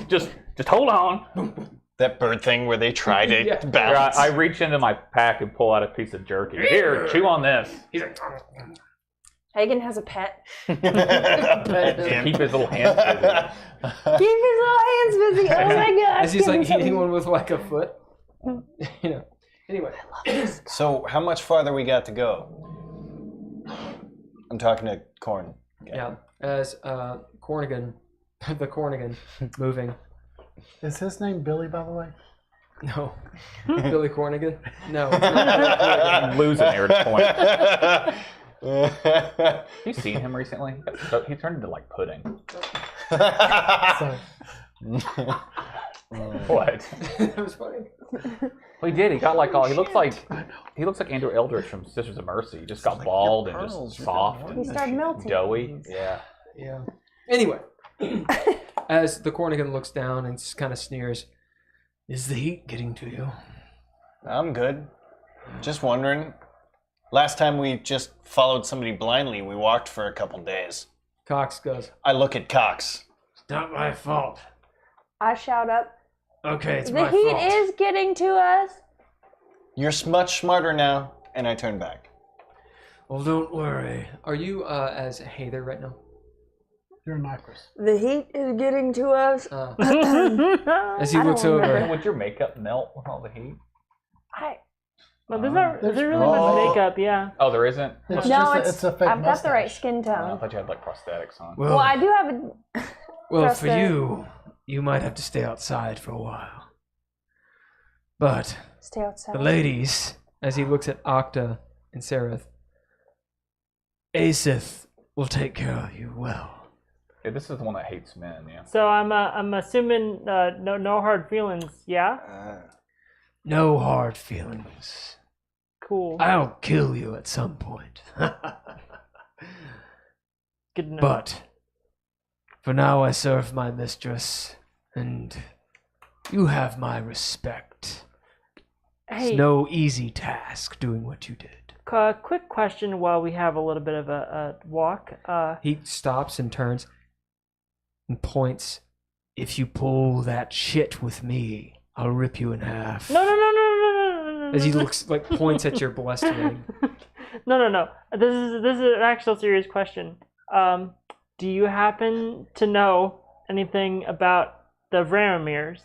hold on. That bird thing where they try to balance. I reach into my pack and pull out a piece of jerky. Here, chew on this. He's like, Hagen has a pet. Keep his little hands busy. Keep his little hands busy. Oh my god. As he's like eating one with like a foot. You know. Anyway. So how much farther we got to go? I'm talking to Corn. Yeah. As Cornigan, the Cornigan, moving. Is his name Billy, by the way? No. Billy Cornigan? No. I'm losing here at this point. Have you seen him recently? He turned into like pudding. What? That was funny. Well, he did. He got like all. He looks like Andrew Eldritch from Sisters of Mercy. He just got like bald and just soft and He started melting. doughy. Yeah. Yeah. Anyway, as the Cornigan looks down and just kind of sneers, "Is the heat getting to you?" I'm good. Just wondering. Last time we just followed somebody blindly, we walked for a couple days. Cox goes. I look at Cox. it's not my fault. I shout up. Okay, it's The my heat fault. is getting to us. You're much smarter now, and I turn back. Well, don't worry. Are you as Heiðr right now? You're an actress. The heat is getting to us. As he I looks don't over. remember. Would your makeup melt with all the heat? Well, there's really much makeup, yeah. Oh, there isn't? It's No, it's a fake I've got the right mustache. skin I tone. thought you had like prosthetics on. Well, I do have a. Well, for Craster. you might have to stay outside for a while. But Stay outside. the ladies, as he looks at Octa and Sararith, Asith will take care of you well. Yeah, this is the one that hates men, yeah. So I'm assuming no hard feelings, yeah? No hard feelings. Cool. I'll kill you at some point. Good to know. But for now I serve my mistress, and you have my respect. Hey, It's no easy task doing what you did. quick question while we have a little bit of a walk. He stops and turns and points. If you pull that shit with me, I'll rip you in half. No. As he looks like points at your blessed ring. No. This is an actual serious question. Do you happen to know anything about the Vramamiirs?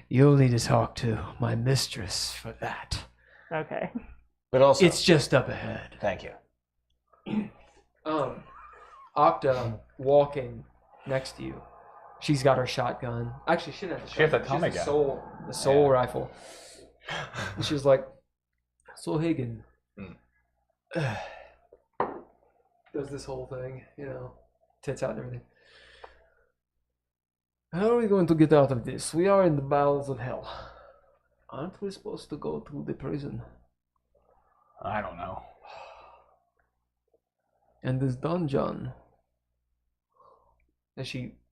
You'll need to talk to my mistress for that. Okay. But also, It's just up ahead. thank you. Octa walking next to you. She's got her shotgun. Actually, she doesn't have the She has a shotgun. Tommy She has gun. the soul rifle. And she's like, "So Haygen does this whole thing, you know, tits out and everything. How are we going to get out of this? We are in the bowels of hell. Aren't we supposed to go to the prison? I don't know. And this dungeon. And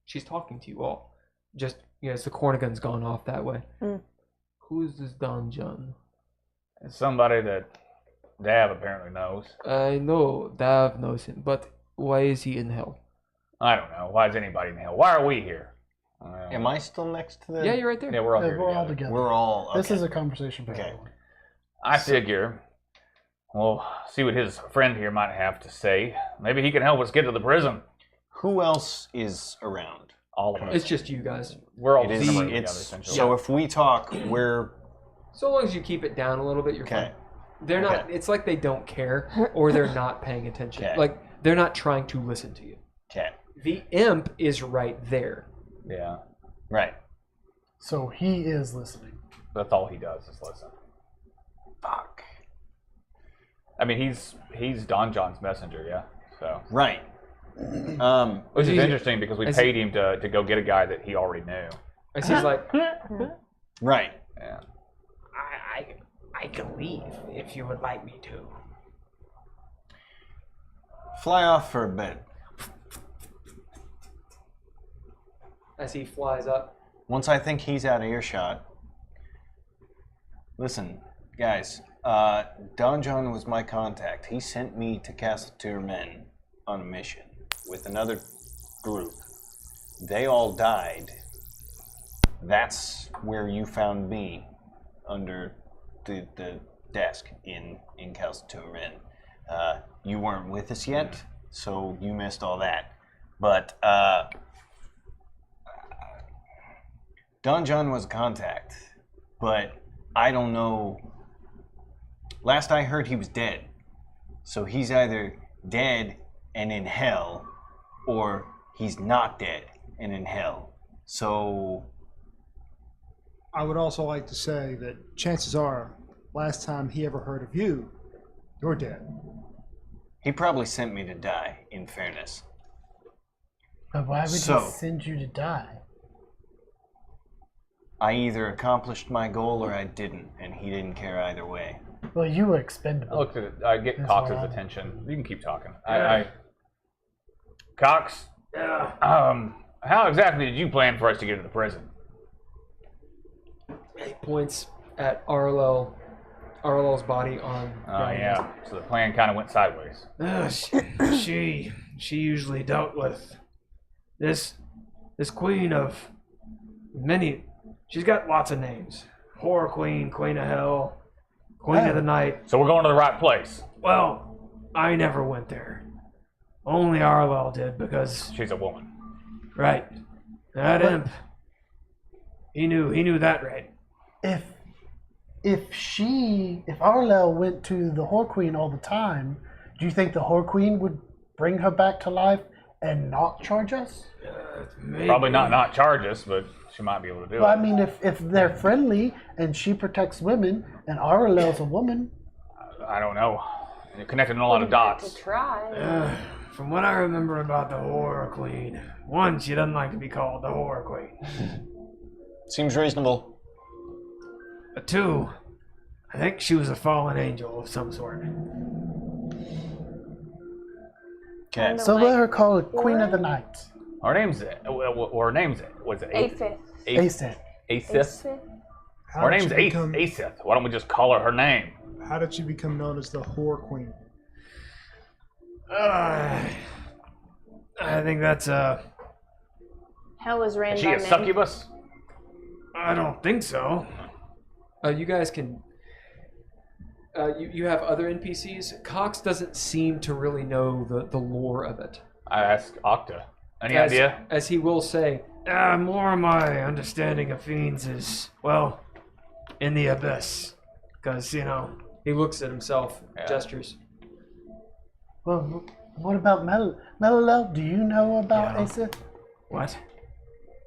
she's talking to you all. Just, as the cornigan's gone off that way. Who is this dungeon? It's somebody that Dav apparently knows. I know Dav knows him, but why is he in hell? I don't know. Why is anybody in hell? Why are we here? Am I still next to the... Yeah, you're right there. Yeah, we're all here We're all together. together. We're all... Okay. This is a conversation for Okay. everyone. I figure we'll see what his friend here might have to say. Maybe he can help us get to the prison. Who else is around? All of us. It's just you guys. We're all It is, together, it's, essentially. so if we talk, we're... So long as you keep it down a little bit, you're Okay. fine. They're not, it's like they don't care, or they're not paying attention. Okay. Like, they're not trying to listen to you. Okay. The imp is right there. Yeah. Right. So he is listening. That's all he does is listen. Fuck. I mean, he's Don John's messenger, yeah. So. Right. Which is interesting because we paid him to go get a guy that he already knew. And he's like, right. Yeah. I can leave if you would like me to. Fly off for a bit. as he flies up. Once I think he's out of earshot. Listen, guys. Don John was my contact. He sent me to Caras Tirmen on a mission with another group. They all died. That's where you found me, under the desk in Caras Tirmen. You weren't with us yet, so you missed all that. But Don John was a contact, but I don't know. Last I heard, he was dead. So he's either dead and in hell, or he's not dead and in hell. So I would also like to say that chances are, last time he ever heard of you, you're dead. he probably sent me to die, in fairness. But why would So- he send you to die? I either accomplished my goal or I didn't, and he didn't care either way. Well, you were expendable. I looked at it. I get That's Cox's what I- attention. You can keep talking. Yeah. Cox, Yeah. how exactly did you plan for us to get to the prison? He points at Arlel's body on. Oh, yeah. So the plan kind of went sideways. She usually dealt with this queen of many. She's got lots of names: Horror Queen, Queen of Hell, Queen of the Night. So we're going to the right place. Well, I never went there. Only Arlel did, because she's a woman. Right. That imp. He knew that right. If Arlel went to the Whore Queen all the time, do you think the Whore Queen would bring her back to life and not charge us? Probably not charge us, but she might be able to do Well, it. I mean, if they're friendly and she protects women and Arlel's a woman. I don't know. You're connecting a lot of dots. Try. From what I remember about the Horror Queen, one, she doesn't like to be called the Horror Queen. Seems reasonable. Two, I think she was a fallen angel of some sort. Okay. So let her call it Queen of the Night. Her name's was it Aphith. Aphith. Asith. How Her did name's she become- Asith. Why don't we just call her name? How did she become known as the Whore Queen? I think that's Hell is ran Is she by a men. succubus? I don't think so. You guys can. You have other NPCs. Cox doesn't seem to really know the lore of it. I asked Octa. Any idea? As he will say, More of my understanding of fiends is, well, in the abyss. Because, he looks at himself, Yeah. gestures. Well, what about Mello? Do you know about Yeah. Asith? What?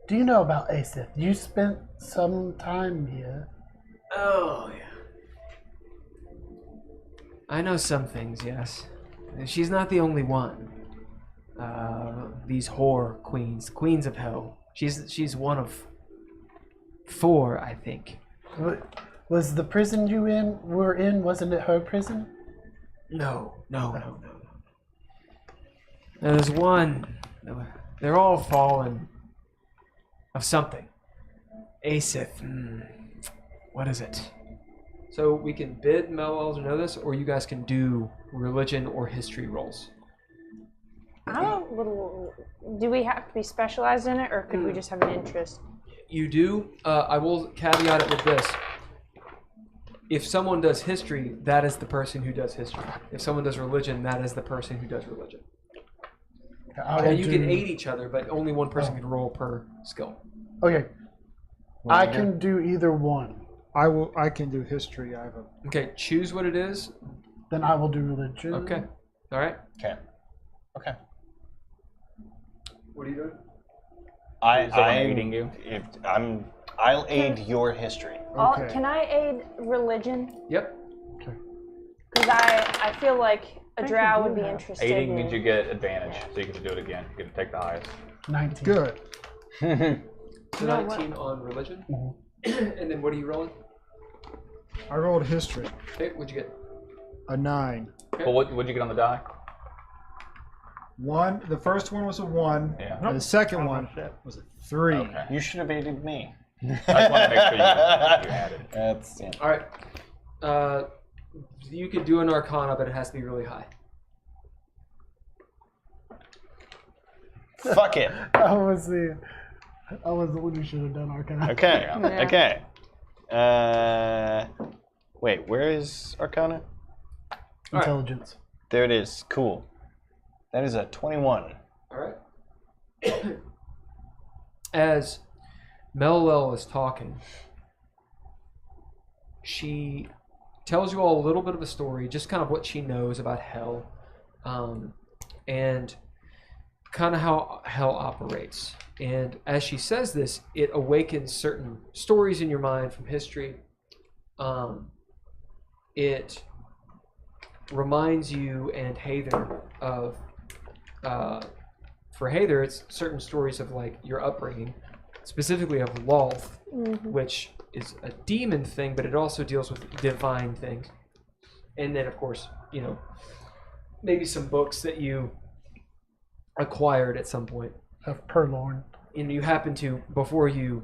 Do you know about Asith? You spent some time here. Oh, yeah. I know some things, yes. She's not the only one. These whore queens, queens of hell, She's one of 4, I think. Was the prison you were in? Wasn't it her prison? No. There's one. They're all fallen of something. Aesith. What is it? So we can bid Melwell to know this, or you guys can do religion or history rolls. Do we have to be specialized in it, or could we just have an interest? You do. I will caveat it with this. If someone does history, that is the person who does history. If someone does religion, that is the person who does religion. And you can aid each other, but only one person can roll per skill. Okay. I can do either one. I can do history. I have a. Okay, choose what it is. Then I will do religion. Okay. All right. Okay. What are you doing? I'm aiding you. I'll aid your history. Okay. Can I aid religion? Yep. Because I feel like a drow would be interested Aiding in... means you get advantage, so you get to do it again. You get to take the highest. 19. Good. So 19 on religion. And then what are you rolling? I rolled history. Okay, what'd you get? A 9. Okay. Well, what'd you get on the die? 1. The first one was a 1. Yeah. And the second one was a 3. Okay. You should have aided me. I just want to make sure you had it. That's All right. You could do an Arcana, but it has to be really high. Fuck it. I was the one who should have done Arcana. Okay. Yeah. Okay. Wait, where is Arcana? Intelligence. There it is. Cool. That is a 21. All right. As Melwell is talking, she tells you all a little bit of a story, just kind of what she knows about hell, and kind of how hell operates. And as she says this, it awakens certain stories in your mind from history. It reminds you and Heiðr of, for Heiðr, it's certain stories of like your upbringing, specifically of Lolth, which is a demon thing, but it also deals with divine things. And then, of course, maybe some books that you acquired at some point. Of Purloin. And you happen to, before you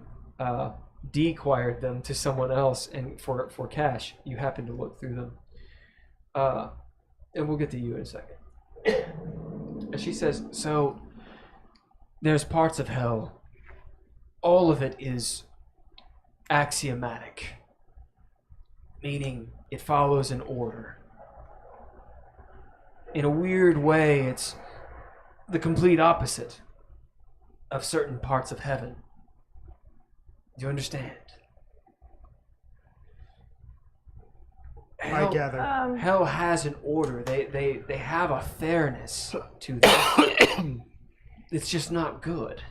de-acquired them to someone else and for cash, you happen to look through them. And we'll get to you in a second. And she says, so there's parts of hell. All of it is axiomatic, meaning it follows an order. In a weird way, it's the complete opposite of certain parts of heaven. Do you understand? I gather. Hell has an order. They have a fairness to them. It's just not good.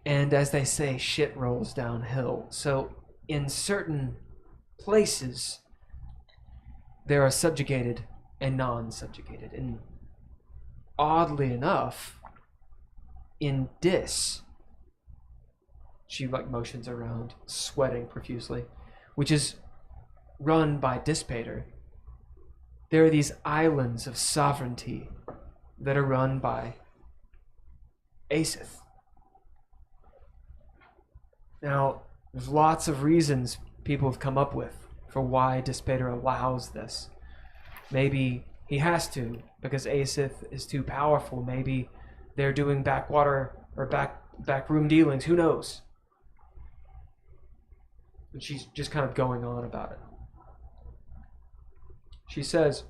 And as they say, shit rolls downhill. So in certain places, there are subjugated and non-subjugated. And oddly enough, in Dis, she motions around, sweating profusely, which is run by Dispater. There are these islands of sovereignty that are run by Aesith. Now, there's lots of reasons people have come up with for why Dispater allows this. Maybe he has to, because Aesith is too powerful. Maybe they're doing backwater or backroom dealings. Who knows? And she's just kind of going on about it. She says,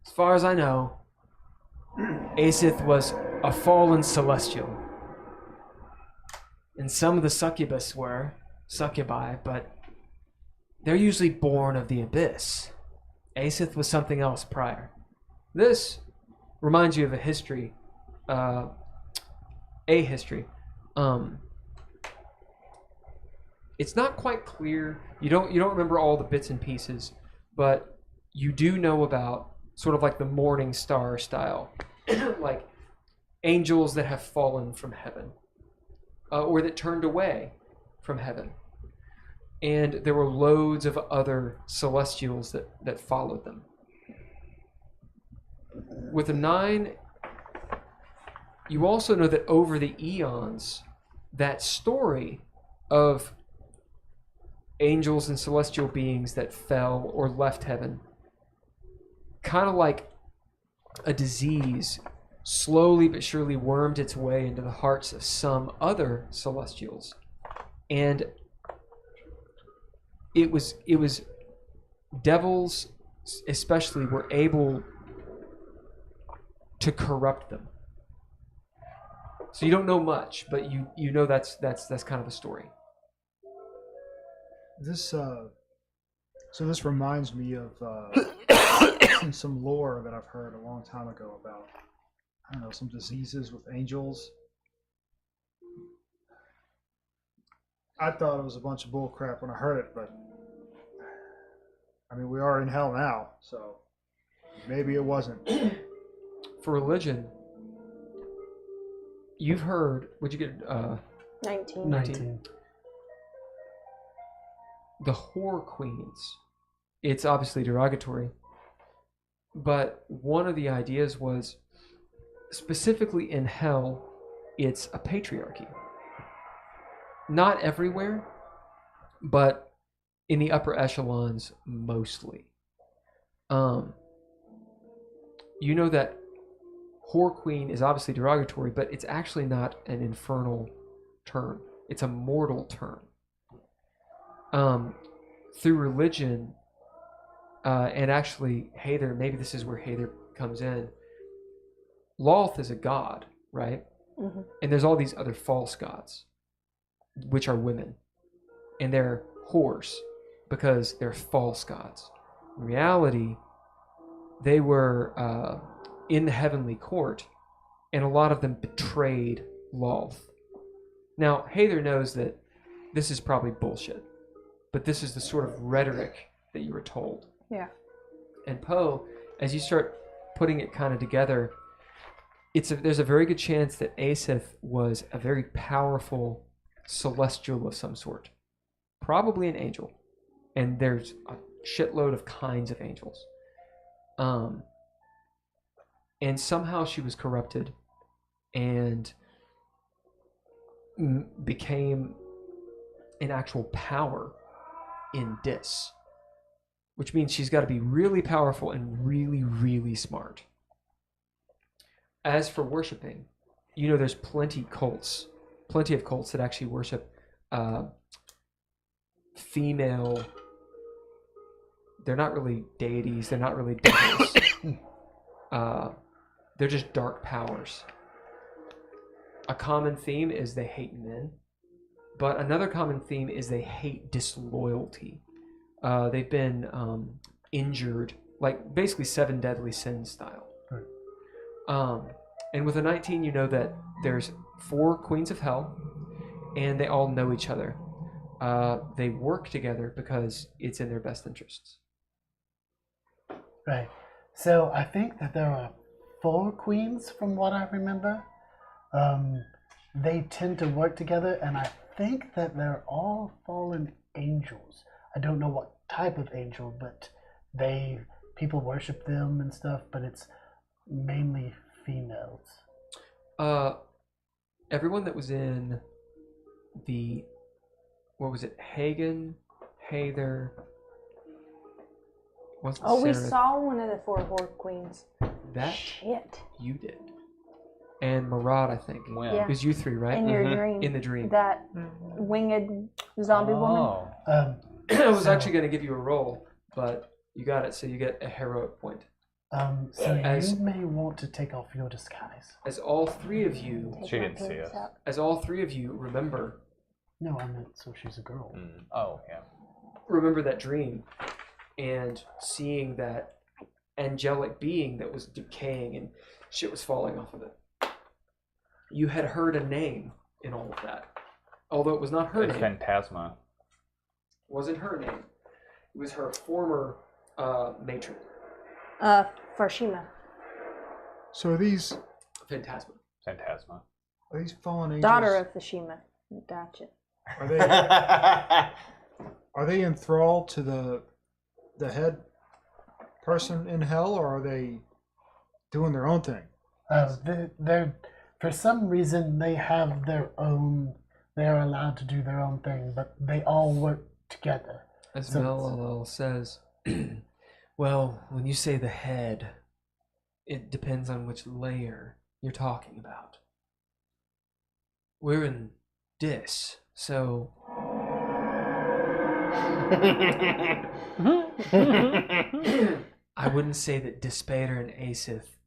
as far as I know, Aesith was a fallen celestial. And some of the succubus were succubi, but they're usually born of the abyss. Aesith was something else prior. This reminds you of a history. It's not quite clear. You don't remember all the bits and pieces, but you do know about sort of like the Morning Star style. Like angels that have fallen from heaven, or that turned away from heaven. And there were loads of other celestials that followed them. With a 9, you also know that over the eons, that story of angels and celestial beings that fell or left heaven, kind of like a disease, slowly but surely wormed its way into the hearts of some other celestials. And it was devils especially were able to corrupt them. So you don't know much, but you know that's kind of the story. This so this reminds me of some lore that I've heard a long time ago about, I don't know, some diseases with angels. I thought it was a bunch of bull crap when I heard it, but I mean, we are in hell now, so maybe it wasn't. For religion, you've heard, what'd you get? 19. The whore queens. It's obviously derogatory, but one of the ideas was, specifically in hell, it's a patriarchy. Not everywhere, but in the upper echelons, mostly. You know that whore queen is obviously derogatory, but it's actually not an infernal term. It's a mortal term. Through religion, and actually Heiðr, maybe this is where Heiðr comes in. Lolth is a god, right? Mm-hmm. And there's all these other false gods, which are women. And they're whores because they're false gods. In reality, they were in the heavenly court, and a lot of them betrayed Lolth. Now, Heiðr knows that this is probably bullshit, but this is the sort of rhetoric that you were told. Yeah. And Poe, as you start putting it kind of together, there's a very good chance that Asith was a very powerful celestial of some sort, probably an angel, and there's a shitload of kinds of angels. And somehow she was corrupted and became an actual power in Dis, which means she's got to be really powerful and really, really smart. As for worshiping, you know there's plenty of cults that actually worship female. They're not really deities. They're not really devils. They're just dark powers. A common theme is they hate men, but another common theme is they hate disloyalty. They've been injured, like basically 7 deadly sins style. Right. And with a 19, you know that there's 4 queens of hell, and they all know each other. They work together because it's in their best interests. Right. So I think that there are 4 queens from what I remember. They tend to work together, and I think that they're all fallen angels. I don't know what type of angel, but people worship them and stuff, but it's mainly females. Everyone that was in the, what was it, Haygen, Heiðr, what's the we Sararith? saw one of the 4 whore queens. That Shit. you did. And Murad, I think. When? Yeah. It was you 3, right? In your dream. In the dream. That winged zombie woman. I was actually going to give you a roll, but you got it, so you get a heroic point. So you may want to take off your disguise. As all 3 of you... She didn't see us. As all 3 of you remember... No, I meant so she's a girl. Oh, yeah. Remember that dream and seeing that angelic being that was decaying and shit was falling off of it. You had heard a name in all of that. Although it was not her name. Phantasma. Wasn't her name. It was her former matron. Farshima. So are these Phantasma. Phantasma. Are these fallen angels? Daughter of Thashima. Gotcha. Are they enthralled to the head person in hell, or are they doing their own thing? They're for some reason they have their own. They are allowed to do their own thing, but they all work together. As So- Melilel says, well, when you say the head, it depends on which layer you're talking about. We're in Dis, so I wouldn't say that Despair and Asith,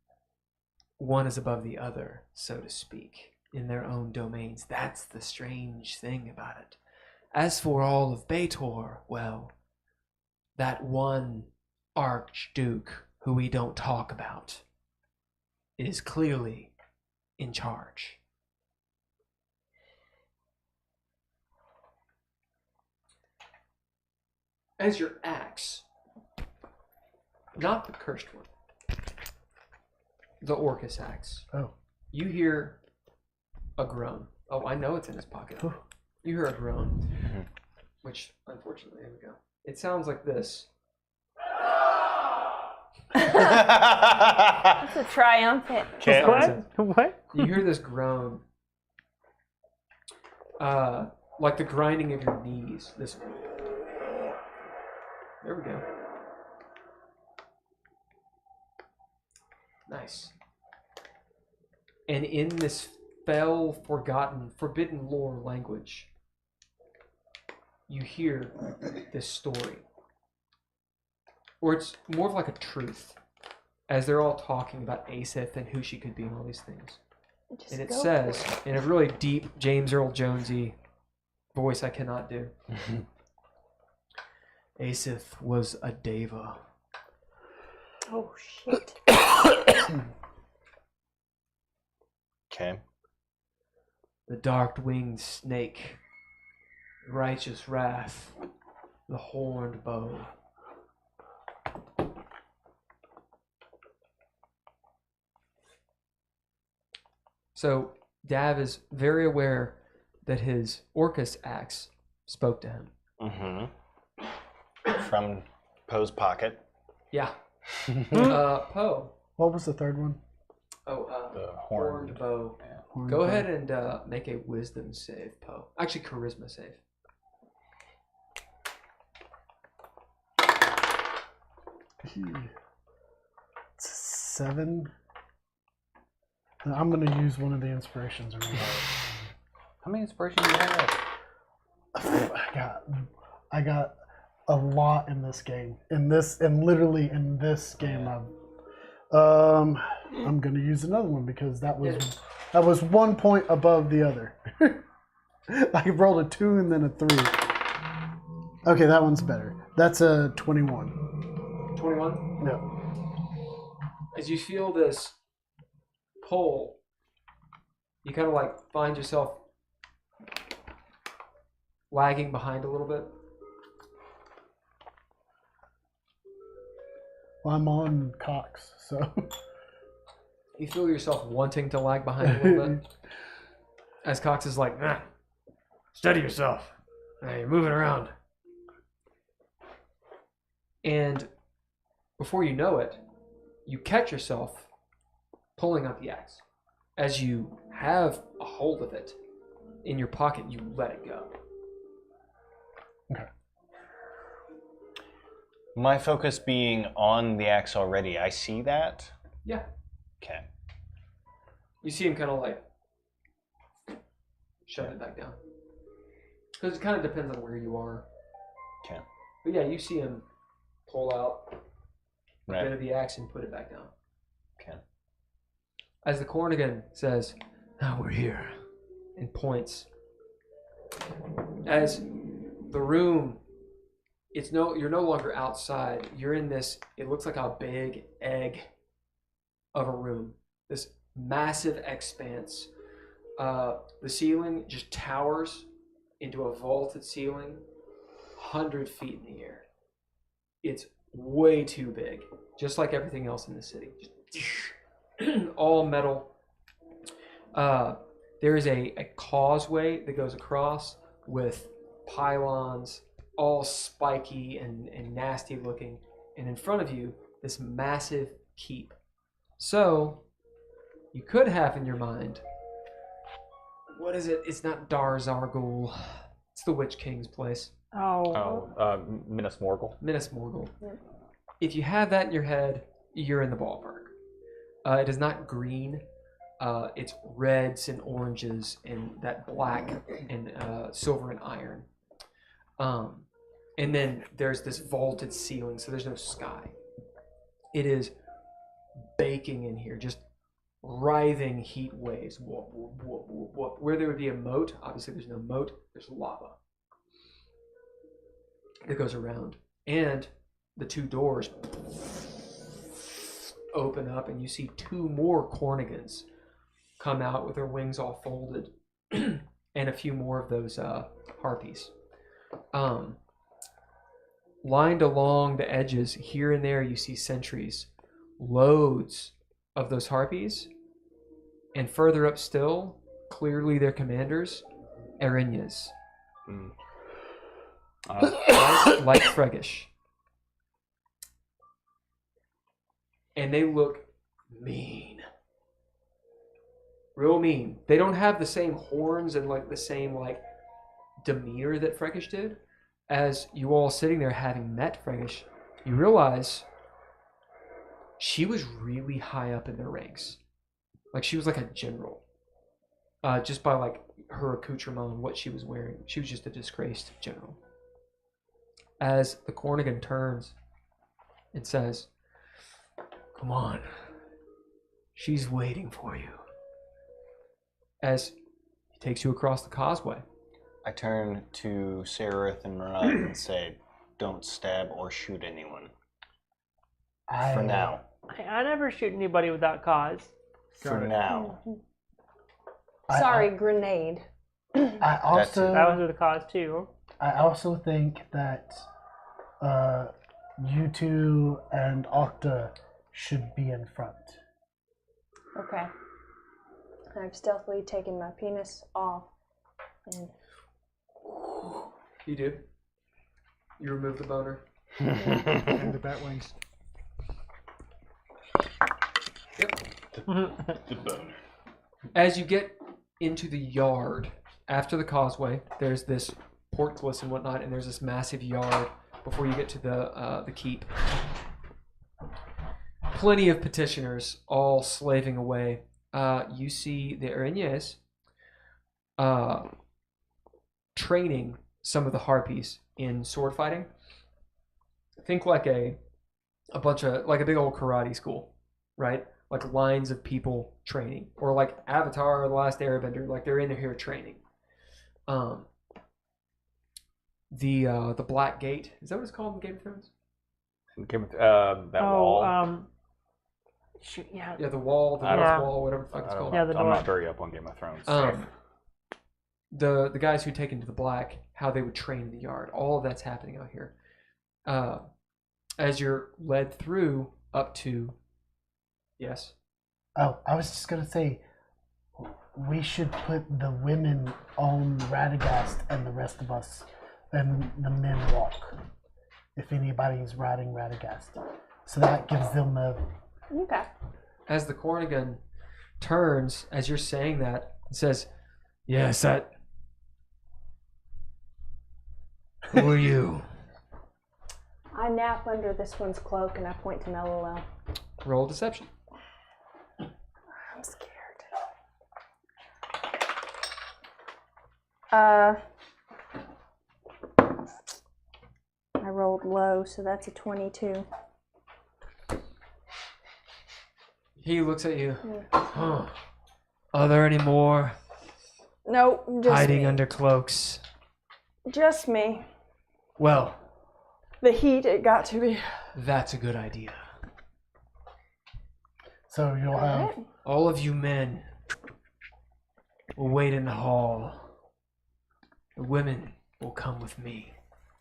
one is above the other, so to speak, in their own domains. That's the strange thing about it. As for all of Baator, well, that one Archduke who we don't talk about is clearly in charge. As your axe, not the cursed one, the Orcus axe, you hear a groan. Oh, I know it's in his pocket. You hear a groan, which, unfortunately, there we go. It sounds like this. That's a triumphant. What? You hear this groan, like the grinding of your knees. This. There we go. Nice. And in this fell, forgotten, forbidden lore language, you hear this story. Or it's more of like a truth, as they're all talking about Asith and who she could be and all these things. And it says, in a really deep James Earl Jonesy voice I cannot do, Asith was a deva. Oh, shit. Okay. The dark-winged snake, righteous wrath, the horned bow. So Dav is very aware that his Orcus axe spoke to him. Mm-hmm. From Poe's pocket. Yeah. Poe. What was the third one? The horned bow. Yeah. Horned Go bow. ahead and make a wisdom save, Poe. Actually, charisma save. Seven. I'm gonna use one of the inspirations. How many inspirations do you have? I got a lot in this game. Literally in this game, I'm gonna use another one because that was 1 point above the other. I rolled a 2 and then a 3. Okay, that one's better. That's a 21. 21? No. As you feel this pull, you kind of like find yourself lagging behind a little bit. Well, I'm on Cox, so. You feel yourself wanting to lag behind a little bit. As Cox is like, nah, Steady yourself. Hey, you're moving around. and before you know it, you catch yourself pulling out the axe. As you have a hold of it in your pocket, you let it go. Okay. My focus being on the axe already, I see that? Yeah. Okay. You see him kind of like shut it back down. Because it kind of depends on where you are. Okay. But yeah, you see him pull out a Right. bit of the axe and put it back down. Okay. As the Cornigan says, "Now we're here," and points. As the room, you're no longer outside. You're in this. It looks like a big egg of a room. This massive expanse. The ceiling just towers into a vaulted ceiling, 100 feet in the air. It's way too big, just like everything else in the city. Just all metal. There is a causeway that goes across with pylons, all spiky and nasty looking, and in front of you, this massive keep. So, you could have in your mind, what is it? It's not Dar Zargul. It's the Witch King's place. Minas Morgul. Minas Morgul. If you have that in your head, you're in the ballpark. It is not green. It's reds and oranges and that black and silver and iron. And then there's this vaulted ceiling, so there's no sky. It is baking in here, just writhing heat waves. Whoop, whoop, whoop, whoop, whoop. Where there would be a moat, obviously there's no moat, there's lava that goes around. And the two doors open up, and you see two more Cornigans come out with their wings all folded, and a few more of those harpies. Lined along the edges, here and there, you see sentries. Loads of those harpies, and further up still, clearly their commanders, Erinyes. Like Fregish. And they look mean. Real mean. They don't have the same horns and like the same like demeanor that Fregish did. As you all sitting there having met Fregish, you realize she was really high up in their ranks. Like she was like a general. Just by like her accoutrement and what she was wearing. She was just a disgraced general. As the Cornigan turns and says, "Come on. She's waiting for you." As he takes you across the causeway. I turn to Sararith and Murad and say, "Don't stab or shoot anyone. For now." I never shoot anybody without cause. For now. Sorry, grenade. I also That was with a cause too. I also think that you two and Octa should be in front. Okay. I've stealthily taken my penis off. And You do? You remove the boner? And the bat wings. Yep. The boner. As you get into the yard, after the causeway, there's this portcullis and whatnot, and there's this massive yard before you get to the keep. Plenty of petitioners, all slaving away. You see the Erinyes training some of the harpies in sword fighting. Think like a bunch of, like a big old karate school, right? Like lines of people training, or like Avatar or The Last Airbender, like they're in here training. The Black Gate, is that what it's called in Game of Thrones? That wall. Shoot, yeah. Yeah, the wall, the north wall, whatever the fuck it's called. Yeah, the I'm door. not very up on Game of Thrones. The guys who take into the black, how they would train in the yard, all of that's happening out here. As you're led through up to, yes. Oh, I was just gonna say, we should put the women on Radagast and the rest of us, and the men walk. If anybody's riding Radagast, so that gives them a. okay. As the Cornigan turns, as you're saying that, it says, "Yes, that. Who are you?" I nap under this one's cloak and I point to Melilel. Roll deception. I'm scared. I rolled low, so that's a 22. He looks at you. Huh. Are there any more Nope, just hiding me. under cloaks? Just me. Well, The heat, it got to be. that's a good idea. So you'll have. All of you men will wait in the hall. The women will come with me.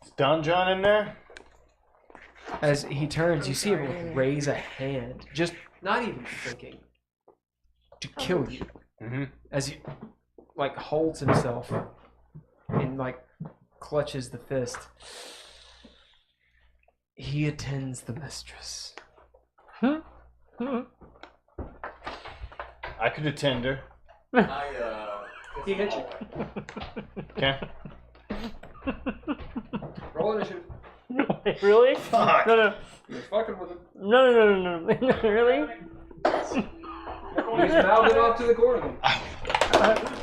Is Don John in there? As he turns, you see him raise a hand, just not even thinking, to kill you. as he like holds himself and like clutches the fist. He attends the mistress. I could attend her. He hit you. Okay. Roll initiative. Wait, really? Fuck. No. You're fucking with him. No. Really? He's mouthing off to the corner.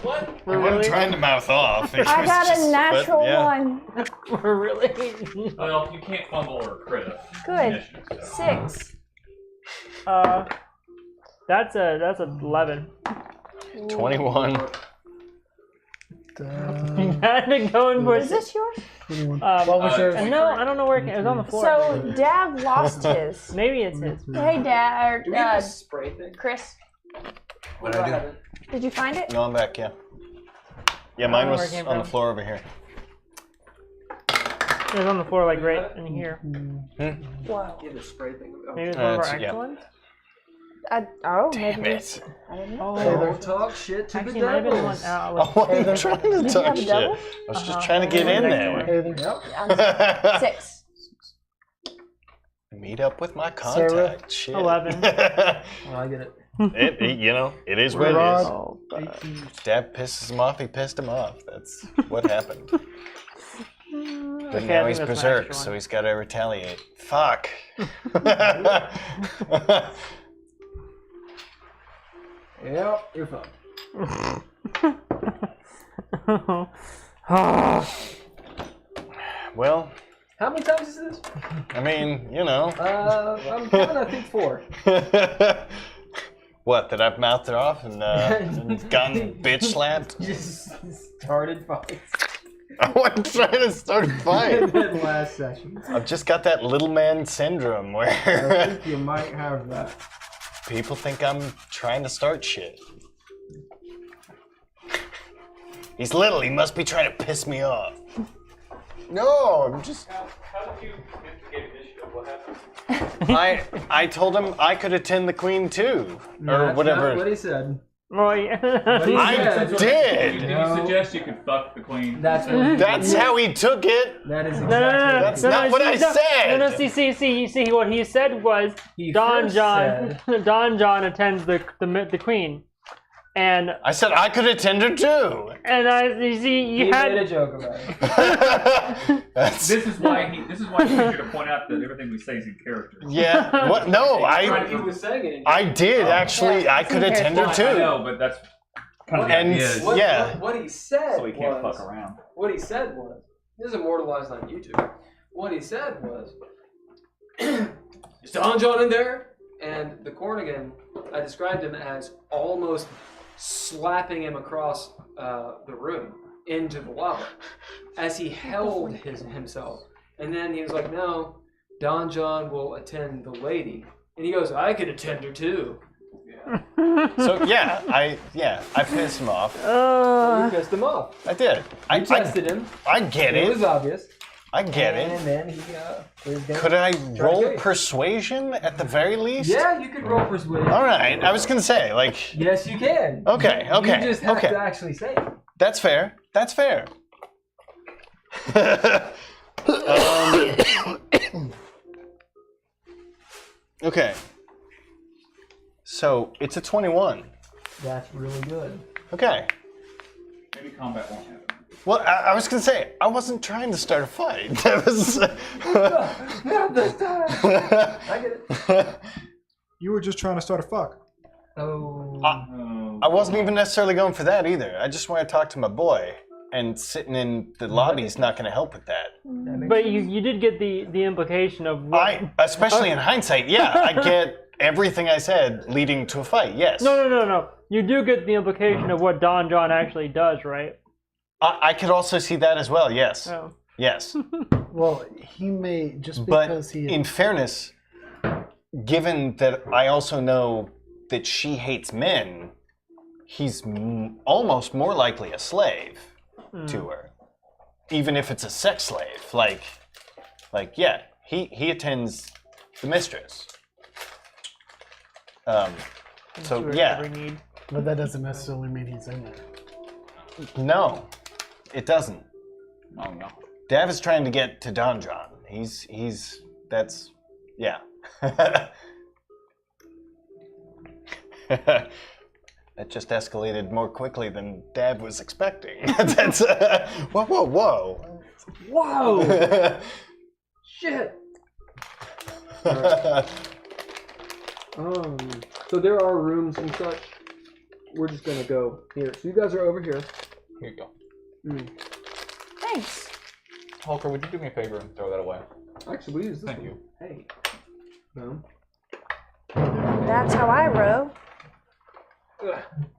What? I wasn't trying to mouth off. It I was got just- a natural but, yeah. one. We're really? Well, you can't fumble or crit. Good. Initiative, so. 6. That's 11. 21. You had to go in for Is this yours? 21. What was yours? No, I don't know where it was on the floor. So Dav lost his. Maybe it's his. Hey, Dad. Do we have a spray thing? Chris, What did I do? did you find it? No, I'm back, yeah. Yeah, mine know where was it came on the from. floor over here. It was on the floor, like right in here. Whoa. Yeah, the spray thing. Maybe it's one of our yeah. extra ones. Damn Maybe. it. I don't know. Don't talk shit to Actually, the it might have been the one devils. out. I wasn't trying to Did you talk have a shit. double? I was just trying to get in there. I'm 6. Meet up with my contact. Shit. 11. Oh, I get it. It is what it is. Oh, Dad pisses him off, he pissed him off. That's what happened. But Okay, now I he's think that's my berserk, extra so one. he's got to retaliate. Fuck. Yep, you're fucked. Well, How many times is this? I mean, you know. I'm counting, I think 4. What, that I've mouthed it off and gotten bitch slapped? You just started fights. I wasn't trying to start a fight. Last session. I've just got that little man syndrome I where think you might have that. people think I'm trying to start shit. He's little, he must be trying to piss me off. No, I'm just... How did you instigate initiative? What happened? I told him I could attend the queen too. No, or that's whatever. not what he said. Oh, yeah. I Yeah. did! Did you suggest you could fuck the queen? That's what That's how he took it! That is No, exactly That's not what I said. No, see, what he said was Don first John attends the queen. And I said I could attend her too! you see, you He had... made a joke about it. That's, This is why he needs you to point out that everything we say is in character. yeah, what? No, He was saying it. I did actually. I could attend her I too. know, but that's kind of the And idea is yeah. What he said so he can't was, fuck around. What he said was, this is immortalized on YouTube. What he said was, is Don John in there? And the Cornigan, I described him as almost slapping him across the room into the lava as he held himself. And then he was like, no, Don John will attend the lady. And he goes, I could attend her too. So I pissed him off. You pissed him off. I did. I Tested him. I get It it. was obvious. I get it. And then he was gonna Could I try to roll kill you. persuasion at the very least? Yeah, you could roll persuasion. All right. I was gonna say like. Yes, you can. Okay. Okay. You just have okay. to actually say it. That's fair. That's fair. Okay. So it's a 21. That's really good. Okay. Maybe combat won't happen. Well, I was gonna say I wasn't trying to start a fight. That was. Not this time. I get it. You were just trying to start a fuck. Oh. I wasn't even necessarily going for that either. I just want to talk to my boy, and sitting in the lobby is not going to help with that. But you did get the implication of what... Especially in hindsight, yeah, I get everything I said leading to a fight. Yes. No. You do get the implication of what Don John actually does, right? I could also see that as well. Yes. Oh. Yes. Well, he may just But because he. in fairness, given that I also know that she hates men, he's almost more likely a slave to her, even if it's a sex slave. Like yeah, he attends the mistress. So Sure, yeah, every need. But that doesn't necessarily mean he's in there. No, it doesn't. Oh no. Dav is trying to get to Donjon. That's, yeah. That just escalated more quickly than Dav was expecting. That's, whoa, whoa, whoa. Whoa! Shit! Right. So there are rooms and such. We're just gonna go here. So you guys are over here. Here you go. Thanks. Hulker, would you do me a favor and throw that away? Actually, we use this Thank one. you. Hey. No. That's how I row.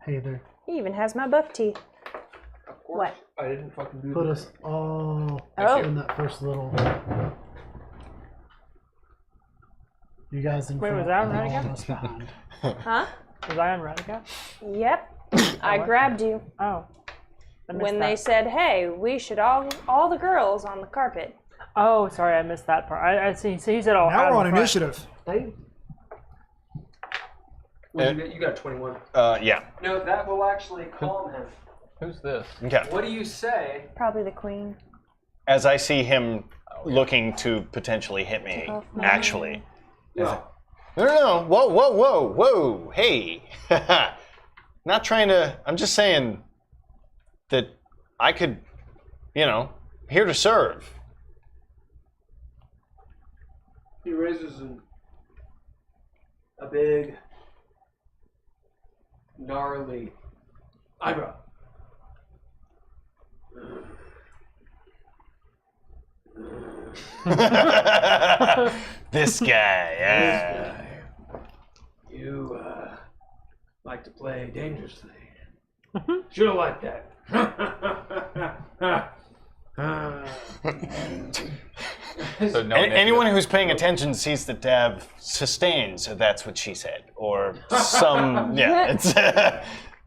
Heiðr. He even has my buck teeth. Of course. What? I didn't fucking do Put this. us all Oh. in that first little. You guys in Wait, front was that and right all again? of us behind. Huh? Was I on Radika? Yep. I what? grabbed you Oh. I missed when that. they said, "Hey, we should all the girls on the carpet." Oh, sorry, I missed that part. I see. So he said, "Oh, Now out we're in on front. initiative. Hey. You got 21. Yeah. No, that will actually calm him. Who's this? Okay. What do you say? Probably the queen. As I see him looking to potentially hit me, actually. Well, No. Whoa, whoa, whoa, whoa. Hey. Not trying to. I'm just saying that I could, here to serve. he raises a big, gnarly eyebrow. This guy, yeah. You like to play dangerously. Should have liked that. So no Anyone who's paying attention sees that Dav sustains, so that's what she said. Or some, yeah, it's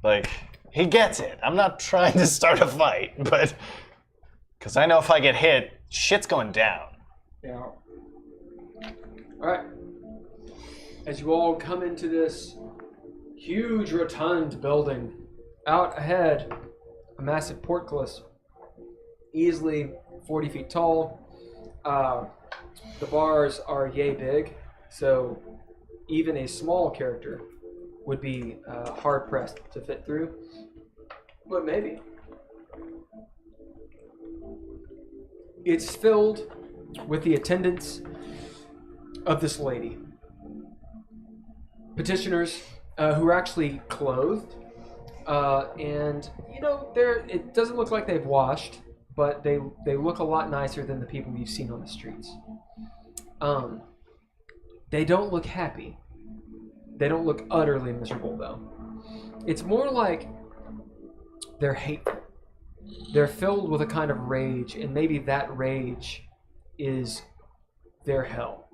like, he gets it. I'm not trying to start a fight, but, because I know if I get hit, shit's going down. Yeah. Alright. As you all come into this huge rotund building, out ahead, a massive portcullis, easily 40 feet tall. The bars are yay big, so even a small character would be hard pressed to fit through. But maybe. It's filled with the attendants of this lady. Petitioners who are actually clothed, and it doesn't look like they've washed, but they look a lot nicer than the people you've seen on the streets. They don't look happy. They don't look utterly miserable, though. It's more like they're hateful. They're filled with a kind of rage, and maybe that rage is their hell.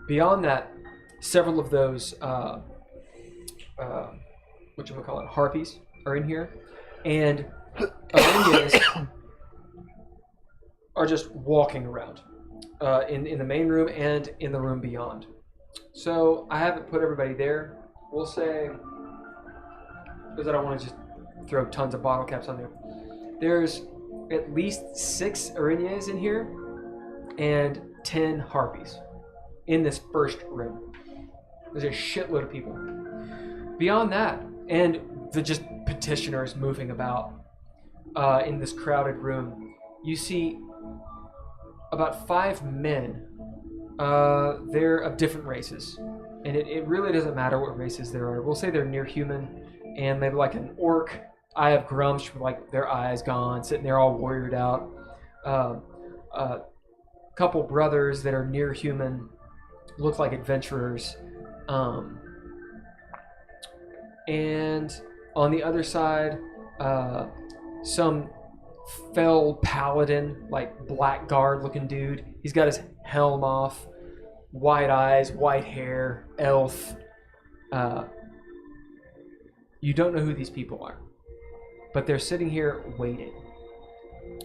Beyond that, several of those harpies are in here, and Arangas are just walking around in the main room and in the room beyond. So I haven't put everybody there. We'll say, because I don't want to just throw tons of bottle caps on there. There's at least 6 Arangas in here and 10 harpies in this first room. There's a shitload of people. Beyond that, and the just petitioners moving about in this crowded room, you see about 5 men. They're of different races, and it really doesn't matter what races there are. We'll say they're near human, and maybe like an orc. I have Grumsh with like their eyes gone, sitting there all warriored out. Couple brothers that are near human, look like adventurers. And on the other side, some fell paladin, like blackguard looking dude. He's got his helm off, white eyes, white hair, elf. You don't know who these people are, but they're sitting here waiting.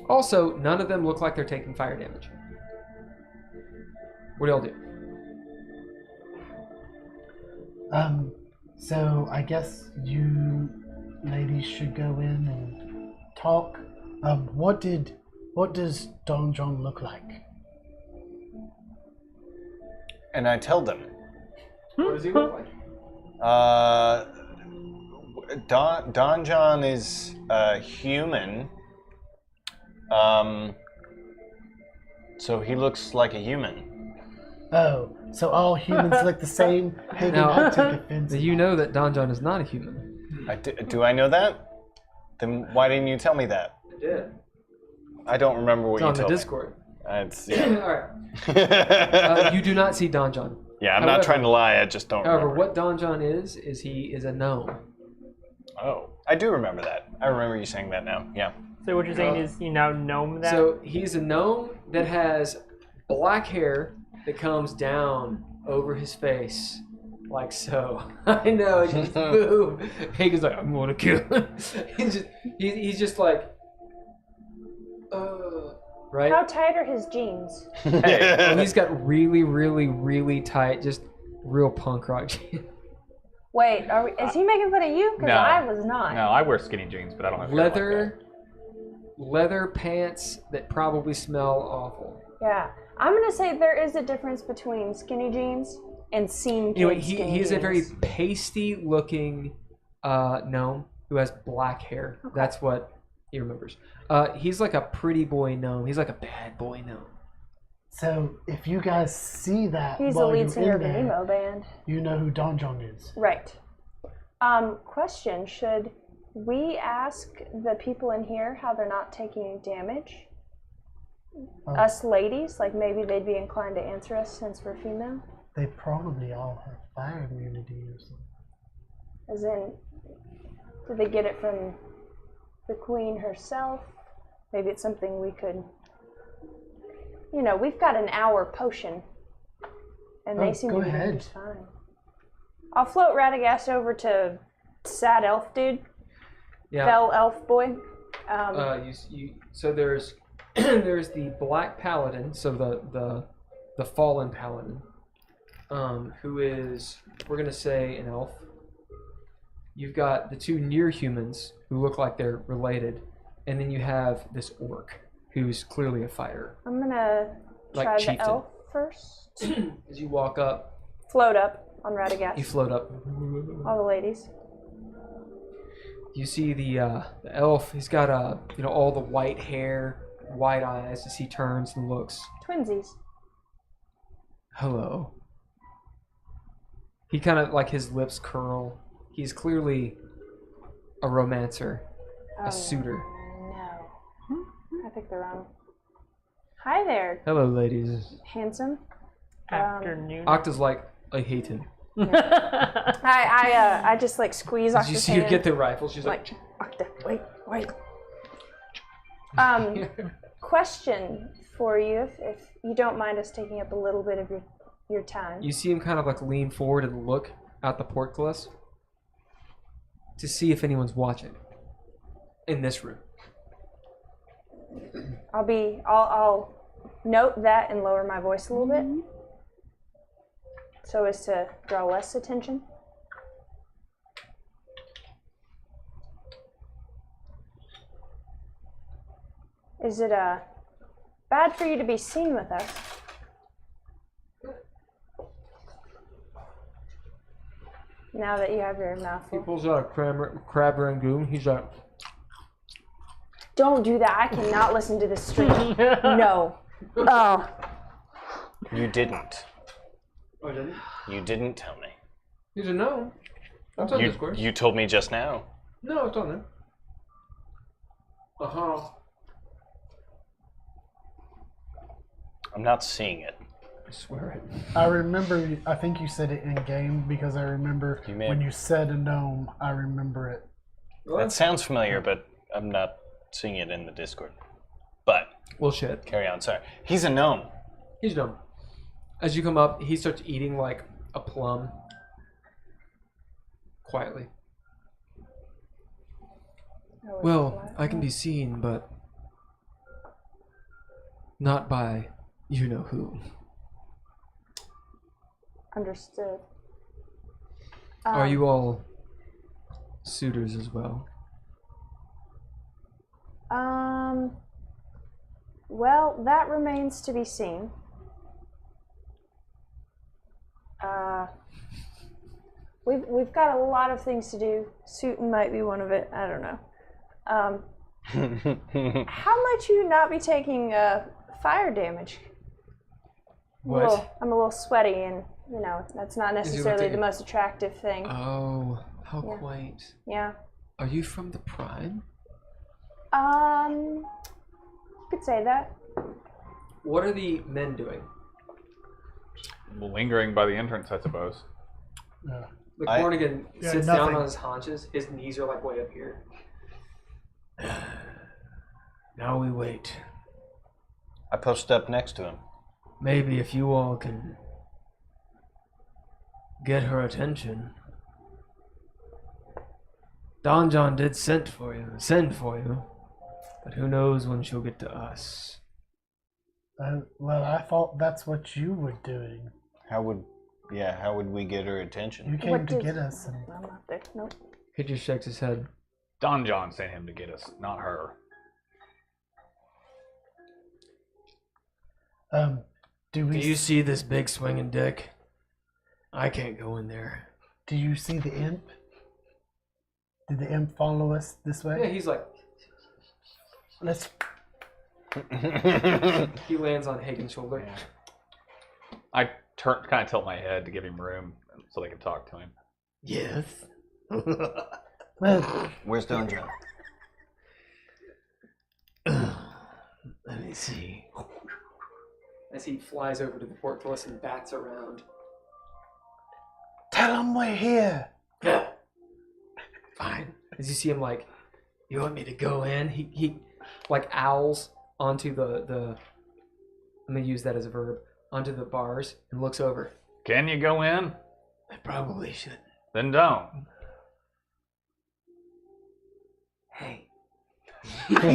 Also, none of them look like they're taking fire damage. What do y'all do? So I guess you ladies should go in and talk. What does Don John look like? And I tell them. What does he look like? Don John is human. So he looks like a human. Oh, so all humans look the same? Haygen, Now, I took offense. you know that Don John is not a human. Do I know that? Then why didn't you tell me that? I did. I don't remember what It's you on the told me. Discord. It's, yeah. All right. You do not see Don John. Yeah, I'm not trying to lie. I just don't However, remember. what Don John is he is a gnome. Oh, I do remember that. I remember you saying that now. Yeah. So what you're saying is you now gnome that? So he's a gnome that has black hair that comes down over his face, like so. I know, it's just boom. Hagen's like, I'm gonna kill him. he's just like, right? How tight are his jeans? Hey, well, he's got really, really, really tight, just real punk rock jeans. Wait, is he making fun of you? Because No. I was not. No, I wear skinny jeans, but I don't have hair like that. Leather pants that probably smell awful. Yeah. I'm going to say there is a difference between skinny jeans and seam Anyway, skinny he's a very jeans. pasty looking gnome who has black hair. Okay. That's what he remembers. He's like a pretty boy gnome. He's like a bad boy gnome. So if you guys see that He's the while lead you're singer in of the there, emo band. you know who Don John is. Right. Question, should we ask the people in here how they're not taking damage? Us ladies, like maybe they'd be inclined to answer us since we're female? They probably all have fire immunity or something. As in, did they get it from the queen herself? Maybe it's something we could... You know, we've got an hour potion. And they seem to be doing just fine. I'll float Radagast over to sad elf dude. Yeah. Fell elf boy. So there's there's the black paladin, so the fallen paladin, who is, we're gonna say, an elf. You've got the two near humans who look like they're related, and then you have this orc who's clearly a fighter. I'm gonna Like try chieftain. the elf first. As you walk up, Float up on Radagast. you float up. All the ladies. You see the elf. He's got all the white hair, white eyes as he turns and looks. Twinsies. Hello. He kind of, like, his lips curl. He's clearly a romancer, a suitor. No. I picked the wrong. Hi there, Hello, ladies. handsome. Afternoon. Octa's like, I hate him. I just like squeeze Did Octa's you see her hand. get the rifle? She's like, Octa, wait. Question for you, if you don't mind us taking up a little bit of your time. you see him kind of like lean forward and look out the portcullis to see if anyone's watching in this room. I'll note that and lower my voice a little bit, so as to draw less attention. Is it bad for you to be seen with us? Now that you have your mouth He full. pulls out a crab rangoon. He's like, Don't do that. I cannot listen to this stream. No. Oh. You didn't. oh, didn't? You didn't tell me. He's a no. That's on Discord. You told me just now. No, it's on there. Uh-huh. I'm not seeing it. I swear it. I remember, I think you said it in game because I remember when you said a gnome, I remember it. That sounds familiar, but I'm not seeing it in the Discord. But well, shit. Carry on. Sorry. He's a gnome. He's a gnome. As you come up, he starts eating like a plum. Quietly. Well, I can be seen, but not by you know who. Understood. Are you all suitors as well? Well, that remains to be seen. We've got a lot of things to do. Suiting might be one of it. I don't know. How might you not be taking fire damage? What? I'm a little sweaty, and that's not necessarily the taking- most attractive thing. Oh, how Yeah. quaint. Yeah. Are you from the Prime? You could say that. What are the men doing? Lingering by the entrance, I suppose. The Cornigan sits nothing. down on his haunches. His knees are like way up here. Now we wait. I post up next to him. Maybe if you all can get her attention. Don John did send for you, but who knows when she'll get to us. Well, I thought that's what you were doing. How would we get her attention? You came to get us. And... I'm not there. Nope. He just shakes his head. Don John sent him to get us, not her. Do you see this big swinging dick? I can't go in there. Do you see the imp? Did the imp follow us this way? Yeah, he's like. Let's. He lands on Haygen's shoulder. Yeah. I kind of tilt my head to give him room so they can talk to him. Yes. Well, Where's Don John? Let me see. As he flies over to the portcullis and bats around. tell him we're here. Fine. As you see him like, you want me to go in? He like owls onto the I'm gonna use that as a verb, onto the bars and looks over. Can you go in? I probably should. Then don't. Hey. Who does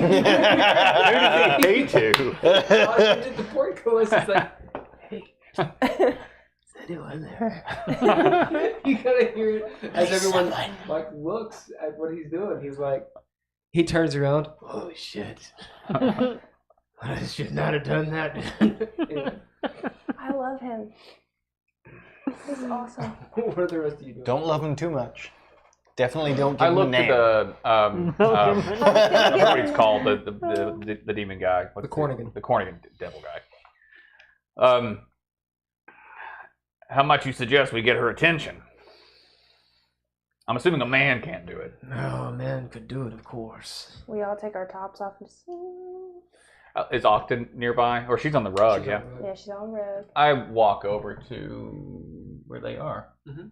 he hate to? Did the portcullis is like, Hey. Is anyone there? you gotta hear it as everyone like looks at what he's doing. He's like, he turns around. Oh shit. I should not have done that. I love him. He's awesome. What are the rest of you doing? Don't love him too much. Definitely don't give I him a looked at name. what he's called, the demon guy. The Cornigan. The Cornigan devil guy. How much you suggest we get her attention? I'm assuming a man can't do it. No, a man could do it, of course. We all take our tops off and just... Is Octa nearby? Or she's on the rug, yeah. Yeah, she's on the road. I walk over to where they are. Mm-hmm.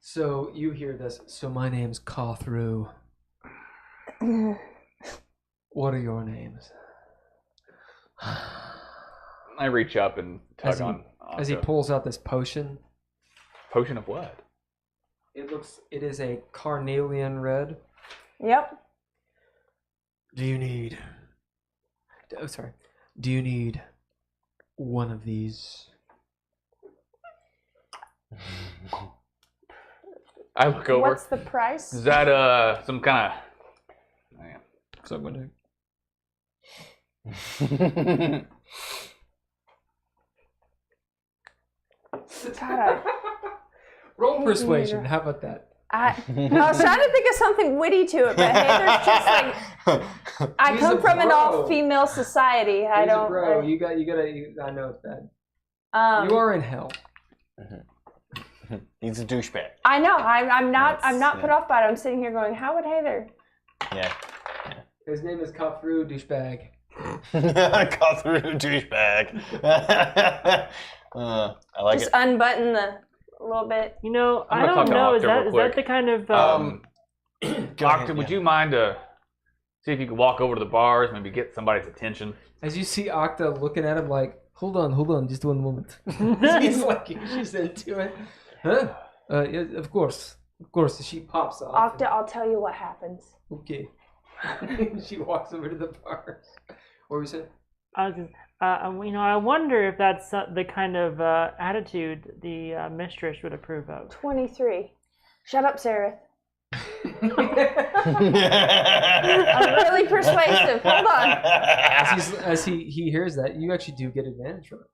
So you hear this. So my name's Cathru. What are your names? I reach up and tug on as he pulls out this potion. Potion of what? It is a carnelian red. Yep. Do you need one of these? I look over. What's the price? Is that some kind of? So I'm gonna. Roll persuasion. How about that? I was trying to think of something witty to it, but Heiðr's just like, I He's come a from an bro. all-female society. I He's don't. a bro. You gotta. I know it's bad. Um, You are in hell. He's a douchebag. I know. I'm not That's- put off by it. I'm sitting here going, how would Heiðr? Yeah. His name is Cathru, douchebag. Call through douchebag. I like Just it. unbutton the a little bit. You know, I'm I gonna don't talk to know. Octa Is real that quick. the kind of? Octa, would you mind to see if you could walk over to the bars, maybe get somebody's attention? As you see Octa looking at him like, hold on, just one moment. He's like, she's into it. Huh? Yeah, of course. She pops off. Octa, I'll tell you what happens. Okay. She walks over to the bars. What were you saying? I was just, I wonder if that's the kind of attitude the mistress would approve of. 23. Shut up, Sararith. I'm really persuasive. Hold on. As he hears that, you actually do get advantage from it.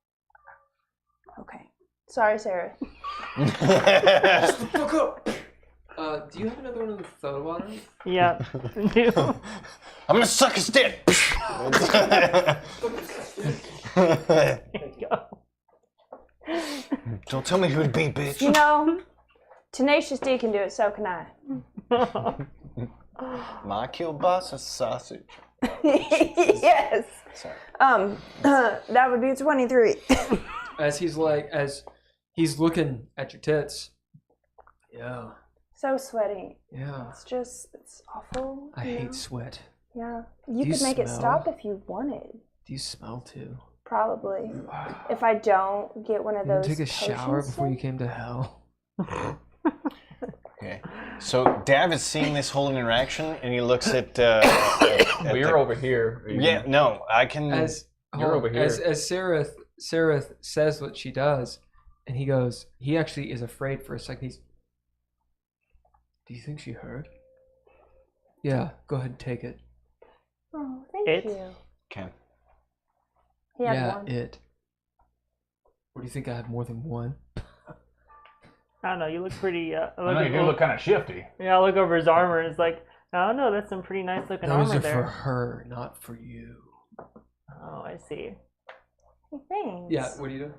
Okay. Sorry, Sarah. Fuck up. Do you have another one of the photo water? Yeah. I'm gonna suck his dick. There you go. Don't tell me who to be, bitch. You know, Tenacious D can do it, so can I. My kielbasa sausage. Yes. Sorry. That would be 23. As he's looking at your tits. Yeah. So sweaty. Yeah. It's awful. I hate sweat. Yeah. Do You you could make it smell? stop if you wanted. Do you smell too? Probably. If I don't get one of You those. took a shower potions before you came to hell. Okay. So Dav is seeing this whole interaction, and he looks at. Well, you're over here. Yeah. No, I can. You're over here. As Sararith says what she does, and he goes. He actually is afraid for a second. Do you think she heard? Yeah. Go ahead and take it. Oh, thank you. Okay. He had Yeah, one. it. Or do you think I have more than one? I don't know. You look pretty. I know you do look kind of shifty. Yeah, I look over his armor and it's like, I don't know. That's some pretty nice looking Those armor are there. for her, not for you. Oh, I see. Thanks. Yeah. What do you do?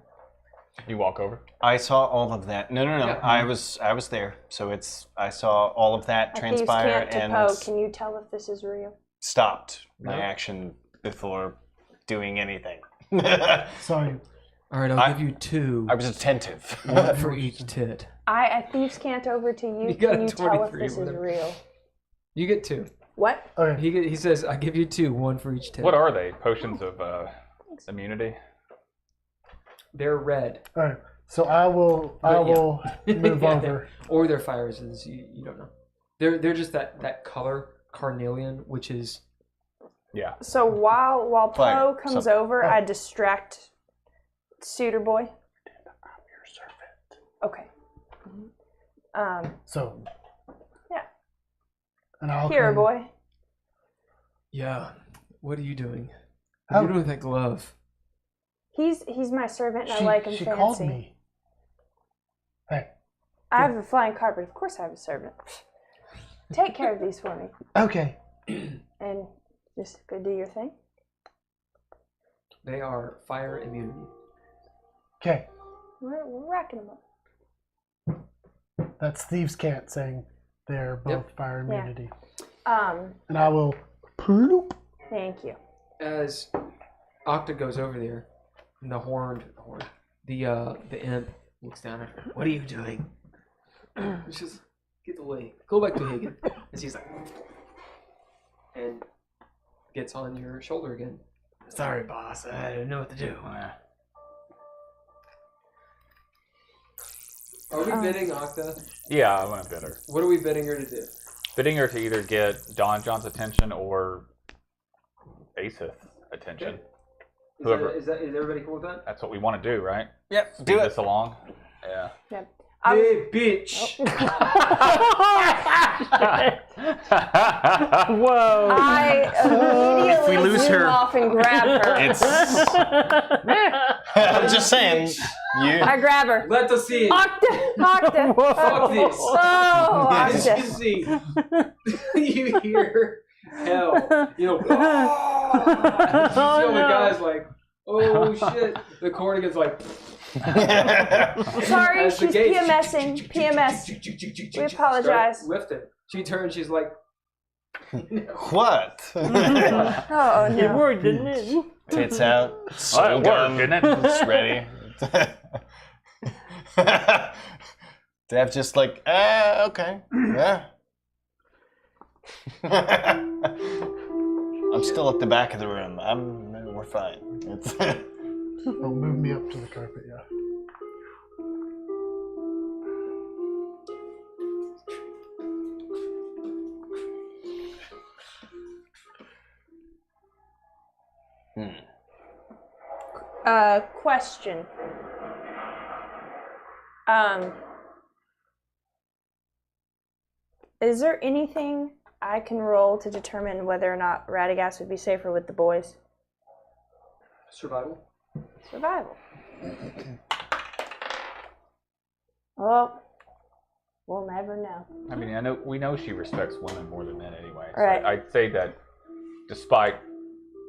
You walk over. I saw all of that. No. Yeah. I was there. So I saw all of that transpire and Can you tell if this is real? stopped my No. action before doing anything. Sorry. All right, I'll give you 2. I was attentive. One for each tit. I thieves can't over to you. You got Can you tell if 23, this is whatever. real? You get 2. What? Okay. He says, I give you 2, one for each tit. What are they? Potions of immunity? They're red. All right. So I will move Yeah, over. Or they're fire resistance. You don't know. They're just that color carnelian, which is Yeah. So while Fire. Poe comes over, Oh. I distract Suitor Boy. Okay. So. Yeah. And I'll Here, come- boy. yeah. What are you doing? What How- are you doing with that glove? He's my servant, and I like him she fancy. called me. Hey. I have a flying carpet. Of course, I have a servant. Take care of these for me, Okay. and just go do your thing. They are fire immunity. Okay. We're racking them up. That's Thieves' Cant saying they're both fire immunity. And I will ploop. Thank you. As Octa goes over there, and the imp looks down at her. What are you doing? Just get away. Go back to Haygen. As he's like, and gets on your shoulder again. Sorry, boss. I didn't know what to do. Are we bidding Octa? Yeah, I want to bid her. What are we bidding her to do? Bidding her to either get Don John's attention or Asith's attention. Okay. Is everybody cool with that? That's what we want to do, right? Yep. Speed this along. Yeah. Yep. Hey, bitch! Whoa! I immediately If we lose zoom her, off and grab her. I'm just saying. I grab her. Let us see. Octa. Fuck this. Oh, As you Octa. see, you hear hell. You know, you see all the guys like, oh shit. The Corrigan's like. Sorry, As the she's gates- PMSing. PMS. We apologize. Start lifting. She turns. She's like, What? Oh It no. worked, didn't it? Tits out. Oh, Soul it worked, gun. didn't it? It's ready. Dav just like, okay. Yeah. I'm still at the back of the room. We're fine. It's Don't move me up to the carpet, yeah. Question. Is there anything I can roll to determine whether or not Radagast would be safer with the boys? Survival. Survival. Well, we'll never know. I mean, we know she respects women more than men anyway. So Right. I'd say that despite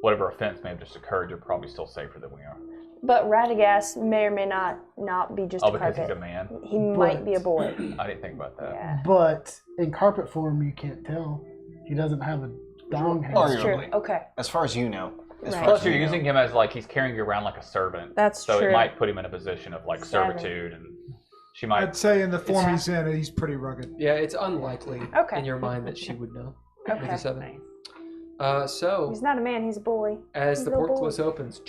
whatever offense may have just occurred, you're probably still safer than we are. But Radagast may or may not be just a because carpet. he's a man? He might be a boy. I didn't think about that. Yeah. But in carpet form, you can't tell. He doesn't have a dong head. That's true. Okay. As far as you know. Right. Plus, you're using him as like he's carrying you around like a servant. That's so true. it might put him in a position of like servitude, and she might. I'd say in the form he's in, he's pretty rugged. Yeah, it's unlikely Okay. in your mind that she would know. Okay. With a 7. So He's not a man, he's a boy. as He's the a little portcullis boy. opens,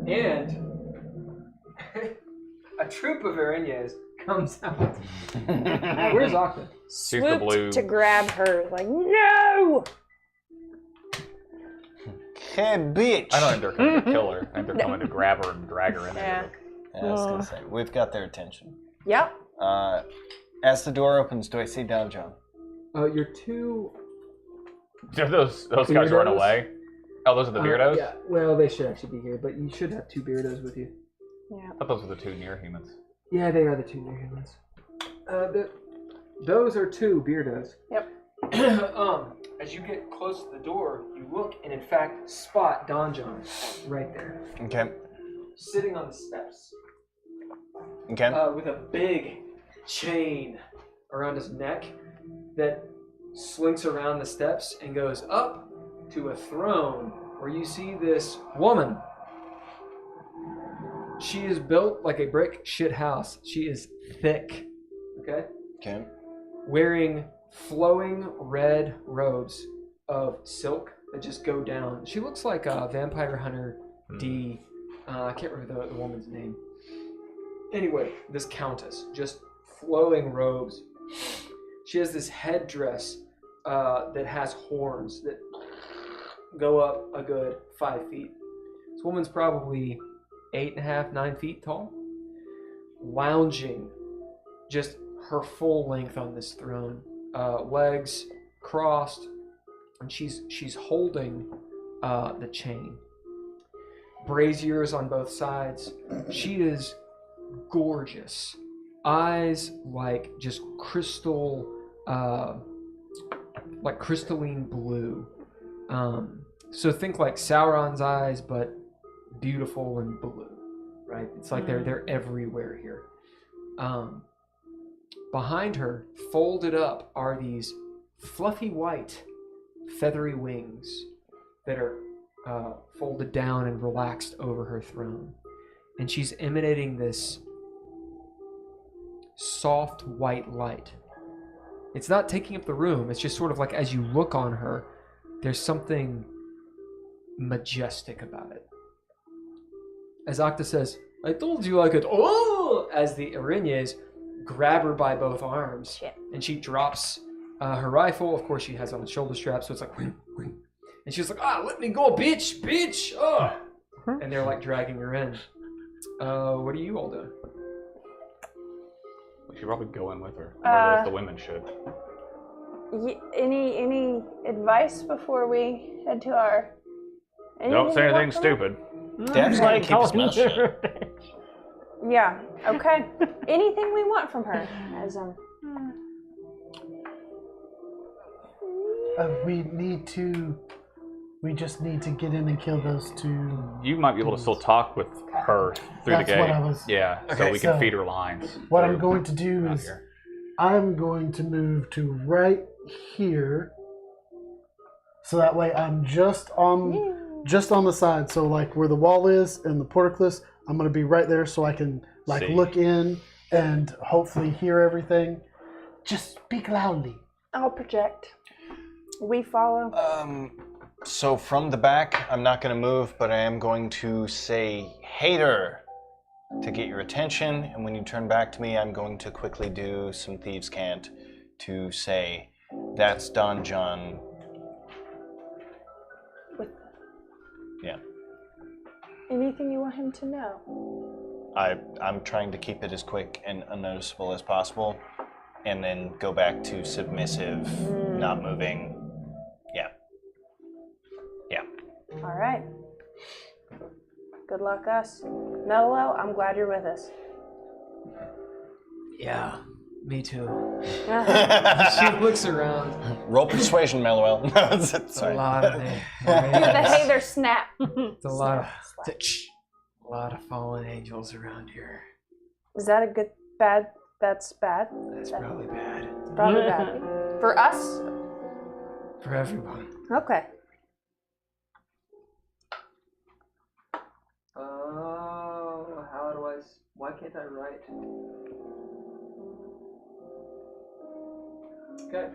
and a troop of Erinyes comes out. Where's Octa? She's the blue. Swooped to grab her, like, no! Hey, bitch! I don't think they're coming to kill her. I think they're coming to grab her and drag her in there. Yeah, I was gonna say, we've got their attention. Yep. As the door opens, do I see Don John? Your two. Did those guys run away? Oh, those are the Beardos? Yeah, well, they should actually be here, but you should have 2 Beardos with you. Yeah. I thought those were the 2 near humans. Yeah, they are the 2 near humans. Those are 2 Beardos. Yep. As you get close to the door, you look and in fact spot Don John right there. Okay. Sitting on the steps. Okay. With a big chain around his neck that slinks around the steps and goes up to a throne where you see this woman. She is built like a brick shit house. She is thick. Okay? Okay. Wearing flowing red robes of silk that just go down. She looks like a vampire hunter D. I can't remember the woman's name. Anyway, this countess, just flowing robes. She has this headdress that has horns that go up a good 5 feet. This woman's probably 8.5, 9 feet tall, lounging just her full length on this throne, legs crossed, and she's holding the chain. Braziers on both sides. She is gorgeous. Eyes like just crystal, like crystalline blue. So think like Sauron's eyes, but beautiful and blue, right? It's like they're everywhere here. Behind her, folded up, are these fluffy white, feathery wings that are folded down and relaxed over her throne. And she's emanating this soft white light. It's not taking up the room. It's just sort of like as you look on her, there's something majestic about it. As Octa says, I told you I could, oh! As the Erinyes grab her by both arms. Shit. And she drops her rifle. Of course, she has on a shoulder strap, so it's like, wing, wing. And she's like, let me go, bitch, bitch, oh! And they're like dragging her in. What are you all doing? We should probably go in with her, or at least the women should. Any advice before we head to our... Don't say you anything want from stupid. Dad's gonna keep his mouth shut. her? Yeah, okay. Anything we want from her as we just need to get in and kill those 2. You might be able to still talk with her through That's the gate. what I was- Yeah, so Okay, we can so feed her lines. What I'm through going to do out is here. I'm going to move to right here, so that way I'm just on the side. So like where the wall is and the portcullis, I'm going to be right there so I can like See. look in and hopefully hear everything. Just speak loudly. I'll project. We follow. So from the back, I'm not going to move, but I am going to say Heiðr to get your attention, and when you turn back to me, I'm going to quickly do some Thieves' Cant to say, that's Don John. Yeah. Anything you want him to know? I'm trying to keep it as quick and unnoticeable as possible, and then go back to submissive, not moving. Yeah. All right. Good luck, us. Mello, I'm glad you're with us. Yeah, me too. She looks around. Roll persuasion, Mellow. It's a lot of Do the Heiðr snap. It's a lot of fallen angels around here. Is that a good, bad? That's bad? That's probably bad. It's probably bad. For us? For everyone. Okay. Oh, how do I? Why can't I write? Okay.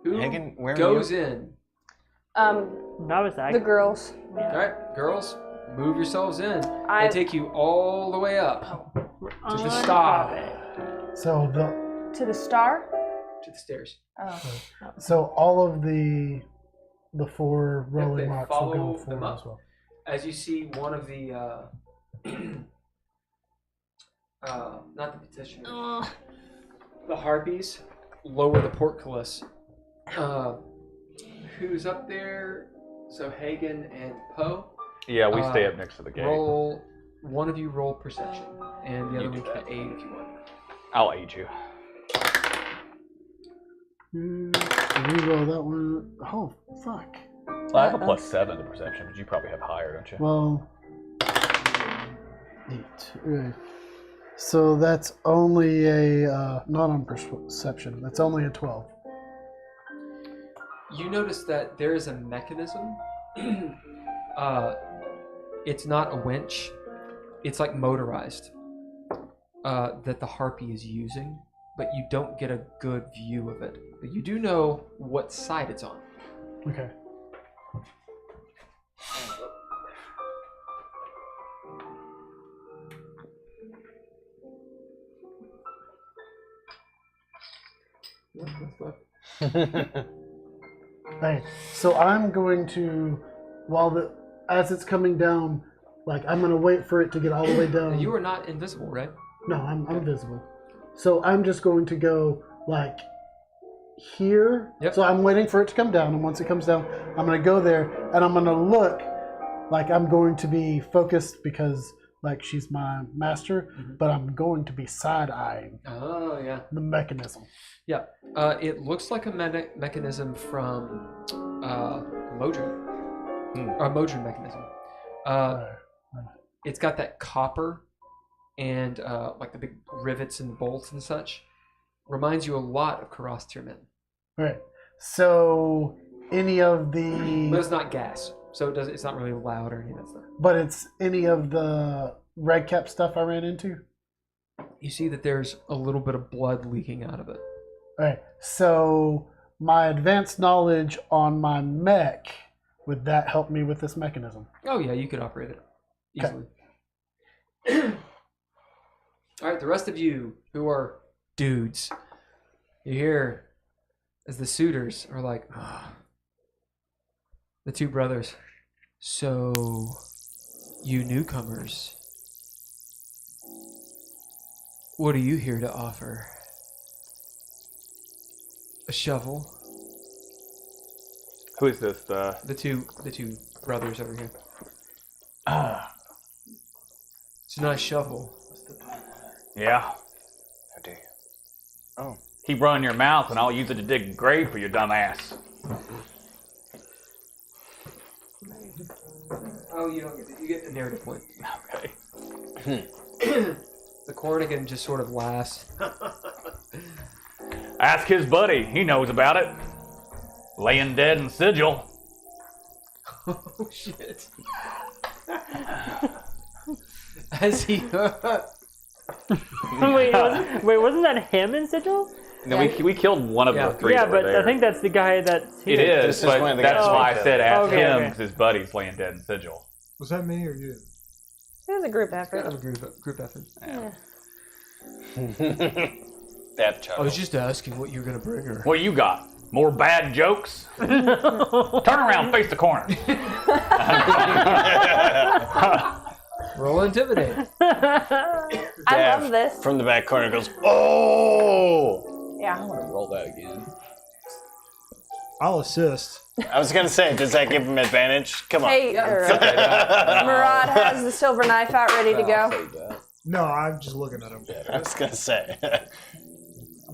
Who Haygen, where goes are you? in? That was The girls. All right, girls, move yourselves in. I- I take you all the way up to the star. So To the star? To the stairs. Oh. all of the four Yep, rolling they rocks will follow go them forward up. as well. As you see, one of the not the petitioner, the harpies lower the portcullis. Who's up there? So Haygen and Poe. Yeah, we stay up next to the gate. Roll. One of you roll perception, and the other You one do can that. aid if you want. I'll aid you. Reroll that one. Oh, fuck. Well, I have a +7 to perception, but you probably have higher, don't you? Well, 8. Right. So that's only a, not on perception, that's only a 12. You notice that there is a mechanism. It's not a winch. It's like motorized. That the harpy is using, but you don't get a good view of it. But you do know what side it's on. Okay. Right. So I'm going to, as it's coming down, like I'm gonna wait for it to get all the way down. You are not invisible, right? No, I'm visible. So I'm just going to go like here. Yep. So I'm waiting for it to come down, and once it comes down, I'm gonna go there, and I'm gonna look like I'm going to be focused because like she's my master, but I'm going to be side-eyeing Oh, yeah. the mechanism. Yeah. It looks like a mechanism from Modron. Or a Modron mechanism. It's got that copper and like the big rivets and bolts and such. Reminds you a lot of Caras Tirmen. Right. So any of the, But it's not gas, so it's not really loud or any of that stuff. but it's any of the red cap stuff I ran into. You see that there's a little bit of blood leaking out of it. Right. So my advanced knowledge on my mech, would that help me with this mechanism? Oh yeah, you could operate it easily. All right, the rest of you who are dudes, you hear as the suitors are like, the two brothers. So, you newcomers, what are you here to offer? A shovel? Who is this? The two brothers over here. It's a nice shovel. Yeah. How do you? Oh. Keep running your mouth, and I'll use it to dig a grave for your dumb ass. Oh, you don't get it. You get the narrative point. Okay. The Cornigan just sort of laughs. Ask his buddy. He knows about it. Laying dead in Sigil. Oh, shit. As he... Wait, wasn't that him in Sigil? No, we killed one of the three. Yeah, that were but there. I think that's the guy that's here. It is, This is but one of the that's guys why we I said ask Okay, him okay. because his buddy's laying dead in Sigil. Was that me or you? It was a group effort. Kind of a group effort. Yeah. That chuckle. I was just asking what you're gonna bring her. What you got? More bad jokes? Turn around, face the corner. Roll intimidate. I Dav love this. from the back corner goes, oh! Yeah. I want to roll that again. I'll assist. I was gonna say, does that give him advantage? Come on. Hey, Murad has the silver knife out ready to go. No, I'm just looking at him. I was gonna say. I've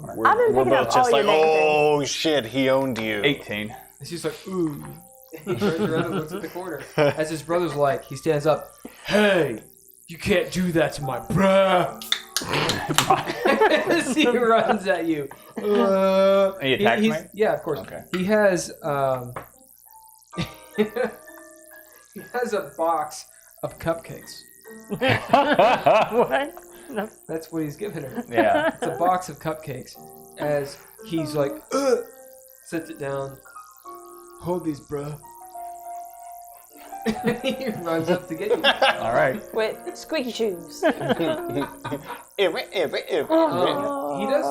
been We're picking both up just all like, your name oh shit, he owned you. 18. And she's like, ooh. He turns around and looks at the corner. As his brother's like, he stands up. Hey, you can't do that to my bruh. As he runs at you. He attacks me? Yeah, of course. Okay. He has he has a box of cupcakes. What? No. That's what he's giving her. Yeah. It's a box of cupcakes. As he's like, sets it down. Hold these, bruh. He runs up to get you. All right. With squeaky shoes. He does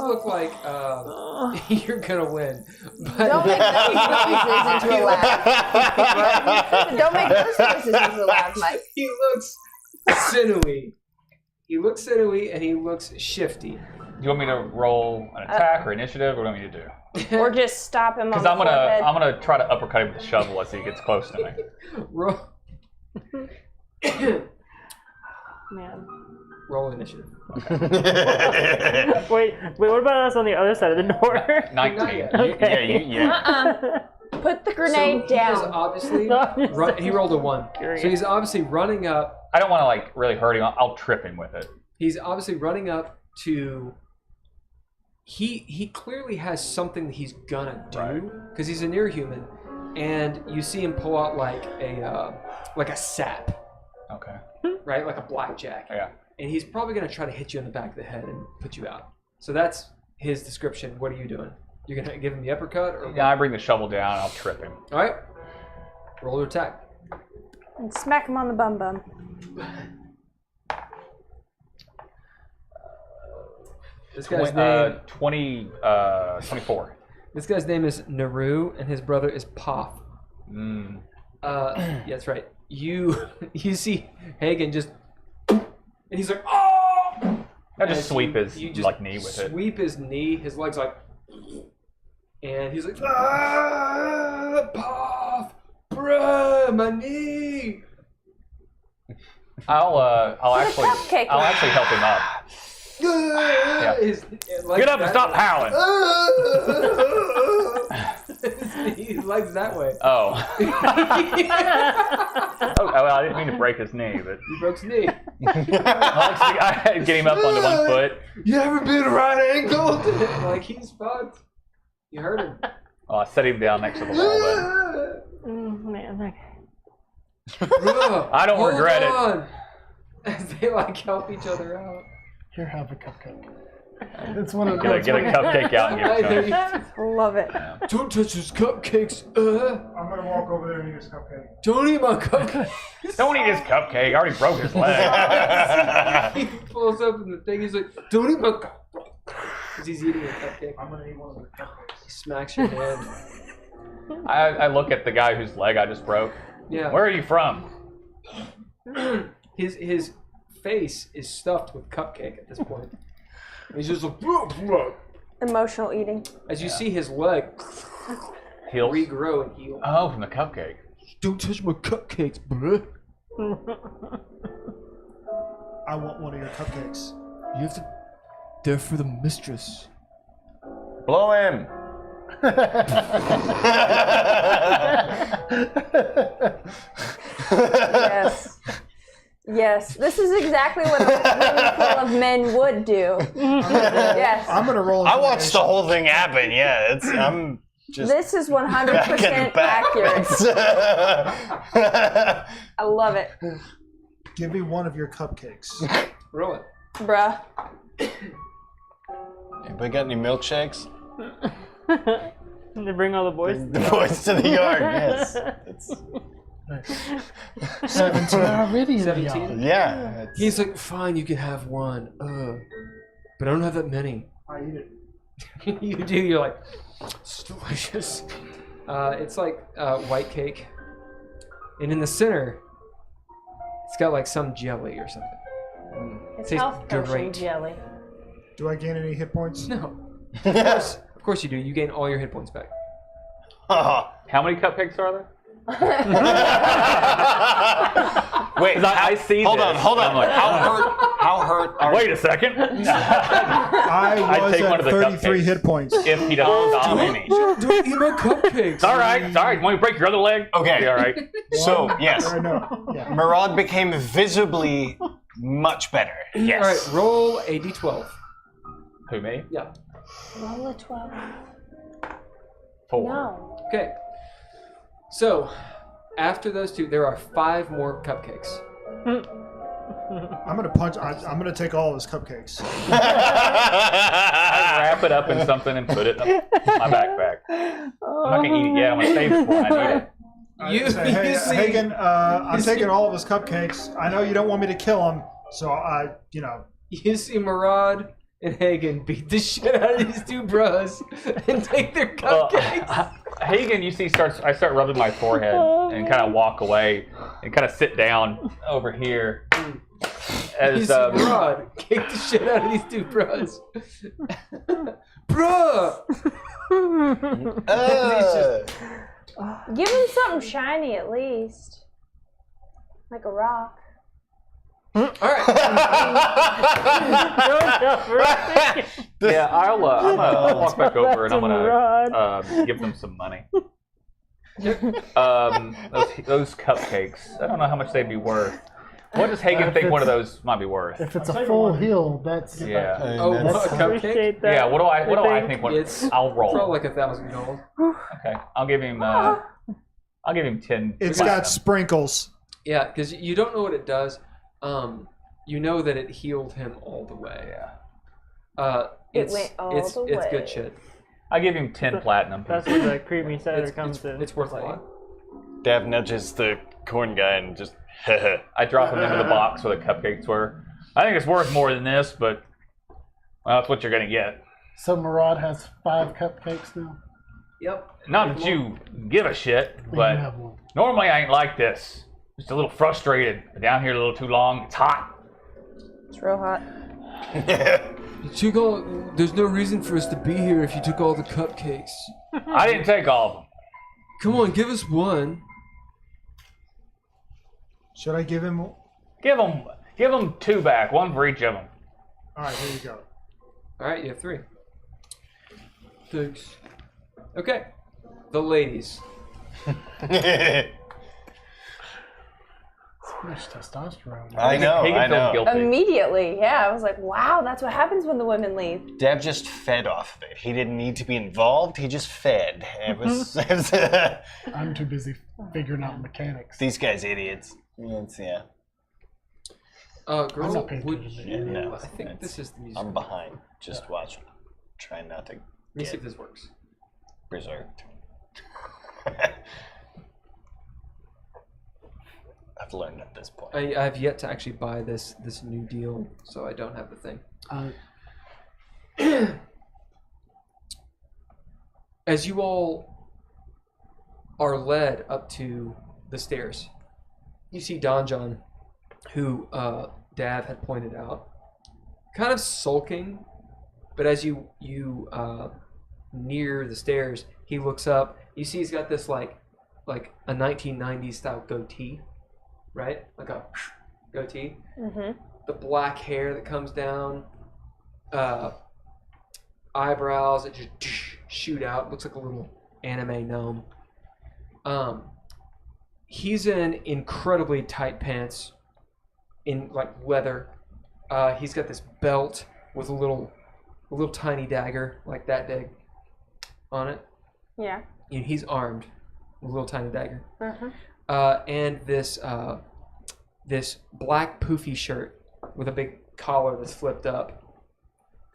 look like you're gonna win. But Don't make those noises into a laugh. Don't make those noises into a laugh, Mike. He looks sinewy. He looks sinewy and he looks shifty. Do you want me to roll an attack or initiative? What do you want me to do? Or just stop him on Because the I'm forehead. gonna try to uppercut him with the shovel as he gets close to me. Roll. Man. Roll initiative. Wait, what about us on the other side of the door? 19. Okay. Yeah. Put the grenade So he is down. obviously he rolled a 1. So he's obviously running up. I don't want to like really hurt him. I'll trip him with it. He's obviously running up to. He clearly has something that he's gonna do because he's a near human, and you see him pull out like a sap. Okay. Right, like a blackjack. Yeah. And he's probably gonna try to hit you in the back of the head and put you out. So that's his description. What are you doing? You're gonna give him the uppercut, or Yeah, I bring the shovel down and I'll trip him. all right? Roll to attack. And smack him on the bum bum. This guy's name. 24. This guy's name is Naru, and his brother is Poff. Yeah, that's right. You see Haygen just, and he's like, oh! I just sweep his you just like knee with it. Sweep his knee. His leg's like, and he's like, ah, Poff, bruh, my knee. I'll actually help him up. Yeah. Get up and stop howling. His leg's that way. Oh. Well, I didn't mean to break his knee, but You broke his knee. I get him up onto one foot. You ever been right angled? Like he's fucked. You hurt him. Oh, I set him down next to the wall then. Man, I don't regret it. As they like help each other out. Here, have a cupcake. It's one of Get a cupcake out and give it to him. Love it. Don't touch his cupcakes. I'm gonna walk over there and eat his cupcake. Don't eat my cupcake. Don't eat his cupcake. I already broke his leg. He pulls up in the thing. He's like, don't eat my cupcake. Because he's eating a cupcake. I'm gonna eat one of the cupcakes. He smacks your hand. I look at the guy whose leg I just broke. Yeah. Where are you from? His face is stuffed with cupcake at this point. He's just like, blah, blah. Emotional eating. As you see his leg Heels. regrow and heal. Oh, from the cupcake. Don't touch my cupcakes, bruh. I want one of your cupcakes. You have to. They're for the mistress. Blow him. Yes. Yes. This is exactly what a room full of men would do. Yes. I'm gonna roll. I watched the whole thing happen. Yeah, I'm just. This is 100% accurate. I love it. Give me one of your cupcakes. Roll it. Bruh. Anybody got any milkshakes? They bring all the boys. The boys to the yard. Yes. It's, 17 already in the 17? yard. yeah. He's like, fine, you can have one. But I don't have that many. I eat it. You do. You're like, it's delicious. It's like white cake. And in the center It's got like some jelly or something. It's Tastes health potion great. jelly. Do I gain any hit points? No. Of course you do. You gain all your hit points back. How many cupcakes are there? Wait, I see hold this, on, hold and on. I'm like, How hurt are Wait a second. I was take one at of the 33 cupcakes. hit points. If he doesn't stop me. Don't eat my cupcakes. All right. Sorry. Want me to break your other leg? Okay. All right. So, yes, I know. Yeah. Murad became visibly much better. Yes. All right, roll a d12. Who, me? Yeah. Roll a 12. 4. No. Okay. So, after those two, there are 5 more cupcakes. I'm gonna punch. I'm gonna take all of his cupcakes. I wrap it up in something and put it in my backpack. I'm not gonna eat it yet. I'm gonna save it for when I need it. You Say, hey, see- Haygen, I'm taking all of his cupcakes. I know you don't want me to kill him, so You see Murad and Hagen beat the shit out of these two bros and take their cupcakes. Hagen, you see, I start rubbing my forehead and kind of walk away and kind of sit down over here. You see Murad kick the shit out of these two bros. Bruh! Give him something shiny at least. Like a rock. Alright. Yeah, I'll walk back over and I'm gonna give them some money. Those cupcakes. I don't know how much they'd be worth. What does Hagen think one of those might be worth? If it's a full heal, that's Yeah. Oh, that's a cupcake? Yeah. What do I think? I'll roll. Throw like 1,000 gold. Okay. I'll give him 10. It's got sprinkles. Yeah, because you don't know what it does. You know that it healed him all the way. Yeah. It went all the It's way. good shit. I give him 10 platinum. That's where the creamy cider comes in. It's worth a lot. Dav nudges the corn guy and just. I drop him into the box where the cupcakes were. I think it's worth more than this, but well, that's what you're gonna get. So Murad has 5 cupcakes now. Yep. Not that you give a shit, You but have one. normally I ain't like this. Just a little frustrated. Been down here a little too long. It's hot. It's real hot. You took all. There's no reason for us to be here if you took all the cupcakes. I didn't take all of them. Come on, give us one. Should I give him? Give them 2 back. 1 for each of them. All right, here you go. All right, you have 3. Thanks. Okay, the ladies. So much testosterone. I know, Hagen I feels know. guilty. Immediately, yeah. I was like, wow, that's what happens when the women leave. Dav just fed off of it. He didn't need to be involved. He just fed. It was. I'm too busy figuring out mechanics. These guys idiots. Yeah. I'm Girl, not paying would attention. you? No, I think it's- this is the music. I'm behind. Just watching. Trying not to Let me see get if this works. berserked. I've learned at this point. I have yet to actually buy this new deal, so I don't have the thing. As you all are led up to the stairs, you see Donjon, who Dav had pointed out, kind of sulking, but as you near the stairs, he looks up. You see he's got this like a 1990s style goatee, right? Like a goatee. Mm-hmm. The black hair that comes down, eyebrows that just shoot out. Looks like a little anime gnome. He's in incredibly tight pants, in like leather. He's got this belt with a little tiny dagger, like that big, on it. Yeah. And he's armed with a little tiny dagger. Uh-huh. And this black poofy shirt with a big collar that's flipped up.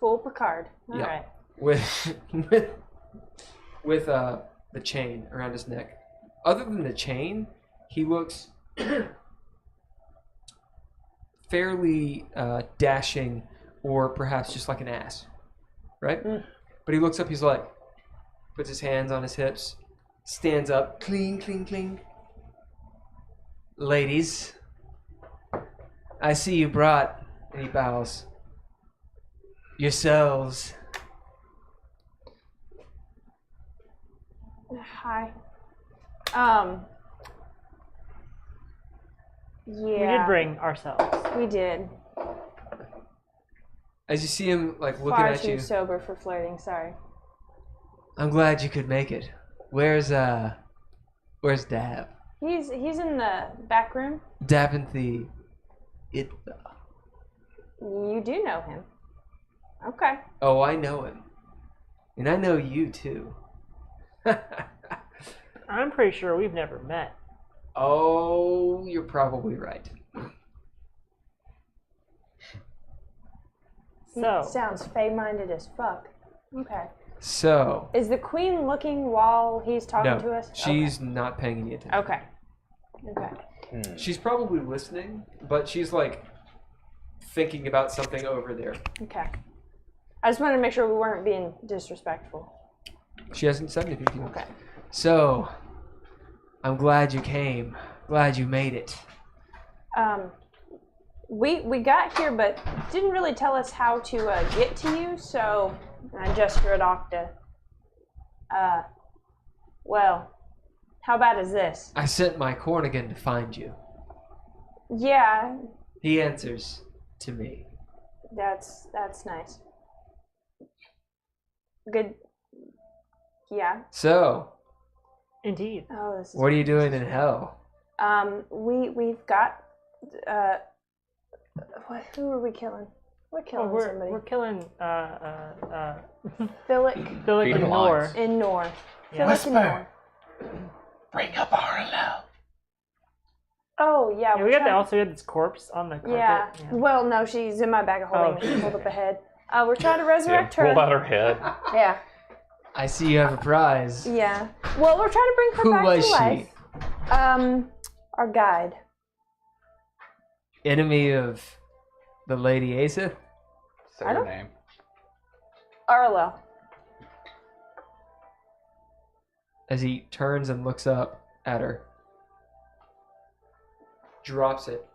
Full Picard. All Yeah. right. With the chain around his neck. Other than the chain, he looks fairly dashing, or perhaps just like an ass, right? Mm. But he looks up. He's like, puts his hands on his hips, stands up, cling, cling, cling. Ladies, I see you brought, and he bows, yourselves. Hi. Yeah. We did bring ourselves. We did. As you see him like looking Far at too you, sober for flirting. Sorry. I'm glad you could make it. Where's Dav? He's in the back room. Dav Idthè. You do know him. Okay. Oh, I know him, and I know you too. I'm pretty sure we've never met. Oh, you're probably right. So Sounds fey-minded as fuck. Okay. So, Is the queen looking while he's talking no, to us? she's not paying any attention. Okay. Okay. She's probably listening, but she's like thinking about something over there. Okay. I just wanted to make sure we weren't being disrespectful. She hasn't said anything to you. Okay. So, I'm glad you came. Glad you made it. We got here, but didn't really tell us how to get to you. So I gesture at Octa. Well, how bad is this? I sent my Cornigan to find you. Yeah, He answers to me. that's nice. Good. Yeah. So, indeed. Oh, this is. what are you doing in hell? We've got. Who are we killing? We're killing somebody. We're killing Philip Philip and Nor. in Nor. Yeah. Philip and Nor. Bring up Arlo. Oh yeah. Yeah, we're we got trying- also had this corpse on the carpet. Yeah. Well, no, she's in my bag of holding. Oh. She pulled up a head. We're trying to resurrect her. Pull out her head. Yeah. I see you have a prize. Yeah. Well, we're trying to bring her Who back was to life. Our guide. Enemy of the Lady Asa? Say I her don't- name. Arlo. As he turns and looks up at her, drops it,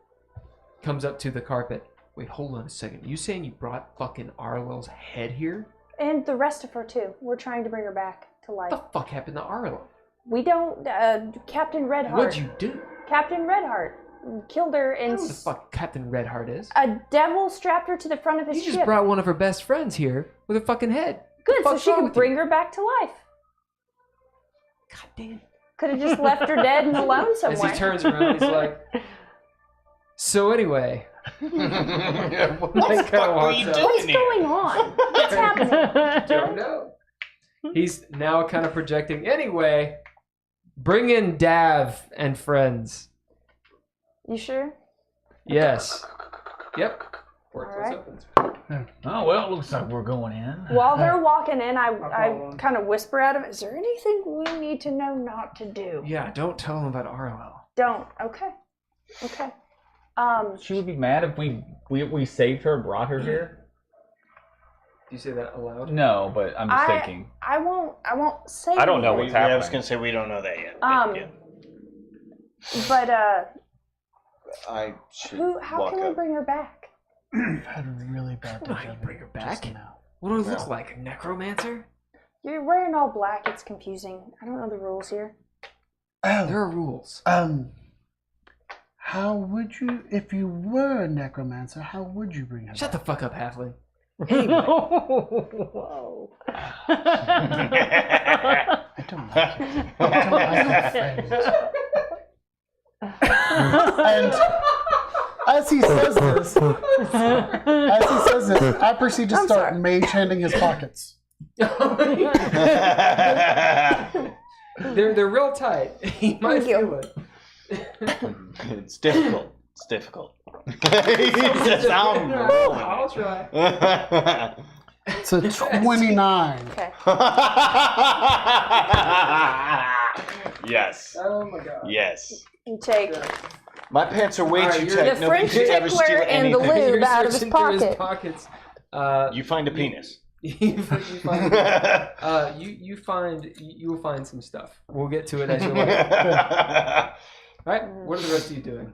comes up to the carpet. Wait, hold on a second. You saying you brought fucking Arlo's head here? And the rest of her too. We're trying to bring her back to life. What the fuck happened to Arlo? We don't. Captain Redheart. What'd you do? Captain Redheart killed her I don't know and what the fuck Captain Redheart is. a devil strapped her to the front of his You ship. just brought one of her best friends here with a fucking head. Good, so fuck's she wrong could with bring you? her back to life. God damn. Could have just left her dead and alone As somewhere. he turns around, he's like, so anyway. What the fuck were you doing What's here? going on? What's happening? Don't know. He's now kind of projecting. Anyway, bring in Dav and friends. You sure? Yes. Yep. Alright. Oh, well, it looks like we're going in. While they're walking in, I kind of whisper at him, is there anything we need to know not to do? Yeah, don't tell him about Arlo. Don't. Okay. Okay. She would be mad if we saved her and brought her here. Do you say that aloud? No, but I'm just thinking. I won't say I don't know anything. what's happening. I was gonna say we don't know that yet. But, yeah. But I should how walk can we up. bring her back? I've had a really bad How do you bring her back? What do I look like? A necromancer? You're wearing all black. It's confusing. I don't know the rules here. There are rules. How would you, if you were a necromancer, how would you bring her Shut the fuck up, halfling. Whoa. I don't like it. I don't like friends. And as he says this, I proceed to start mage handing his pockets. They're real tight. He might feel it. It's difficult. It's difficult. He says, I'll try. It's a 29. Okay. Yes. Oh my god. Yes. You take My pants are way Alright, too you're- tight. the Nobody French could ever steal tickler and the anything. lube You're out of his searching through his pocket. pockets. You find a penis. You will find some stuff. We'll get to it as you like. All right. What are the rest of you doing?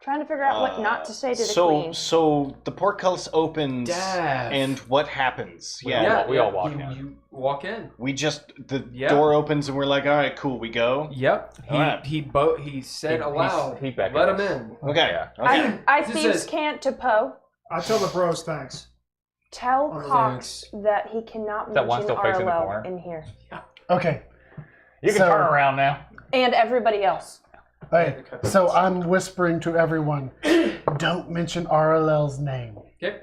Trying to figure out what not to say to the so, queen. So the portcullis opens, Dav. and what happens? We all walk in. You walk in. We just the door opens, and we're like, all right, cool, we go. Yep. Alright. He said aloud. He back Let us. him in. Okay. Okay. I This thieves is- can't to Poe. I tell the bros thanks. Tell Oh, Cox that he cannot that one mention still facing the Arlo corner? in here. Okay. You can So- turn around now. And everybody else. Hey, so I'm whispering to everyone, don't mention RLL's name. Okay.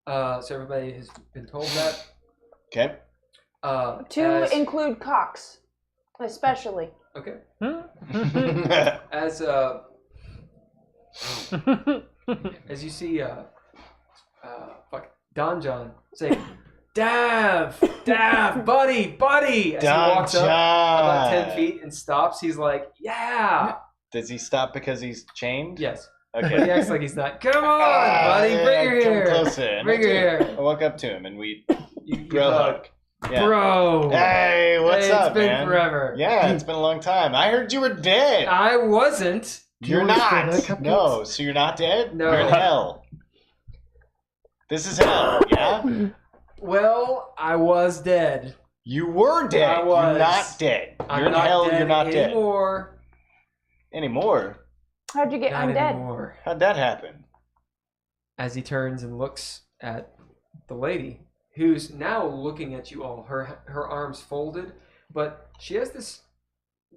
So everybody has been told that. Okay. To include Cox, especially. Okay. Hmm? As as you see, Don John say, Dav, buddy, as he walks up about 10 feet and stops, he's like, yeah. Does he stop because he's chained? Yes. Okay. But he acts like he's not. Come on, buddy, bring her here. Come closer. And Bring her here. I walk up to him and we You bro hug. hug. Yeah. Bro. Hey, what's up, It's been man? forever. Yeah, it's been a long time. I heard you were dead. I wasn't. You're not. No, so you're not dead? No. You're in hell. This is hell, yeah? Well, I was dead. You were dead. I was. You're not dead. I'm You're in not hell, dead you're not dead. anymore. Anymore? How'd you get Not undead? anymore. How'd that happen? As he turns and looks at the lady, who's now looking at you all, her arms folded, but she has this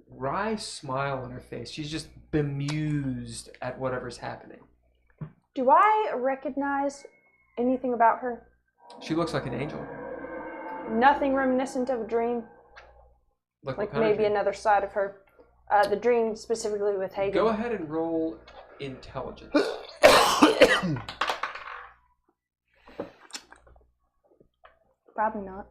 wry smile on her face. She's just bemused at whatever's happening. Do I recognize anything about her? She looks like an angel. Nothing reminiscent of a dream? Like Like what kind of maybe dream? another side of her. The dream specifically with Haygen. Go ahead and roll intelligence. Probably not.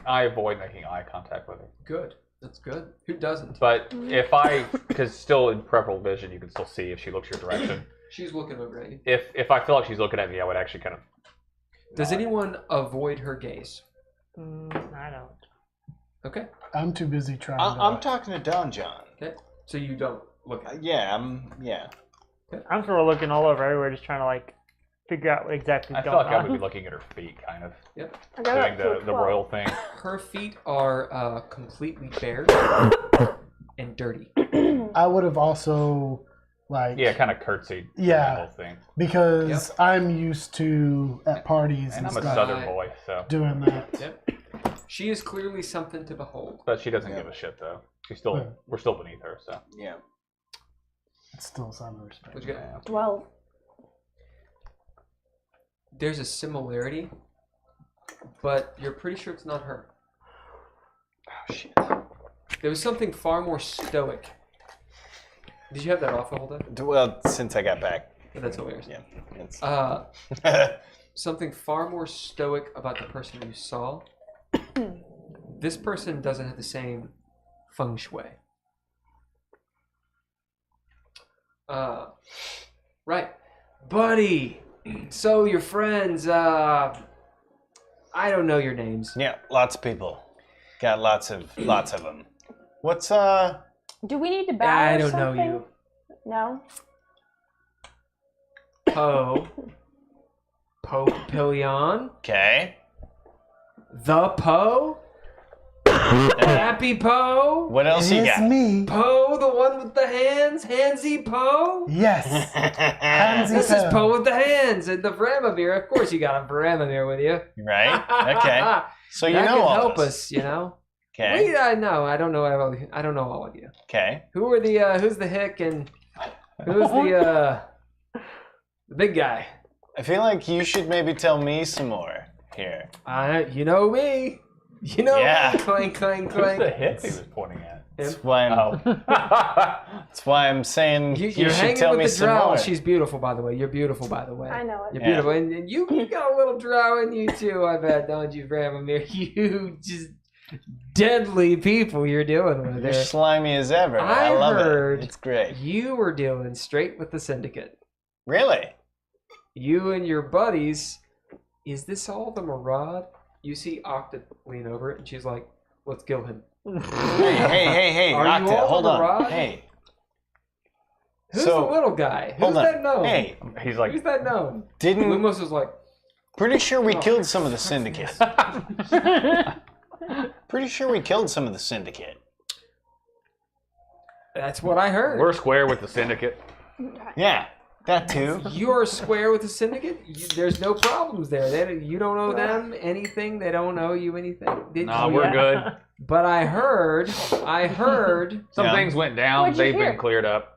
I avoid making eye contact with her. Good. That's good. Who doesn't? But if I, because still in peripheral vision, you can still see if she looks your direction. She's looking over at you. If I feel like she's looking at me, I would actually kind of. Does anyone avoid her gaze? I don't. Okay. I'm too busy trying I'm talking to Don John. Okay. So you don't look at Yeah, I'm sort of looking all over everywhere, just trying to like figure out what exactly I is feel going like I on. would be looking at her feet, kind of. Yep. I got Doing up to a the 12. royal thing. Her feet are completely bare and dirty. I would have also, like... Yeah, kind of curtsied. Yeah. That whole thing. Because I'm used to, at parties And and I'm a stuff, southern boy, so. doing that. Yep. She is clearly something to behold. But she doesn't give a shit, though. She's still, Yeah. we're still beneath her, so. Yeah. It's still some respect. What'd you get? 12. There's a similarity, but you're pretty sure it's not her. Oh, shit. There was something far more stoic. Did you have that off the whole time? Well, since I got back. Oh, that's hilarious. Yeah. It's... Something far more stoic about the person you saw. This person doesn't have the same feng shui. Right. Buddy! So your friends, I don't know your names. Yeah, lots of people. Got lots of them. What's Do we need to bow I or don't know something? you. No? Pappillion? Okay. The Poe? Happy Poe? What else you It's got? me. Poe, the one with the hands? Handsy Poe? Yes. Handsy This is Poe. Poe with the hands and the Vramamiir. Of course you got a Vramamiir with you. Right? Okay. So you that know could all help this. us, you know? Okay. Wait, I know. I don't know all of you. Okay. Who are the who's the hick and who's the big guy? I feel like you should maybe tell me some more here. You know me. You know Yeah. me. Clank, clank, Who's the clank. hit he was pointing at? That's why I'm. That's why I'm saying you You're should hanging tell with me the some drow. more. She's beautiful, by the way. You're beautiful, by the way. I know it. You're Yeah. beautiful, and you got a little drow in you too. I bet, don't you, Vramamiir? You just deadly people you're dealing with You're there. slimy as ever. I love heard it. It's great. You were dealing straight with the syndicate. Really? You and your buddies. Is this all the Murad? You see Octa lean over it, and she's like, "Let's kill him." Hey, Are you Octa, all hold the on. Murad? Hey, Who's the little guy? Who's hold on. that gnome? Hey, He's like, Who's that gnome? didn't Lumos was like, pretty sure we killed some of the syndicate. Pretty sure we killed some of the syndicate. that's what I heard. we're square with the syndicate. Yeah, that too. You're square with the syndicate. There's no problems there. You don't owe them anything. They don't owe you anything. Nah, we're good. But I heard. Some things went down. What'd you They've hear? been cleared up.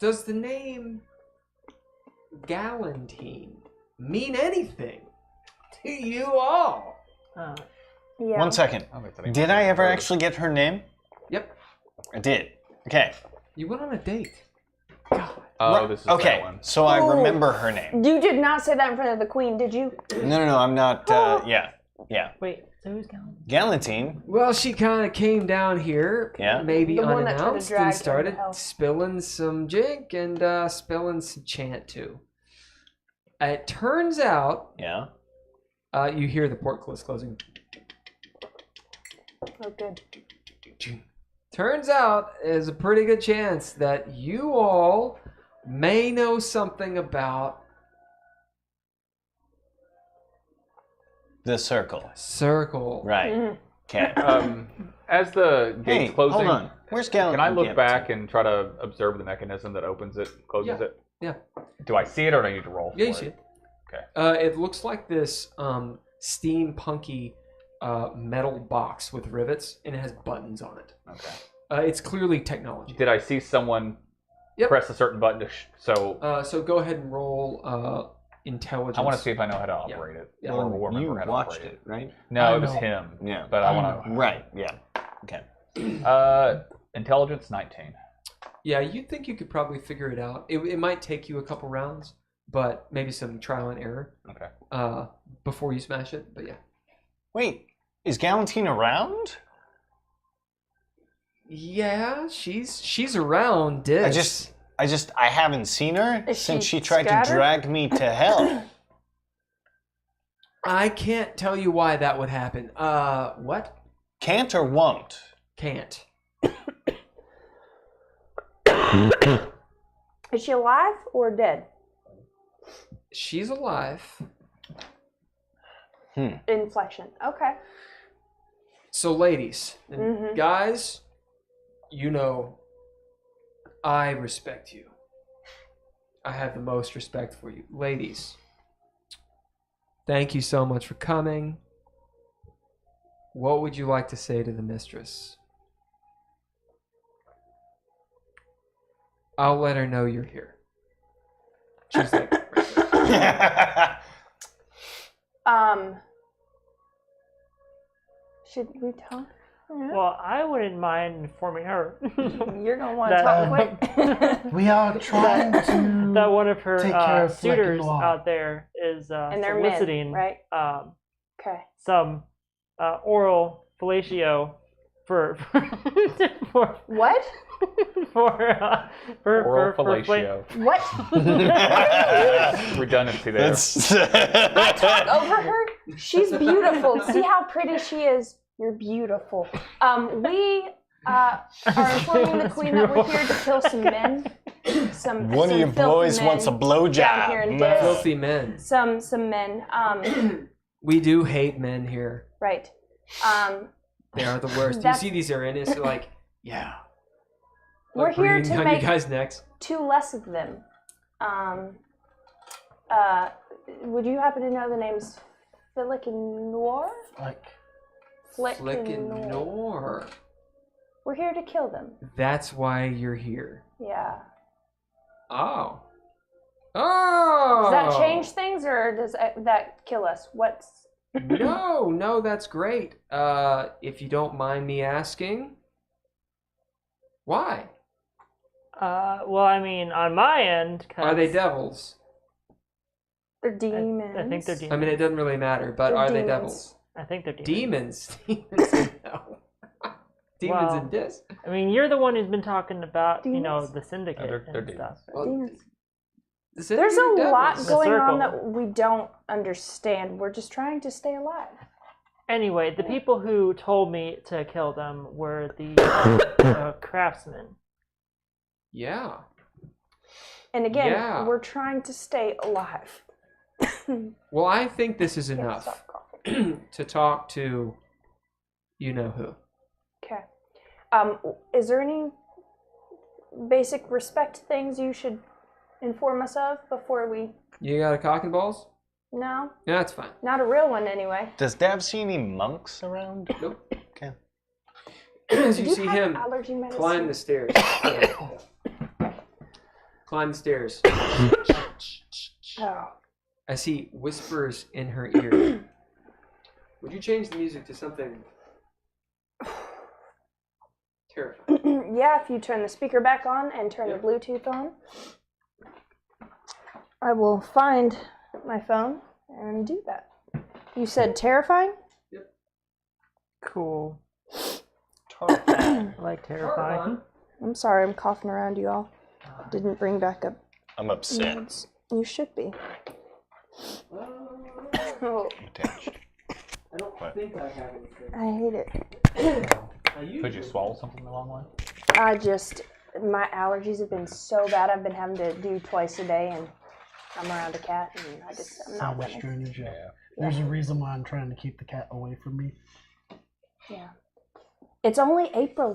Does the name Galantine mean anything to you all? Yeah. 1 second. Did I ever actually get her name? Yep. I did. Okay. You went on a date. Oh, this is okay. that one. So I remember her name. You did not say that in front of the queen, did you? No, I'm not. Yeah. Wait, so who's Galantine? Galantine. Well, she kind of came down here, Yeah. maybe The one that tried to unannounced, drag and him started to hell. spilling some jink and spilling some chant too. It turns out, Yeah. you hear the port closing. Oh, good. Turns out, there's a pretty good chance that you all may know something about The circle. Circle. Right. Okay. As the gate's closing, hold on. Where's Galantine? can I look back and try to observe the mechanism that opens it, closes it? Yeah. Do I see it or do I need to roll? Yeah, you for see it? it. Okay. It looks like this steampunky metal box with rivets, and it has buttons on it. Okay. It's clearly technology. Did I see someone press a certain button to So go ahead and roll intelligence. I want to see if I know how to operate it. Yeah. Or remember You how to watched operate it, right? No, it was him. Yeah. But I want to. Right. Yeah. Okay. Intelligence 19. Yeah, you'd think you could probably figure it out. It might take you a couple rounds, but maybe some trial and error. Okay. Before you smash it, but yeah. Wait, is Galantine around? Yeah, she's around. I haven't seen her Is since she she tried scattered? to drag me to hell. I can't tell you why that would happen. What? Can't or won't? Can't. Is she alive or dead? She's alive. Inflection. Okay. So, ladies and guys, you know, I respect you. I have the most respect for you. Ladies, thank you so much for coming. What would you like to say to the mistress? I'll let her know you're here. She's like, should we talk? Well, I wouldn't mind informing her. You're gonna want to talk quick. We are trying to that one of her take care of suitors Fleck and out there is And they're men, soliciting right? Okay. some oral fellatio for What? Oral fellatio. What? Redundancy there. I talk over her. She's beautiful. See how pretty she is. You're beautiful. We are informing the queen that we're here to kill some men. One of your boys wants a blowjob. Down here in Dis. filthy men. Some men. We do hate men here. Right. They are the worst. You That's- see these arenas, they're like, yeah. We're Like here breathing to down make you guys' necks. 2 less of them. Would you happen to know the names Flick and Noir? Flick and Noir. We're here to kill them. That's why you're here. Yeah. Oh. Oh! Does that change things or does that kill us? What's. No, that's great. If you don't mind me asking, why? Well, I mean, on my end, Are they devils? They're demons. I think they're demons. I mean, it doesn't really matter, but They're are they demons. devils? I think they're demons. Demons? No. Demons Well, and dis. I mean, you're the one who's been talking about, you know, Demons? the syndicate they're and stuff. Demons. The There's a devils. lot The going on circle. that we don't understand. We're just trying to stay alive. Anyway, the people who told me to kill them were the craftsmen. Yeah. And again, Yeah. we're trying to stay alive. Well, I think this is Can't enough stop coughing. to talk to you know who. Okay. Is there any basic respect things you should inform us of before we... You got a cock and balls? No? Yeah, that's fine. Not a real one, anyway. Does Dav see any monks around? Nope. Okay. As Do you you see have him allergy medicine? climb the stairs. Climb the stairs. Oh. As he whispers in her ear. Would you change the music to something terrifying? Yeah, if you turn the speaker back on and turn the Bluetooth on. I will find my phone and do that. You said terrifying? Yep. Cool. I like terrifying. I'm sorry, I'm coughing around you all. Didn't bring back up I'm upset. notes. You should be. Oh, Detached. I don't think I have anything. I hate it. Could you swallow something the wrong way? My allergies have been so bad, I've been having to do twice a day, and I'm around a cat, and I'm not Much winning. drainage. Yeah. There's a reason why I'm trying to keep the cat away from me. Yeah. It's only April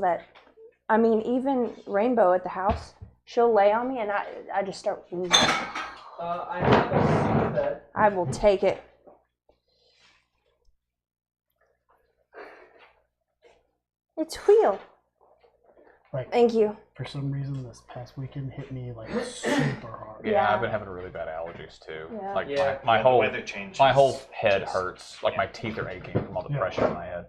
even Rainbow at the house, she'll lay on me, and I just start losing. I have a super bed. I will take it. It's Wheel. Like, Thank you. for some reason, this past weekend hit me like super hard. Yeah, Yeah. I've been having really bad allergies too. Yeah. Like Yeah. my The whole weather changes. my whole head hurts. Like my teeth are aching from all the Yeah. pressure in my head.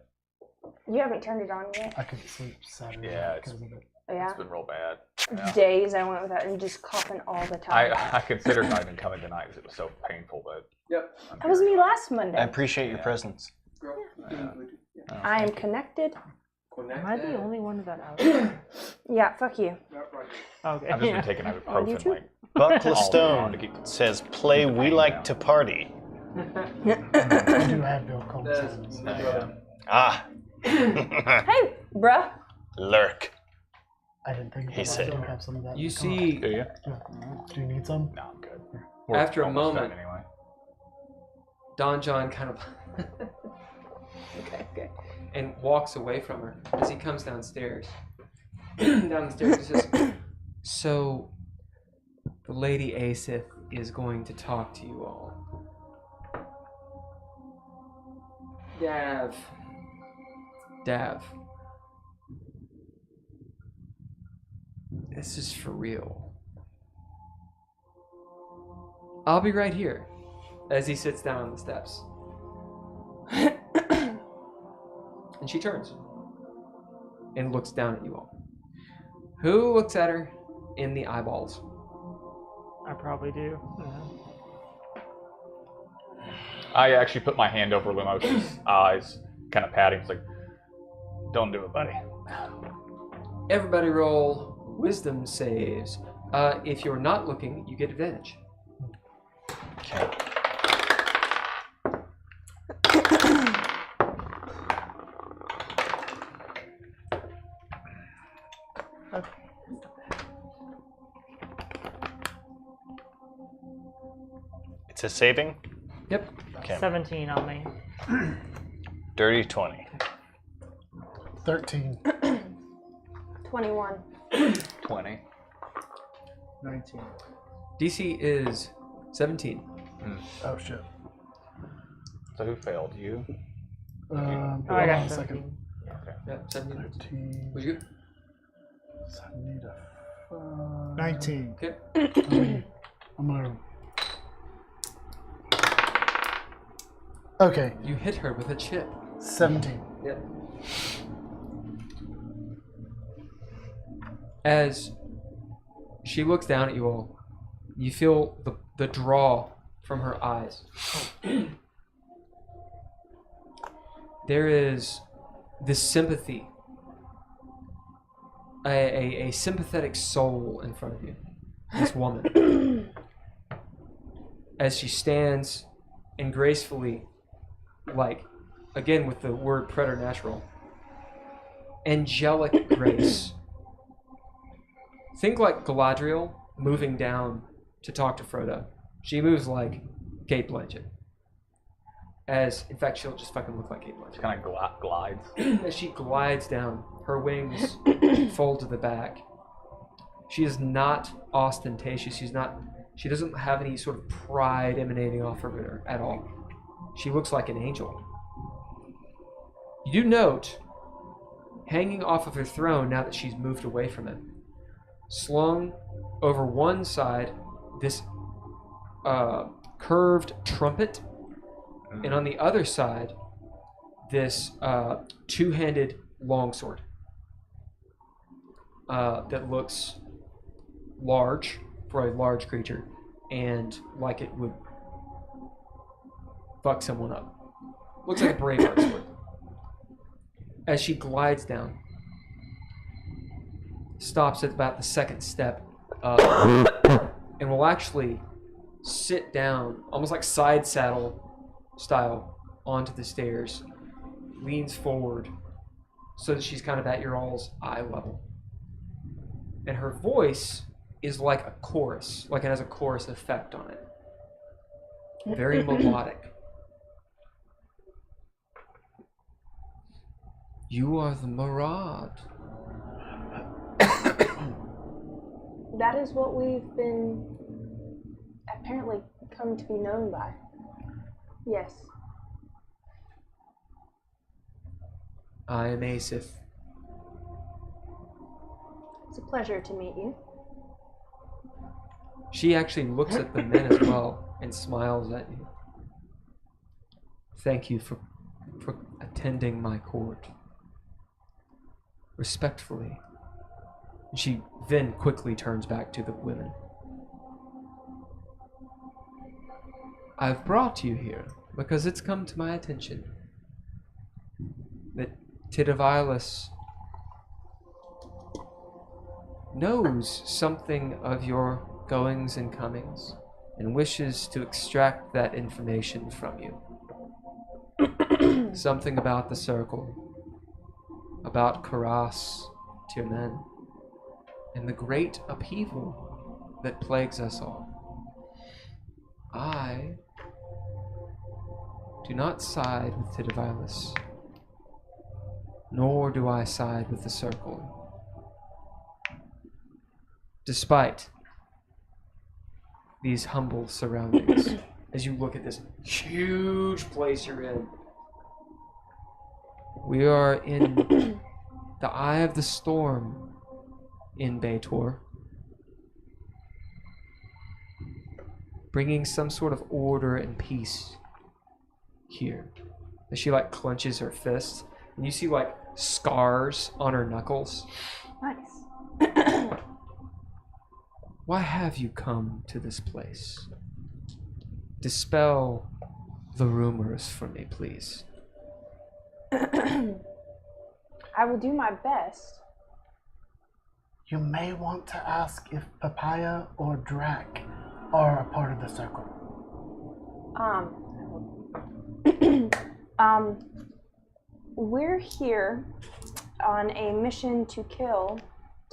You haven't turned it on yet. I couldn't sleep Saturday Yeah, it's- because of it. Yeah. It's been real bad. Yeah. Days I went without and just coughing all the time. I considered not even coming tonight because it was so painful, but Yep. That was me last I Monday. appreciate your presence. I am connected. Am I the only one without allergies? Yeah, fuck you. Okay. I've just been taking On ibuprofen YouTube? like Buckler all day long to Stone keep says, "Play We Like to Party." I do have Bill That's Combs. my brother. Ah. Hey, bruh. Lurk. I didn't think He about said- it. I do have some of that. You in the see, Do you? car. Do you need some? No, I'm good. After a almost done moment- anyway. Don John kind of okay, and walks away from her as he comes downstairs. Down the stairs, he says, "So, the Lady Asith is going to talk to you all." Dav. This is for real. I'll be right here. As he sits down on the steps. And she turns and looks down at you all. Who looks at her in the eyeballs? I probably do. I actually put my hand over Lumos's eyes, kind of patting. It's like, don't do it, buddy. Everybody roll wisdom saves. If you're not looking, you get advantage. Okay. It's a saving? Yep. Okay. 17 on me. Dirty 20. 13. 21. 20. 19. DC is 17. Oh shit. So who failed? You? Oh, I Hold got on a 17. second. Okay. Yeah, 17. 13. Was you? So I need a 19. Okay. I'm gonna. Okay, You hit her with a chip. 17. Yep. As she looks down at you all, you feel the draw from her eyes. There is this sympathy, a sympathetic soul in front of you, this woman. As she stands and gracefully, like, again with the word preternatural, angelic grace, think like Galadriel moving down to talk to Frodo. She moves like Kate Blanchett. In fact, she'll just fucking look like Kate Blanchett. She kind of glides. As she glides down, her wings fold to the back. She is not ostentatious. She doesn't have any sort of pride emanating off of her at all. She looks like an angel. You do note, hanging off of her throne now that she's moved away from it, slung over one side, this curved trumpet, and on the other side, this two-handed longsword that looks large for a large creature and like it would fuck someone up. Looks like a Braveheart sword. As she glides down, stops at about the second step and will actually sit down, almost like side saddle style, onto the stairs, leans forward so that she's kind of at your all's eye level. And her voice is like a chorus, like it has a chorus effect on it. Very melodic. You are the Murad. That is what we've been apparently come to be known by. Yes. I am Asif. It's a pleasure to meet you. She actually looks at the men as well and smiles at you. Thank you for attending my court. Respectfully. She then quickly turns back to the women. I've brought you here because it's come to my attention that Tidavalis knows something of your goings and comings and wishes to extract that information from you. Something about the circle, about Caras Tirmen, and the great upheaval that plagues us all. I do not side with Tidavalis, nor do I side with the circle. Despite these humble surroundings, as you look at this huge place you're in, we are in the eye of the storm in Beitor, bringing some sort of order and peace here. As she like clenches her fist, and you see like scars on her knuckles. Nice. Why have you come to this place? Dispel the rumors for me, please. I will do my best. You may want to ask if Papaya or Drac are a part of the circle. We're here on a mission to kill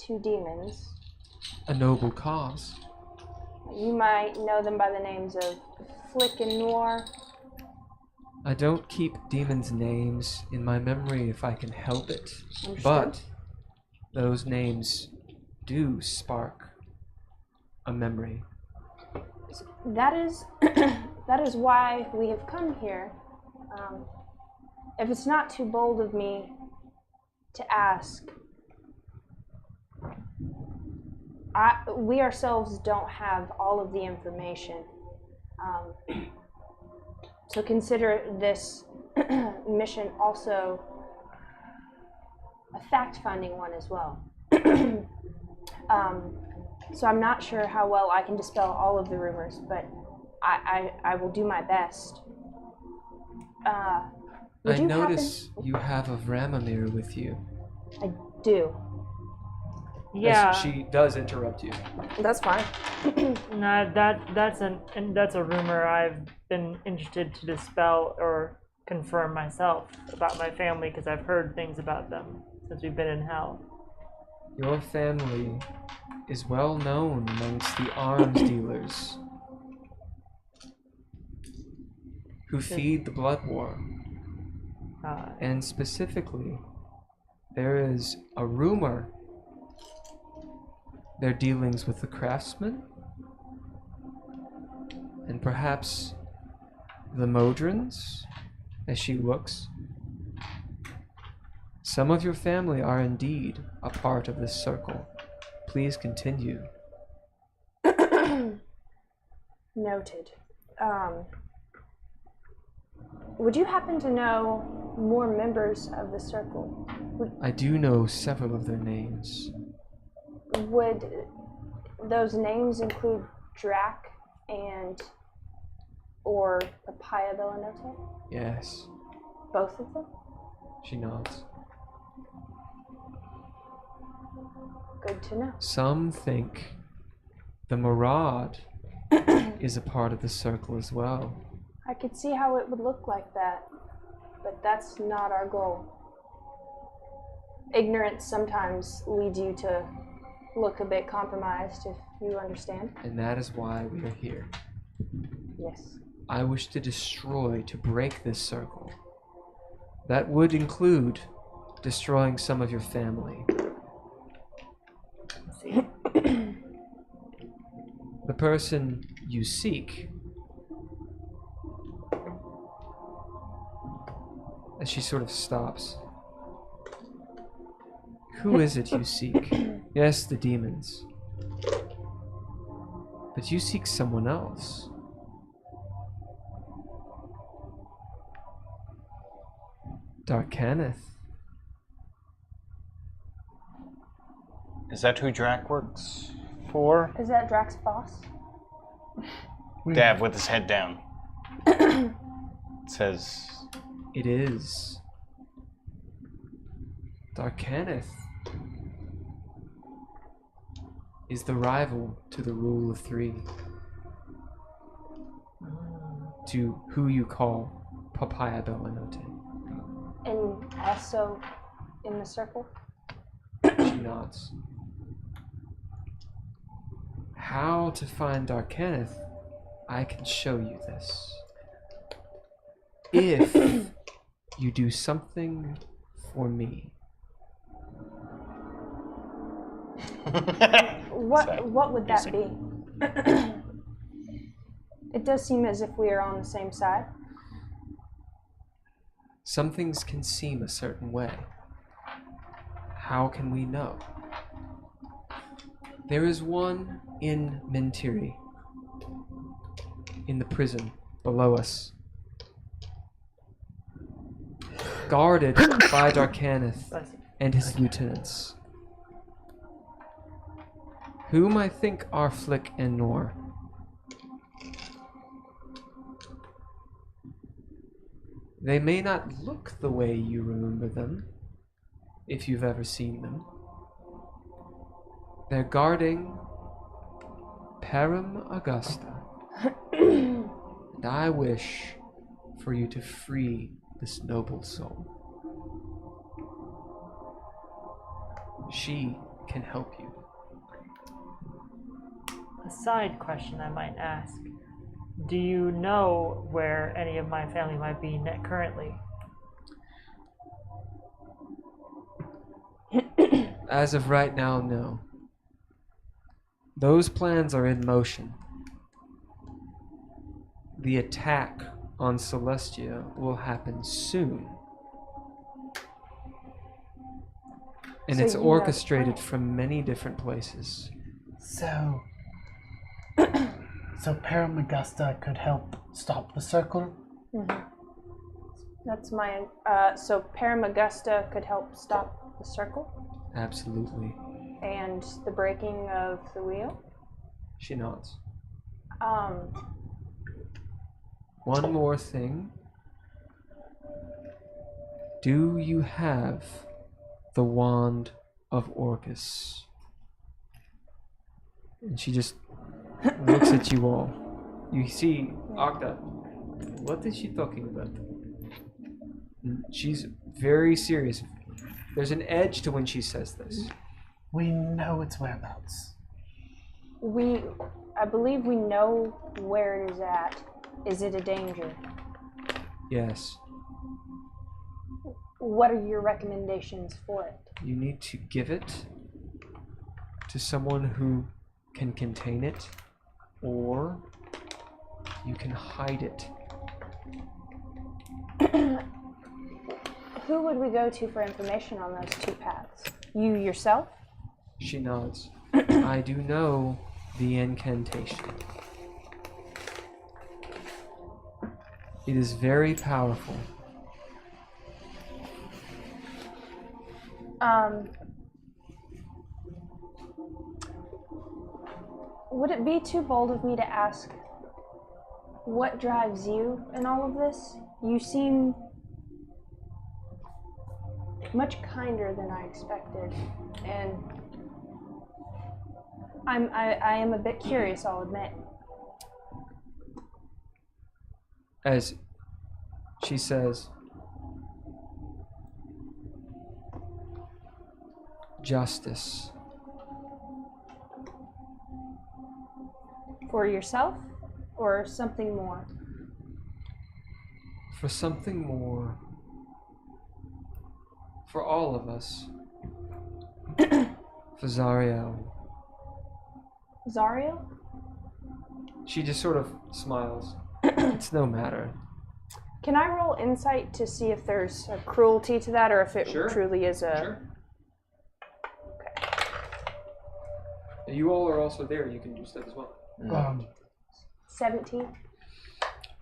2 demons. A noble cause. You might know them by the names of Flick and Noir. I don't keep demons' names in my memory if I can help it. Understood. But those names do spark a memory. That is why we have come here. If it's not too bold of me to ask, we ourselves don't have all of the information. So consider this mission also a fact-finding one as well. So I'm not sure how well I can dispel all of the rumors, but I will do my best. I notice you have a Vramamiir with you. I do. Yeah. As she does interrupt you. That's fine. No, that's a rumor I've been interested to dispel or confirm myself about my family because I've heard things about them since we've been in hell. Your family is well known amongst the arms dealers who feed the blood war. And specifically, there is a rumor their dealings with the craftsmen and perhaps the Modrons, as she looks. Some of your family are indeed a part of this circle. Please continue. Noted. Would you happen to know more members of the circle? I do know several of their names. Would those names include Drac and or Pappillion? Yes. Both of them? She nods. Good to know. Some think the Murad is a part of the circle as well. I could see how it would look like that, but that's not our goal. Ignorance sometimes leads you to look a bit compromised, if you understand. And that is why we are here. Yes. I wish to break this circle. That would include destroying some of your family. The person you seek, as she sort of stops. Who is it you seek? Yes, the demons. But you seek someone else. Darkaneth. Is that who Drac works for? Is that Drac's boss? Dav with his head down. Says... It is. Darkaneth is the rival to the Rule of Three. To who you call Pappillion. And also in the circle? She nods. How to find Darkaneth, I can show you this. If you do something for me. What would that be? It does seem as if we are on the same side. Some things can seem a certain way. How can we know? There is one in Mentiri, in the prison below us, guarded by Darkaneth and his lieutenants, whom I think are Flick and Nor. They may not look the way you remember them, if you've ever seen them. They're guarding Param Augusta. And I wish for you to free this noble soul. She can help you. A side question I might ask. Do you know where any of my family might be currently? As of right now, no. Those plans are in motion. The attack on Celestia will happen soon. And So it's you know the orchestrated plan. from many different places. So Param Augusta could help stop the circle? Mm-hmm. That's my... so Param Augusta could help stop the circle? Absolutely. And the breaking of the wheel? She nods. One more thing. Do you have the Wand of Orcus? And she just looks at you all. You see Octa. What is she talking about? She's very serious. There's an edge to when she says this. We know its whereabouts. I believe we know where it is at. Is it a danger? Yes. What are your recommendations for it? You need to give it to someone who can contain it, or you can hide it. Who would we go to for information on those two paths? You yourself? She nods. I do know the incantation. It is very powerful. Would it be too bold of me to ask what drives you in all of this? You seem much kinder than I expected, and I am a bit curious, I'll admit. As she says, justice. For yourself, or something more? For something more. For all of us. For Zariel. Zariel? She just sort of smiles. It's no matter. Can I roll insight to see if there's a cruelty to that, or if it truly is a... Sure. You all are also there. You can do stuff as well. 17.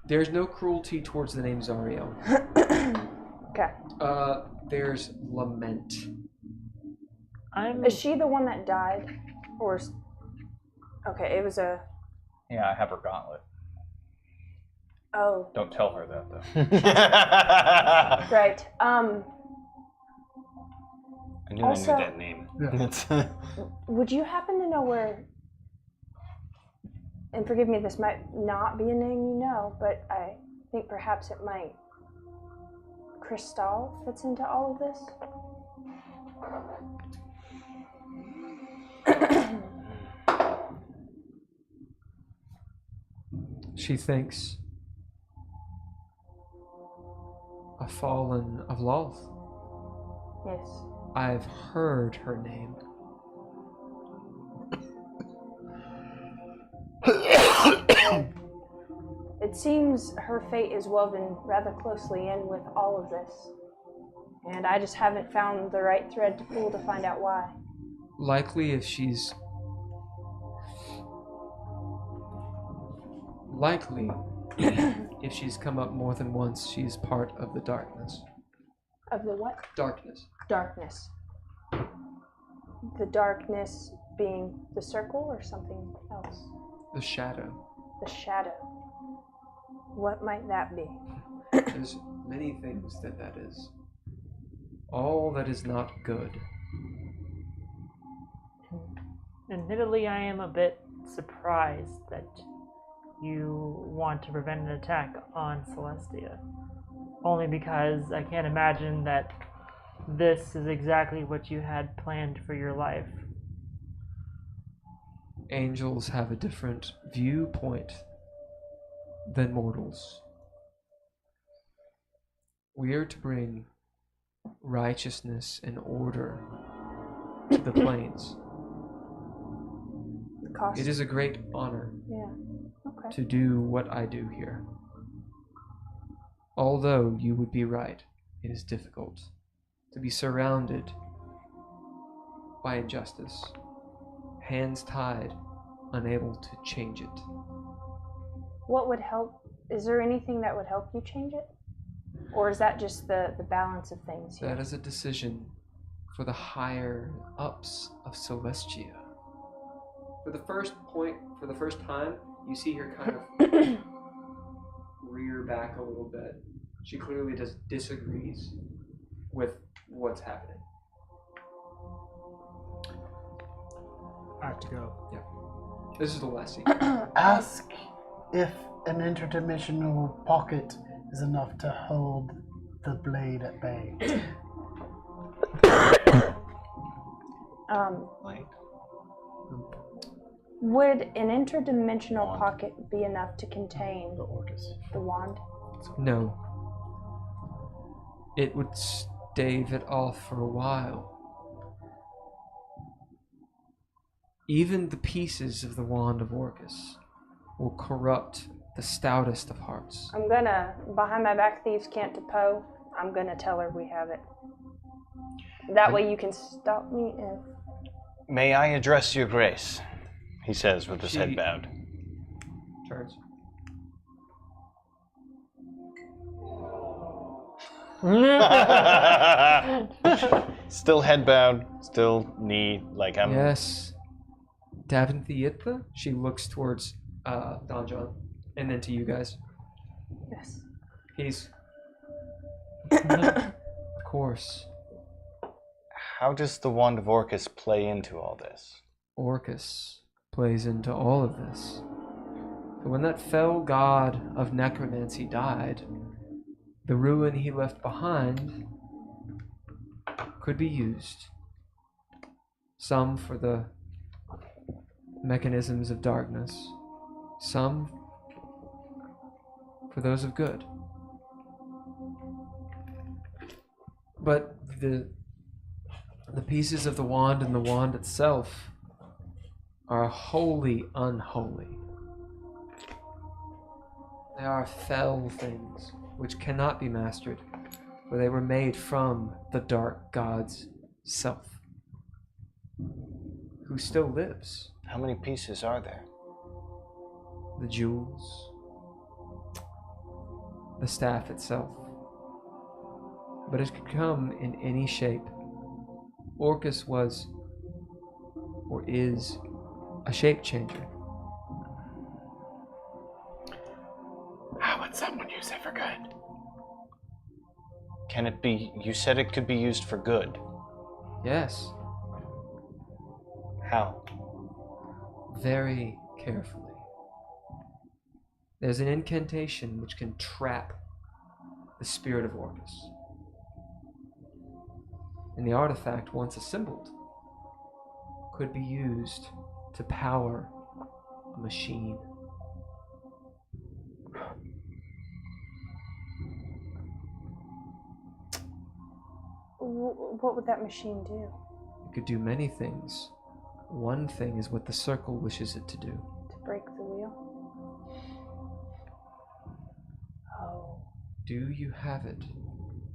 There's no cruelty towards the name Zariel. Okay. There's lament. Is she the one that died? Or... Okay, it was a... Yeah, I have her gauntlet. Oh. Don't tell her that, though. Right. I knew also, I knew that name. Yeah. Would you happen to know where... And forgive me, this might not be a name you know, but I think perhaps it might. Crystal fits into all of this? She thinks. A fallen of Loth. Yes. I've heard her name. It seems her fate is woven rather closely in with all of this. And I just haven't found the right thread to pull to find out why. Likely if she's come up more than once, she's part of the darkness. Of the what? Darkness. Darkness. The darkness being the circle or something else? The shadow. The shadow. What might that be? There's many things that is. All that is not good. Admittedly, I am a bit surprised that you want to prevent an attack on Celestia. Only because I can't imagine that this is exactly what you had planned for your life. Angels have a different viewpoint than mortals. We are to bring righteousness and order to the plains. It is a great honor to do what I do here. Although you would be right, it is difficult to be surrounded by injustice, hands tied, unable to change it. What would help? Is there anything that would help you change it? Or is that just the balance of things here? That is a decision for the higher ups of Celestia. For the first time, you see her kind of rear back a little bit. She clearly disagrees with what's happening. I have to go. Yeah. This is the last scene. Ask if an interdimensional pocket is enough to hold the blade at bay. Would an interdimensional pocket be enough to contain the wand? No. It would stave it off for a while. Even the pieces of the Wand of Orcus will corrupt the stoutest of hearts. I'm gonna, behind my back, thieves can't depot. I'm gonna tell her we have it. That way you can stop me if... May I address your grace? He says with his head bowed. Turns. Still head bowed, still knee, like I'm... Yes. Dav Idthè? She looks towards Don John, and then to you guys. Yes. He's... Of course. How does the Wand of Orcus play into all this? Orcus plays into all of this. But when that fell god of necromancy died, the ruin he left behind could be used. Some for the mechanisms of darkness, some for those of good. But the pieces of the wand and the wand itself are wholly unholy. They are fell things which cannot be mastered, for they were made from the dark god's self, who still lives. How many pieces are there? The jewels, the staff itself. But it could come in any shape. Orcus was, or is, a shape changer. How would someone use it for good? Can it be, you said it could be used for good. Yes. How? Very carefully. There's an incantation which can trap the spirit of Orcus. And the artifact, once assembled, could be used to power a machine. What would that machine do? It could do many things. One thing is what the circle wishes it to do. To break the wheel? Oh. Do you have it?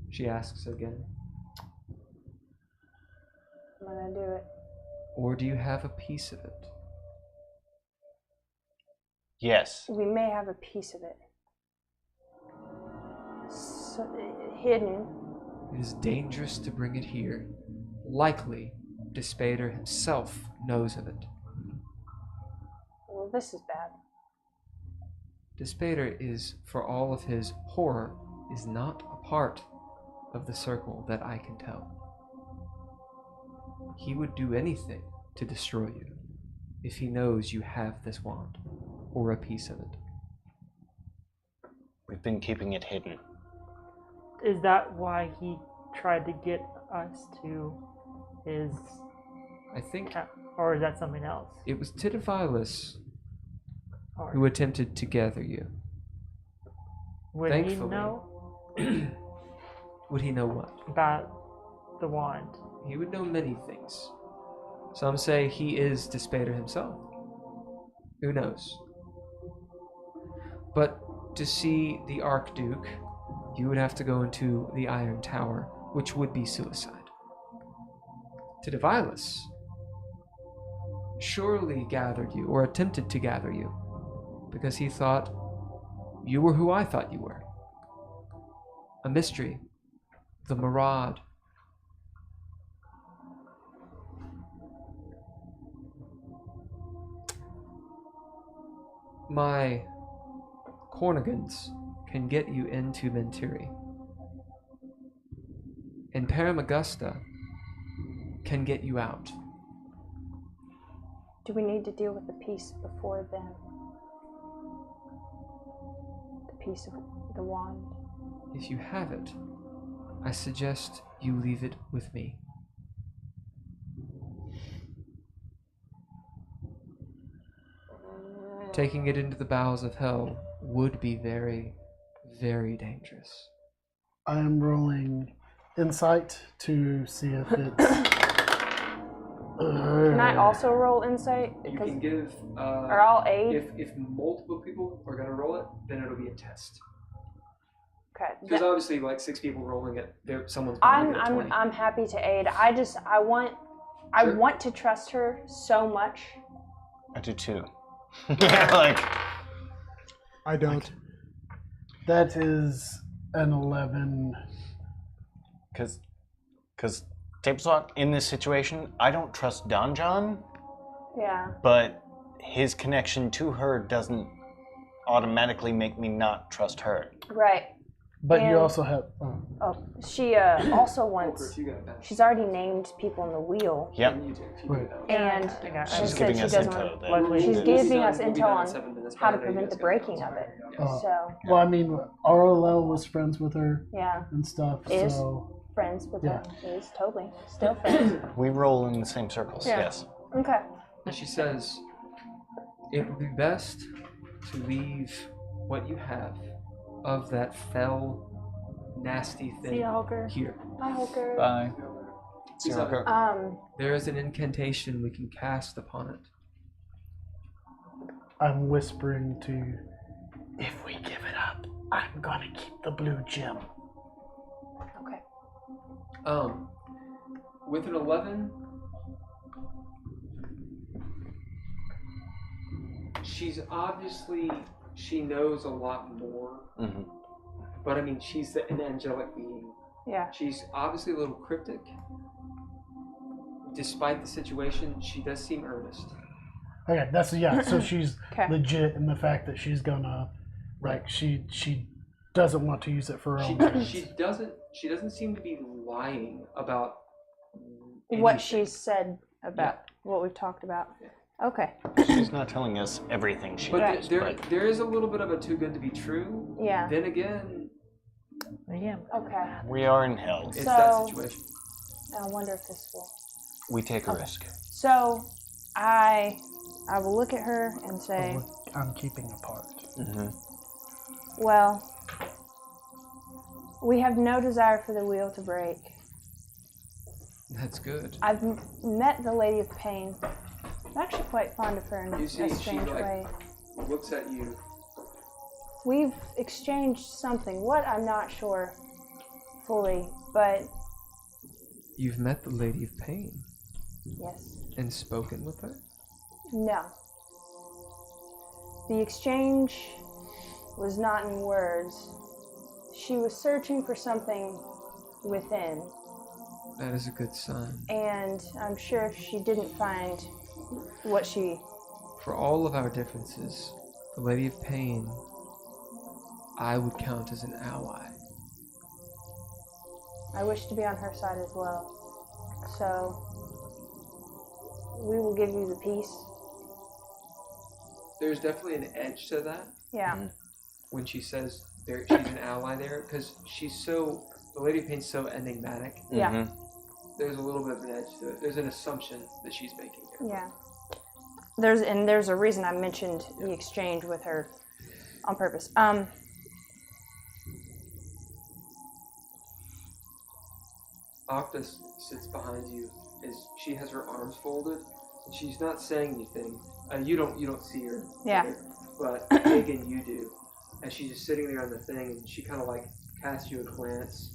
She asks again. I'm gonna do it. Or do you have a piece of it? Yes. We may have a piece of it. So, hidden. It is dangerous to bring it here. Likely, Despater himself knows of it. Well, this is bad. Despater is, for all of his horror, is not a part of the circle that I can tell. He would do anything to destroy you if he knows you have this wand, or a piece of it. We've been keeping it hidden. Is that why he tried to get us to his... I think... Or is that something else? It was Tidivillus who attempted to gather you. Would Thankfully, he know? Would he know what? About the wand. He would know many things. Some say he is Despater himself. Who knows? But to see the Archduke, you would have to go into the Iron Tower, which would be suicide. Tidivillus surely gathered you, or attempted to gather you, because he thought you were who I thought you were. A mystery. The Murad. My Cornigans can get you into Mentiri. And Paramagusta can get you out. Do we need to deal with the piece before then? The piece of the wand? If you have it, I suggest you leave it with me. taking it into the bowels of hell would be very, very dangerous. I am rolling insight to see if it's. Can I also roll insight? You can give. Or I'll aid. If multiple people are gonna roll it, then it'll be a test. Okay. Because obviously, like 6 people rolling it, someone's going to get a 20. I'm happy to aid. I want to trust her so much. I do too. Like, I don't. That is an 11. Because Tabletop, in this situation, I don't trust Don John, Yeah. but his connection to her doesn't automatically make me not trust her. Right. But And- you also have. Oh, she also wants. She's already named people in the wheel. Yep. And She's said giving she us doesn't info. want- She's giving us We'll be intel done in on 7 minutes, how but to I know you prevent the guys breaking got of it. Oh. So Well, I mean, RLL was friends with her. Yeah. And stuff. Is So friends with yeah. her. Is totally still friends. We roll in the same circles, Yeah. yes. Okay. And she says, it would be best to leave what you have of that fell, nasty thing See ya, Hulker. here. Bye, Hulker. Bye. See you, Hulker. There is an incantation we can cast upon it. I'm whispering to. If we give it up, I'm gonna keep the blue gem. Okay. With an 11, she's obviously, she knows a lot more. Mm-hmm. But I mean, she's an angelic being. Yeah. She's obviously a little cryptic. Despite the situation, she does seem earnest. Okay, that's yeah. So she's Okay. legit in the fact that she's gonna, like, she doesn't want to use it for her own ends. She doesn't seem to be lying about What anything. she's said about what we've talked about. Okay. She's not telling us everything she But knows, there, but there is a little bit of a too good to be true. Yeah. Then again, Yeah. Okay. we are in hell. it's So- that situation. I wonder if this will. We take a risk. So, I will look at her and say, I'm keeping apart. Mm-hmm. well, we have no desire for the wheel to break. That's good. I've met the Lady of Pain. I'm actually quite fond of her in You a see, she strange way. looks at you. We've exchanged something. What? I'm not sure fully, but You've met the Lady of Pain yes. and spoken with her? No. The exchange was not in words. She was searching for something within, That is a good sign. and I'm sure if she didn't find what she... For all of our differences, the Lady of Pain, I would count as an ally. I wish to be on her side as well. So, we will give you the peace. There's definitely an edge to that. Yeah. When she says she's an ally there, because the Lady of Pain's so enigmatic. Yeah. Mm-hmm. There's a little bit of an edge to it. There's an assumption that she's making there. Yeah. There's a reason I mentioned the exchange with her on purpose. Octus sits behind you. She has her arms folded, and she's not saying anything. You don't see her. Yeah. But Haygen, you do. And she's just sitting there on the thing, and she kind of like casts you a glance.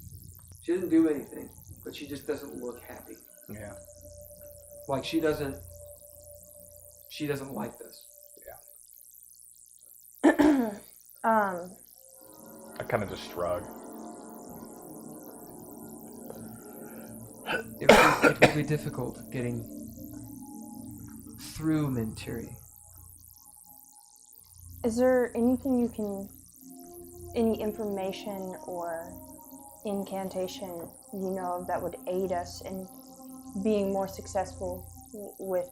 She doesn't do anything, but she just doesn't look happy. Yeah. Like she doesn't like this. I kind of just shrug. It will be difficult getting through Mentiri. Is there anything any information or incantation you know of that would aid us in being more successful with?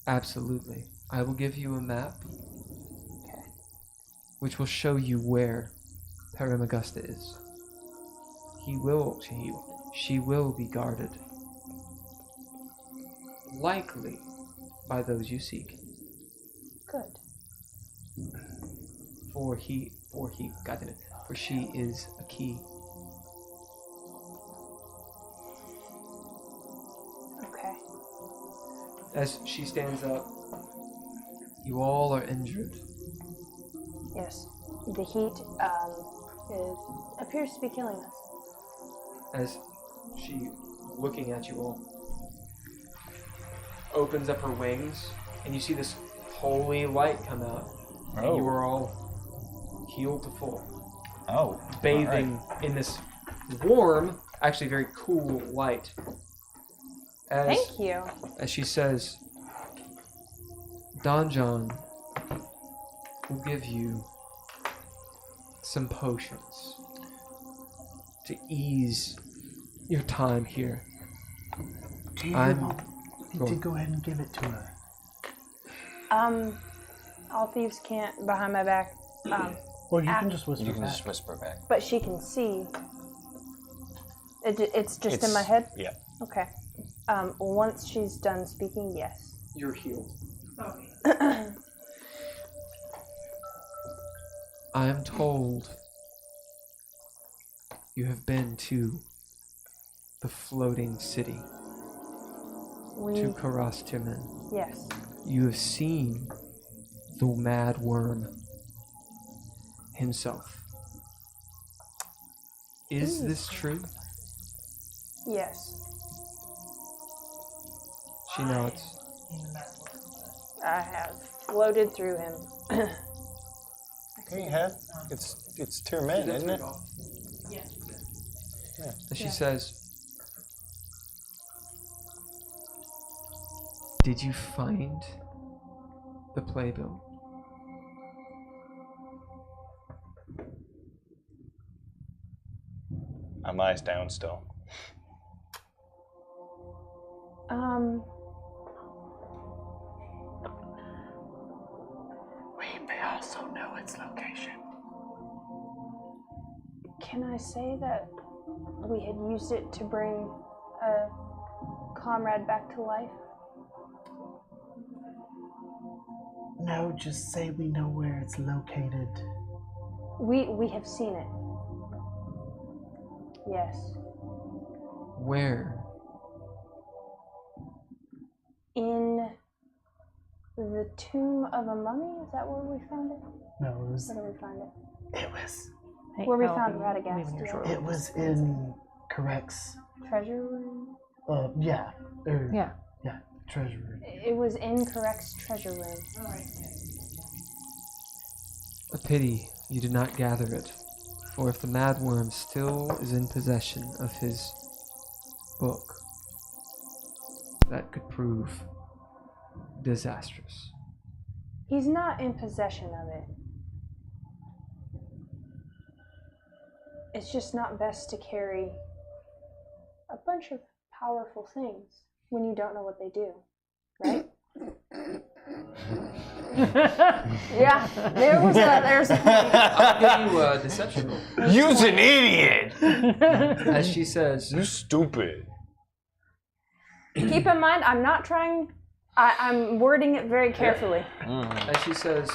Absolutely. I will give you a map, Okay. which will show you where Paramagusta is. She will be guarded. Likely by those you seek. Good. for she is a key. Okay. As she stands up, you all are injured. Yes. The heat appears to be killing us. As she, looking at you all, opens up her wings, and you see this holy light come out. And you are all healed to full. Oh. Bathing in this warm, actually very cool light. Thank you. As she says, Donjon will give you some potions to ease your time here. Do you go ahead and give it to her? All thieves can't behind my back. Well, you can just whisper. You can just whisper back. But she can see. It's just in my head? Yeah. Okay. Once she's done speaking, yes. You're healed. I am told you have been to the floating city. To Caras Tirmen. Yes. You have seen the mad worm himself. Is this true? Yes. She nods. I have floated through him. You have. It's Tirmen, isn't it? Yeah. And she says, did you find the playbill? I'm eyes down still. We may also know its location. Can I say that we had used it to bring a comrade back to life? No, just say we know where it's located. We have seen it. Yes. Where? In the tomb of a mummy? Is that where we found it? No, it was. Where did we find it? It was. Where we found Radagast. It was in Karrek's. Treasure room? Yeah. Yeah. Yeah, treasure room. It was in Karrek's treasure room. A pity you did not gather it, for if the madworm still is in possession of his book, that could prove disastrous. He's not in possession of it. It's just not best to carry a bunch of powerful things when you don't know what they do, right? Yeah, there's a I'll give you a deception roll. You's an idiot! As she says, you stupid. Keep in mind, I'm not trying. I'm wording it very carefully. As she says,